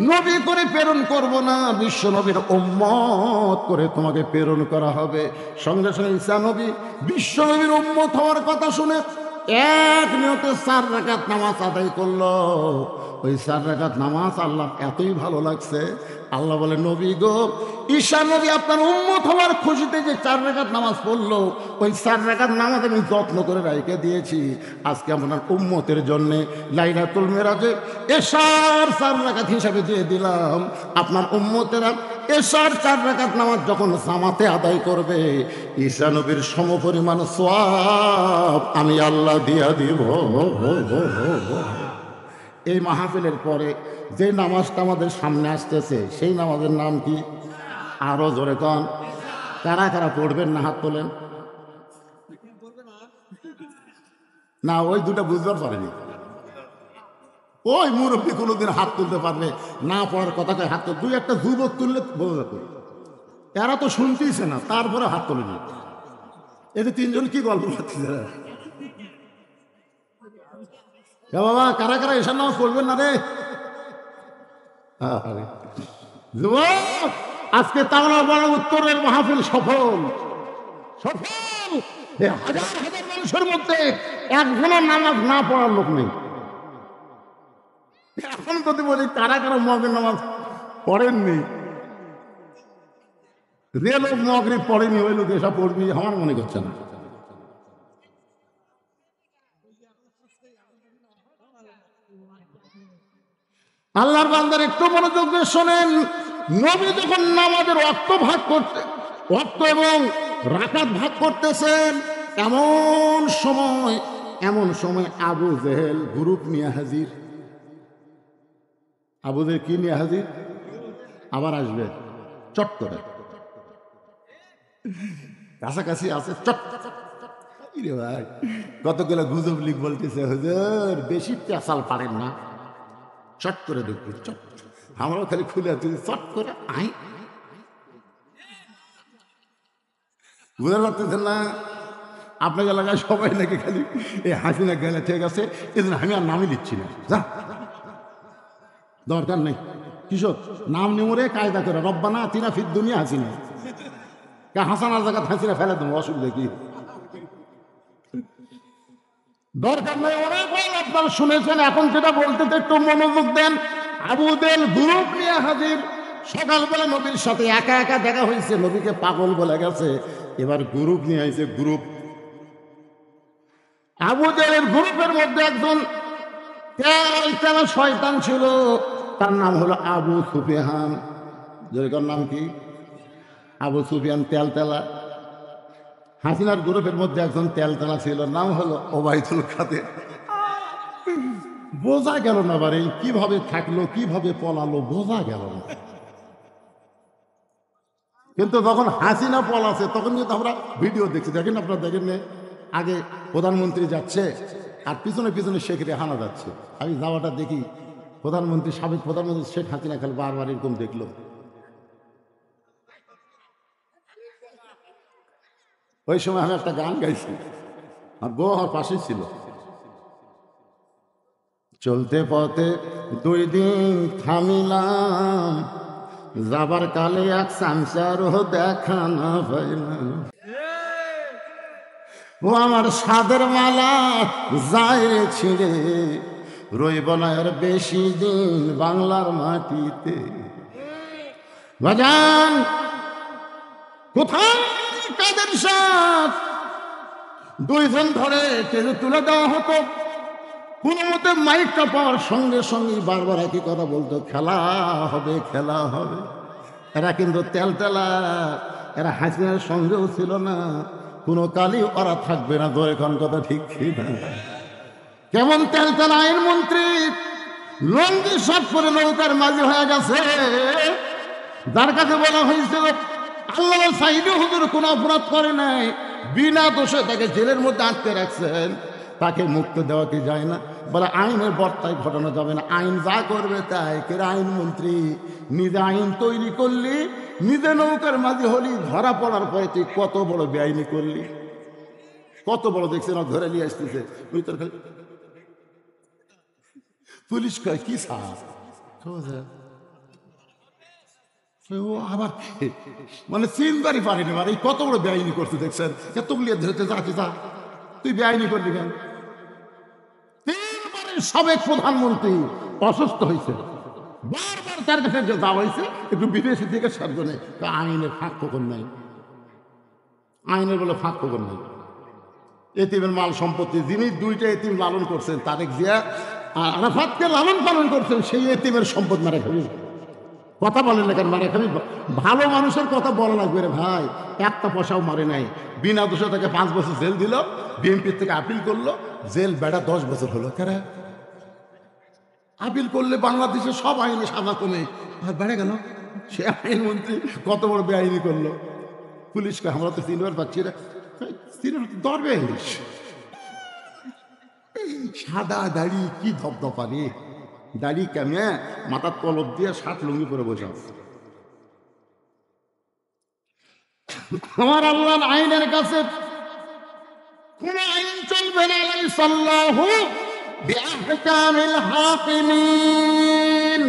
নবী করে প্রেরণ করব না, বিশ্ব নবীর উম্মত করে তোমাকে প্রেরণ করা হবে। সঙ্গে সঙ্গে ঈসা নবী বিশ্ব নবীর উম্মত হওয়ার কথা শুনে এক নিয়তে 4 রাকাত নামাজ আদায় করলো। ওই 4 রাকাত নামাজ আল্লাহ এতই ভালো লাগছে, আল্লাহ বলে, নবী গো, ঈশা নবী আপনার উম্মত হওয়ার খুশিতে যে 4 রাকাত নামাজ পড়লো, ওই 4 রাকাত নামাজ আমি যত্ন করে রেখে দিয়েছি। আজকে আপনার উম্মতের জন্য লাইলাতুল মেরাজে এশার 4 রাকাত হিসাবে দিয়ে দিলাম। আপনার উম্মতেরা এশার 4 রাকাত নামাজ যখন জামাতে আদায় করবে, ঈশা নবীর সমপরিমাণ সওয়াব আমি আল্লাহ দিয়া দিব। এই মাহফিলের পরে যে নামাজটা আমাদের সামনে আসতেছে, সেই নামাজের নাম কি? আরো জোরে কন। কারা কারা পড়বেন না হাত তোলেন। না, ওই দুটা বুঝবার পারেনি। ওই মুরব্বী কোনোদিন হাত তুলতে পারবে না? পড়ার কথাকে হাত তুল, 2-1টা যুবক তুললে বোঝা যেত। এরা তো শুনতেইছে না, তারপরে হাত তোলেনি। এতে 3 জন কি গল্প করতেছে? বাবা, কারা কারা এসার নামাজ পড়বেন না রে? যুবক, আজকে তাওলা বড় উত্তরের মাহফিল সফল সফল। হাজার হাজার মানুষের মধ্যে একজনের নামাজ না পড়ার লোক নেই। এখন যদি বলি কারা কারা মগের নামাজ পড়েননি, যে লোক মগরিব পড়েনি ওই লোক এসব পড়বি আমার মনে করছে না। আল্লাহর বান্দার একটু মনোযোগ দিয়ে শোনেন। নবী যখন নামাজের ওয়াক্ত ভাগ করতে, ওয়াক্ত এবং রাকাত ভাগ করতেছেন, এমন সময় আবু জেহেল গ্রুপ নিয়ে হাজির। আবু জেহেল কি নিয়ে হাজির? আবার আসবে চট করে, কাছাকাছি আছে চট। ভাই, কতগুলো গুজব লিখ বলতেছে, হুজুর বেশি পেশাল পারেন না, চট করে দেখবি চট। আমরাও খালি খুলে তুই চট করে আই। বুঝতে পারতেছেন না? আপনার এলাকায় সবাই নাকি খালি এই হাসিনা গেলে ঠিক আছে, এদিন আমি আর নামই দিচ্ছি না, যা দরকার নেই। কিশোর নাম নিমরে কায়দা করে রব্বানা আতিনা ফিদ দুনিয়া হাসিনা, হাসানার জায়গা হাসিনা ফেলে দেবো, অসুবিধা কি? দরকার নেই। অনেক আপনারা শুনেছেন, এখন যেটা বলতে একটু মনোযোগ দেন। আবু জেহেল গ্রুপ নিয়ে হাজির। সকালবেলা নবীর সাথে একা একা দেখা হয়েছে, নবীকে পাগল বলে গেছে, এবার গ্রুপ নিয়ে আইছে গ্রুপ। আবু জেহেলের গ্রুপের মধ্যে একজন তেলা শয়তান ছিল, তার নাম হলো আবু সুফিয়ান। যেরকম নাম কি? আবু সুফিয়ান তেলা। হাসিনার গ্রুপের মধ্যে একজন তেলতেলা ছিল, নাম হলো ওবাইদুল কাদের। বোঝা গেল না, বারে কিভাবে থাকলো কিভাবে পলালো বোঝা গেল না। কিন্তু যখন হাসিনা পলাছে তখন কিন্তু আমরা ভিডিও দেখছি, দেখেন আপনারা দেখেন না? আগে প্রধানমন্ত্রী যাচ্ছে আর পিছনে পিছনে শেখ রেহানা যাচ্ছে। আমি যাওয়াটা দেখি, প্রধানমন্ত্রী, সাবেক প্রধানমন্ত্রী শেখ হাসিনা খালি বারবার এরকম দেখলো। ওই সময় আমি একটা গান গাইছি, আর বউ আমার পাশেই ছিল। চলতে পথে 2 দিন থামিলাম, যাবার কালে এক সংসারও দেখা না পাইলাম। ও আমার সাদের মালা যায় রে ছিঁড়ে, রইব না আর বেশি দিন বাংলার মাটিতে। বাজান কোথায় কাদের সাথ? 2 জন ধরে টেনে তুলে দেওয়া হতো। কোনো মতে মাইকটা পাওয়ার সঙ্গে সঙ্গে বারবার একই কথা বলতো, খেলা হবে খেলা হবে। এরা কিন্তু তেলতেলা, এরা হাসিনার সঙ্গেও ছিল না, কোনো কালই ওরা থাকবে না। ধরে কোন কথা ঠিক না? কেমন তেলতেলা আইনমন্ত্রী, লঙ্গি সব করে নৌকার মাঝি হয়ে গেছে। যার কাছে বলা হয়েছিল আল্লাহ সাইদি হুজুর কোনো অপরাধ করে নাই, বিনা দোষে তাকে জেলের মধ্যে আটকে রাখছেন, তাকে মুক্তি দেওয়া কি যায় না? বলে আইনের বর্তায় ঘটানো যাবে না, আইন যা করবে তাই। কেরা আইনমন্ত্রী, নিজে আইন তৈরি করলি, নিজে নৌকার মাঝি হলি, ধরা পড়ার পরে তুই কত বড় বেআইনি করলি, কত বড় দেখছে না, ধরে নিয়ে আসতেছে। পুলিশ কয় কি সাহস, ও আবার মানে চিনবারই পারিনি, মানে কত বড় বেআইনি করতে দেখছেন, এতগুলি ধরতে যাচ্ছে, যা তুই বেআইনি করলি কেন? 3 বারের সাবেক প্রধানমন্ত্রী অসুস্থ হয়েছে, বারবার তার কাছে যাওয়া হয়েছে একটু বিদেশি চিকিৎসার জন্য, আইনের ফাঁক ফোকর নাই, আইনের বলে ফাঁক ফোকর নাই। এতিমের মাল সম্পত্তি যিনি দুইটা এতিম লালন করছেন, তারেক জিয়া আর আরাফাতকে লালন পালন করছেন, সেই এতিমের সম্পদ মারা খাবি। কথা বলেন না কেন মারা খাবি? ভালো মানুষের কথা বলা লাগবে রে ভাই। একটা পয়সাও মারে নাই, বিনা দোষে তাকে 5 বছর জেল দিল, বিএনপির থেকে আপিল করলো, জেল বেড়া 10 বছর হলো। কেন আপিল করলে বাংলাদেশে সব আইনে সাজা কমে, আর বেড়ে গেল। সে আইনমন্ত্রী কত বড় বেআইনি করলো। পুলিশকে আমরা তো চিনবার পাচ্ছি না, দরবেশ সাদা দাড়ি, কি ধপধপানি দাড়ি, কেমে মাথার কলপ দিয়ে 60 লুঙ্গি পরে বসে আছে। আমার আল্লাহর আইনের কাছে কোন আইন চলবে না। আল্লাহু বিআহকামিল হাকিমিন।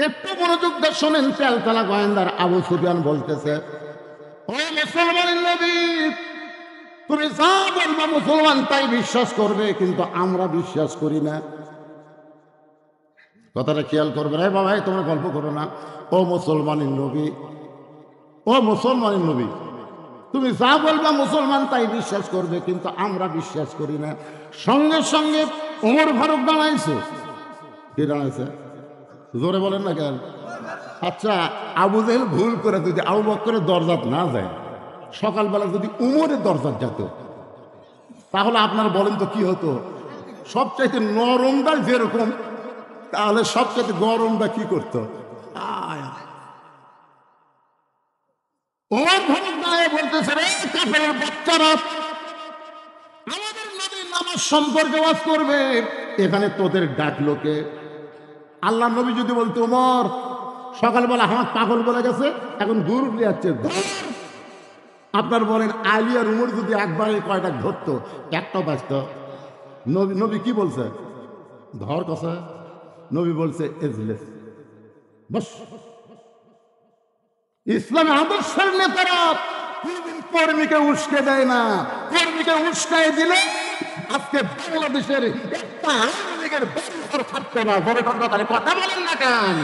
একটু মনোযোগ দিয়ে শোনেন। তেলতলা গোয়েন্দার আবু সুফিয়ান বলতেছে, ও মুসলমানের নবী, তুমি যা বলবা মুসলমান তাই বিশ্বাস করবে, কিন্তু আমরা বিশ্বাস করি না। কথাটা খেয়াল করবে না বাবা, তোমরা গল্প করো না। ও মুসলমানের নবী, ও মুসলমানের নবী, তুমি যা বলবা মুসলমান তাই বিশ্বাস করবে, কিন্তু আমরা বিশ্বাস করি না। সঙ্গে সঙ্গে ওমর ফারুক দাঁড়াইছে। কি দাঁড়াইছে? জোরে বলেন না কেন? আচ্ছা, আবু জেহেল ভুল করে যদি আবু বকরের দরজাত না যায়, সকালবেলা যদি উমরের দরজাত যেত, তাহলে আপনারা বলেন তো কি হতো? সবচাইতে নরমটা যেরকম, তাহলে সবচাইতে গরমটা কি করতো? ওমর ফারুক দাঁড়িয়ে বলতেছে, রে কাফেরের বাচ্চারা, আমাদের নবীর নামাজ সম্পর্কে ওয়াজ করবে, এখানে তোদের ডাকলো কে? আল্লাহ নবী যদি বলতো, ওমর সকালবেলা আমার পাগল বলে গেছে, এখন গুরু যাচ্ছে, আপনার বলেন আলী আর উমর যদি একবারে কয়টা ধরতো, একটাও বাঁচত? নবী কি বলছে? ধর কথা। নবী বলছে এজলেস, বস। ইসলামী আদর্শের নেতারা কোনদিন কর্মীকে উস্কে দেয় না। কর্মীকে উস্কায় দিলে আজকে বাংলাদেশের একটা আওয়ামী লীগের বন্ধুর থাকতো না। কথা বলেন না কেন?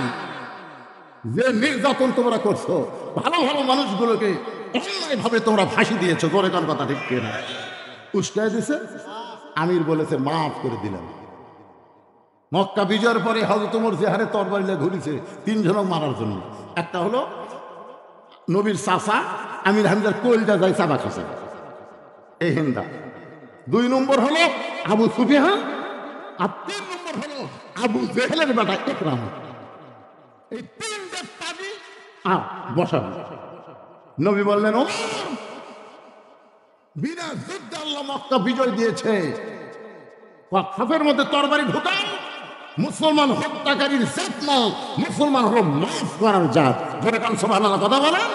যে নির্যাতন তোমরা করছো, ভালো ভালো মানুষগুলোকে অন্যায়ভাবে তোমরা ফাঁসি দিয়েছো, জোরে কার কথা ঠিক কিনা? উস্কায় দিছে, আমির বলেছে মাফ করে দিলাম। মক্কা বিজয়ের পরে হযরত ওমর যে হারে তরবারি নিয়ে ঘুরেছে 3 জনক মারার জন্য। একটা হলো নবীর চাচা আমির হামজার কলজা যায় চাবা খাসা, এই হিন্দা। 2 নম্বর হলো আবু সুফিয়ান, আর 3 নম্বর হলো আবু জেহেলের বেটা ইকরামা। এই 3টা তাবি বসাবো। নবী বললেন, ও বিনা যুদ্ধে আল্লাহ মক্কা বিজয় দিয়েছে, খাফের মধ্যে তরবারি ঢুকান। মুসলমান হত্যাকারীর জাত না, মুসলমান হলো মাফ করার জাত। ধরে কান সুবহানাল্লাহ, কথা বলেন।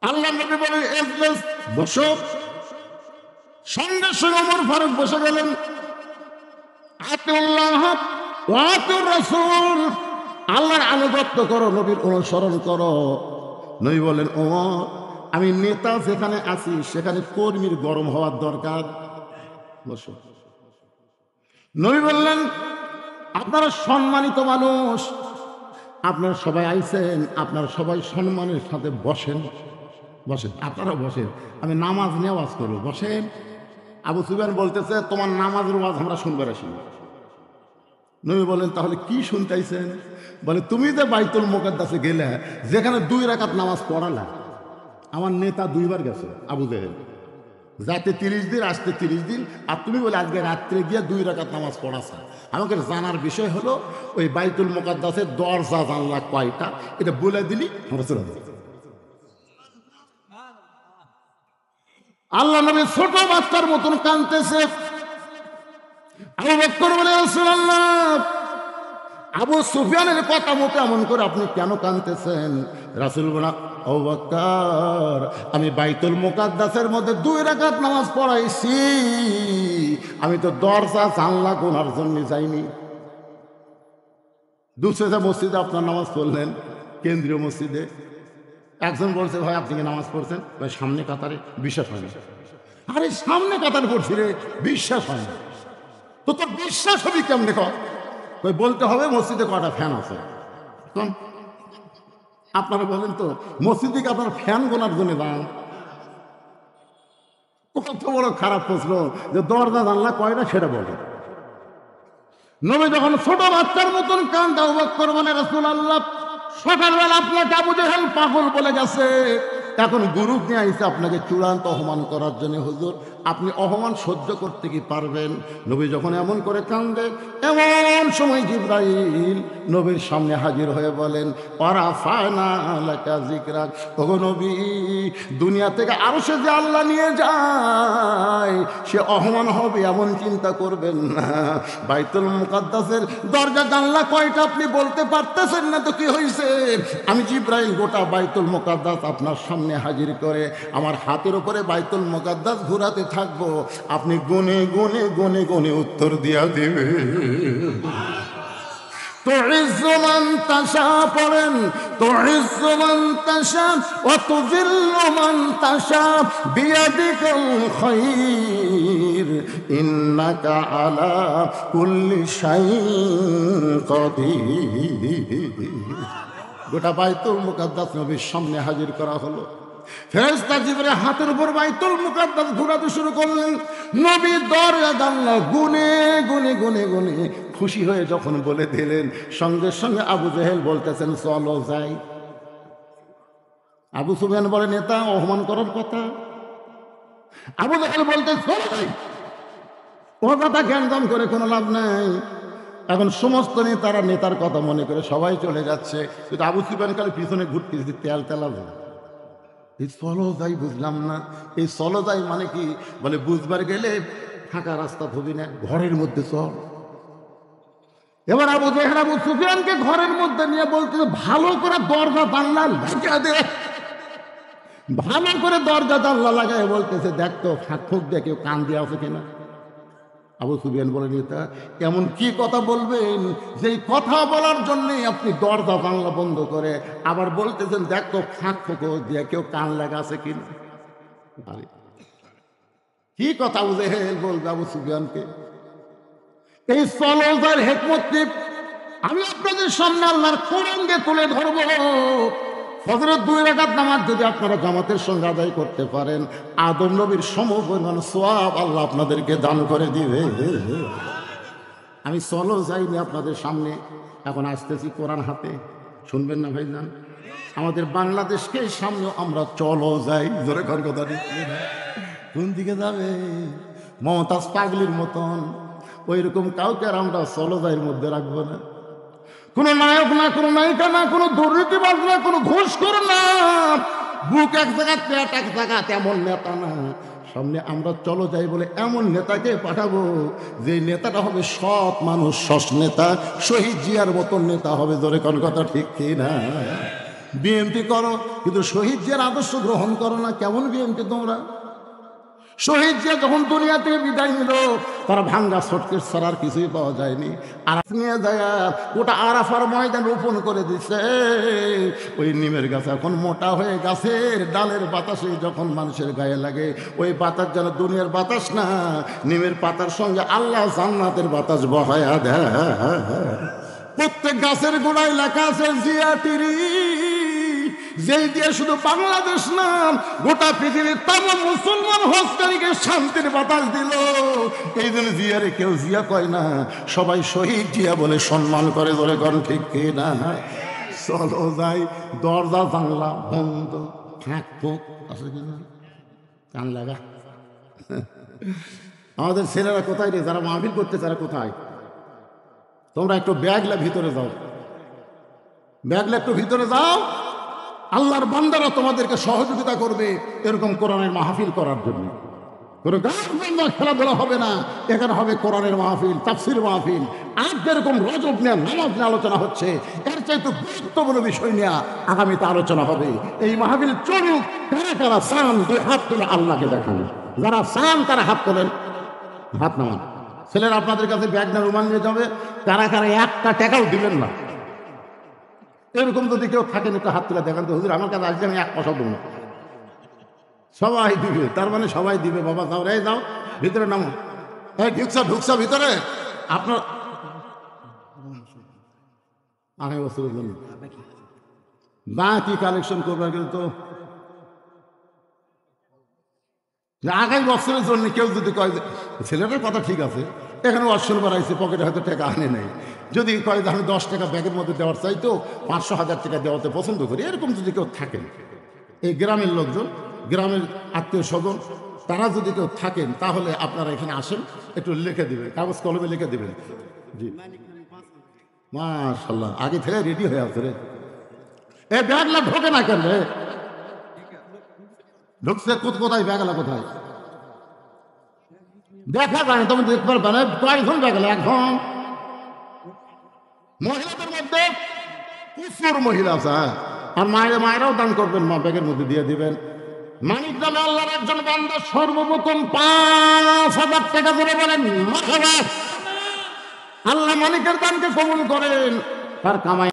আল্লাহ নবী বলেন এজলেস, বসো। সঙ্গে সঙ্গে ওমর ফারুক বসে গেলেন। আতিউল্লাহ ওয়া আতিউর রাসূল, আল্লাহর আনুগত্য করো, নবীর অনুসরণ করো। নবী বলেন, ওমর আমি নেতা যেখানে আছি সেখানে কর্মীর গরম হওয়ার দরকার, বসো। নবী বললেন, আপনারা সম্মানিত মানুষ, আপনারা সবাই আইছেন, আপনারা সবাই সম্মানের সাথে বসেন, বসেন, আপনারা বসেন, আমি নামাজ নিয়ে ওয়াজ করবো, বসেন। আবু সুফিয়ান বলতেছে, তোমার নামাজের ওয়াজ আমরা শুনবার আসিনি। নবী বলেন, তাহলে কি শুনতেছেন? বলে, তুমি যে বাইতুল মুকাদ্দাসে গেলে, যেখানে 2 রাকাত নামাজ পড়ালা, আমার নেতা 2 বার গেছে, আবু জেহেল, যাতে 30 দিন, আসতে 30 দিন, আর তুমি বলে আজকে রাত্রে গিয়ে 2 রাকাত নামাজ পড়াছা। আমাকে জানার বিষয় হলো ওই বাইতুল মুকাদ্দাসের দরজা জানলা কয়টা, এটা বলে দিলি আমরা চলে যাবো। আল্লাহ নবী ছোট বাচ্চার মতন কাঁদতেছে। আবু বকর বলে, রাসূলুল্লাহ, আবু সুফিয়ানের কথা মতো এমন করে আপনি কেন কাঁদতেছেন? রাসূল বলে, আবু বকর, আমি বাইতুল মুকাদ্দাসের মধ্যে 2 রাকাত নামাজ পড়াইছি, আমি তো দরজা জানলা গোনার জন্য যাইনি। দুসরা মসজিদে আপনার নামাজ পড়লেন, কেন্দ্রীয় মসজিদে। একজন বলছে, ভাই আপনি কি নামাজ পড়ছেন? ভাই সামনে কাতারে, বিশ্বাস হয় না। আরে সামনে কাতারে পড়ছি রে, বিশ্বাস হয় না। তো তোর বিশ্বাস হবে কেমনে? ওই বলতে হবে মসজিদে কটা ফ্যান আছে। আপনারা বলেন তো, মসজিদে কি আপনার ফ্যান গোনার জন্য দাম? কত বড় খারাপ প্রশ্ন যে দরজা জানলা কয়টা সেটা বলে। নবী যখন ছোট বাচ্চার মতন কান্দা অবাক করবেন, রাসূলুল্লাহ সকালবেলা আপনাকে আবু জেহেল পাগল বলে গেছে, এখন গুরু নিয়ে আইসে আপনাকে চূড়ান্ত অপমান করার জন্য। হুজুর, আপনি অপমান সহ্য করতে কি পারবেন? নবী যখন এমন করে কান্দে, এমন সময় জিবরাইল নবীর সামনে হাজির হয়ে বলেন, ওয়ারাফা'না লাকা যিকরাক, ওগো নবী, দুনিয়া থেকে আরশে যে আল্লাহ নিয়ে যায় সে অপমান হবে এমন চিন্তা করবেন না। বাইতুল মুকাদ্দাসের দরজা জানলা কয়টা আপনি বলতে পারতেছেন না তো কি হয়েছে? আমি জিবরাইল গোটা বাইতুল মুকাদ্দাস আপনার সামনে হাজির করে আমার হাতের উপরে বাইতুল মুকাদ্দাস ঘোরাতে থাকবো, আপনি গুনে গুনে গুনে গুনে উত্তর দিয়া দেবে। তুইজ্জু মান তাশা পড়েন, তুইজ্জু মান তাশা ওয়া তুযিল্লু মান তাশা বিয়াদিকাল খায়র ইন্নাকা আলা কুল্লি শাইইন কাদির। গোটা বাইতুল মুকাদ্দাস নবীর সামনে হাজির করা হলো। ফেরেশতা জিবরাইল হাতের উপর বাইতুল মুকাদ্দাস ঘোরাতে শুরু করলেন। নবী দরজা জানলা গুনে গুনে গুনে গুনে খুশি হয়ে যখন বলে দিলেন, সঙ্গে সঙ্গে আবু জেহেল বলতেছেন, চলো যাই। আবু সুফিয়ান বলে, নেতা অপমান করার কথা। আবু জেহেল বলতে, চলো যাই। ও কথা জ্ঞানদাম করে কোনো লাভ নাই। এখন সমস্ত নেতারা নেতার কথা মনে করে সবাই চলে যাচ্ছে, কিন্তু আবু সুফিয়ান খালি পিছনে ঘুরতেছে, তেল তেলাবে। এই চলো যাই বুঝলাম না, এই চলো যাই মানে কি? বলে বুঝবার গেলে ফাঁকা রাস্তা ধুবি না, ঘরের মধ্যে চল। এবার আবু জেহেল আবু সুফিয়ানকে ঘরের মধ্যে নিয়ে বলতেছে, ভালো করে দরজা জানলা লাগিয়ে দে। ভালো করে দরজা জানলা লাগায় বলতেছে, দেখ তো ফাঁক ফুক দিয়ে কেউ কান দিয়ে আছে কিনা। আবু সুফিয়ান বলে, নেতা এমন কি কথা বলবেন যেই কথা বলার জন্যে আপনি দরজা জানলা বন্ধ করে আবার বলতেছেন দেখ তো ফাঁক ফুঁকো দিয়ে কেউ কান লাগা আছে কিনা। আরে কি কথা আবু জেহেল বলবে আবু সুফিয়ানকে? এই সলজার হেকমত আমি আপনাদের সামনে আল্লাহর কোরআনকে তুলে ধরব। ফজরের 2 রাকাত নামাজ যদি আপনারা জামাতের সঙ্গে আদায় করতে পারেন, আদম নবীর সমপরিমাণ সওয়াব আল্লাহ আপনাদেরকে দান করে দিবে। আমি চলো যাইনি আপনাদের সামনে, এখন আসতেছি কোরআন হাতে, শুনবেন না ভাইজান? আমাদের বাংলাদেশকে সামনে আমরা চলো যাই, জোরে কর কথা নেই। কোন দিকে যাবে? মমতাজ পাগলির মতন ওই রকম কাউকে আর আমরা চলো যাইয়ের মধ্যে রাখবো না। কোনো নায়ক না, কোনো নায়িকা না, কোনো দুর্নীতিবাজ না, কোনো ঘুষখোর না, বুক এক জায়গা পেট এক জায়গা, তেমন নেতা না। সামনে আমরা চলো যাই বলে এমন নেতাকে পাঠাবো যে নেতাটা হবে সৎ মানুষ, সৎ নেতা, শহীদ জিয়ার মতন নেতা হবে। ধরে কোন কথা ঠিক কি না? বিএনপি করো কিন্তু শহীদ জিয়ার আদর্শ গ্রহণ করো না। কেমন বিএনপি তোমরা? শহীদ জিয়া যখন দুনিয়া থেকে বিদায় নিল, তারা ভাঙ্গা সটকের ছাড়ার কিছুই পাওয়া যায়নি। আর নিয়ে যায় ওটা আরাফার ময়দান রোপণ করে দিছে। ওই নিমের গাছ এখন মোটা হয়ে গাছের ডালের বাতাসে যখন মানুষের গায়ে লাগে, ওই বাতাস যেন দুনিয়ার বাতাস না, নিমের পাতার সঙ্গে আল্লাহ জান্নাতের বাতাস বহায়া দেয়। প্রত্যেক গাছের গোড়ায় লেখা আছে জিয়াটিরি, যেই দিয়ে শুধু বাংলাদেশ না গোটা পৃথিবীর তামাম মুসলমান হস্তানিকে শান্তির বাতাস দিল। এই জন্য জিয়ারে কেউ জিয়া কয় না, সবাই শহীদ জিয়া বলে সম্মান করে। ধরে কন ঠিক কি না? চলো যাই, দরজা জানলা বন্ধ, ফাঁক ফুক আছে কিনা কান লাগা। আমাদের ছেলেরা কোথায় রে? যারা মাহফিল করতে তারা কোথায়? তোমরা একটু ব্যাগলা ভিতরে যাও, ব্যাগলা একটু ভিতরে যাও। আল্লাহর বান্দারা তোমাদেরকে সহযোগিতা করবে এরকম কোরআনের মাহফিল করার জন্য। কোনো গান খেলাধুলা হবে না, এখানে হবে কোরআনের মাহফিল, তাফসির মাহফিল। আজ যেরকম রজব নিয়ে নামাজ নিয়ে আলোচনা হচ্ছে, এর চাইতে গুরুত্বপূর্ণ বিষয় নিয়ে আগামীতে আলোচনা হবে। এই মাহফিল চলুক। কারা কারা চান 2 হাত তুলে আল্লাহকে দেখান? যারা চান তারা হাত তোলেন, হাত নামান। ছেলেরা আপনাদের কাছে ব্যাগ না রুমাল নিয়ে যাবে। কারা কারা 1 টাকাও দিবেন না? এরকম যদি কেউ থাকেন একটু হাত তুলে দেখান তো। হুজুর আমার কাছে আসলে আমি 1 পয়সা দেবো না। সবাই দিবে, তার মানে সবাই দিবে। বাবা যাও রে, যাও ভিতরে নামো। এই ঢুকছা ভিতরে আপনার আড়াই বছরের জন্য বাকি কালেকশন করবে কিন্তু আগামী বছরের জন্য কেউ যদি কয় ছেলেটার কথা ঠিক আছে, এখানে অশ্বর বাড়াইছে, পকেটে হয়তো টাকা আনে নেই, যদি কয় যে আমি 10 টাকা ব্যাগের মধ্যে দেওয়ার চাইতো 500-1000 টাকা দেওয়াতে পছন্দ করি, এরকম যদি কেউ থাকেন, এই গ্রামের লোকজন, গ্রামের আত্মীয় স্বজন, তারা যদি কেউ থাকেন, তাহলে আপনারা এখানে আসেন, একটু লিখে দিবেন, কাগজ কলমে লিখে দিবেন। জি মাশাআল্লাহ, আগে থেকে রেডি হয়ে আছে রে। এ ব্যাগলা ঢোকে না কেন রে? ঢুকছে কোথায়? ব্যাগলা কোথায় দেখা যায় না, তুমি দেখতে পারবে না। কয়েকজন ব্যাগলা? একজন। মহিলাদের মধ্যে প্রচুর মহিলা আছে, আর মায়েরাও দান করবেন, মা ব্যাগের মধ্যে দিয়ে দিবেন। মানিক নামে আল্লাহর একজন বান্দা সর্বপ্রথম 5,000 টাকা করে বলেন মাশাআল্লাহ। আল্লাহ মালিকের দানকে কবুল করেন, তার কামাই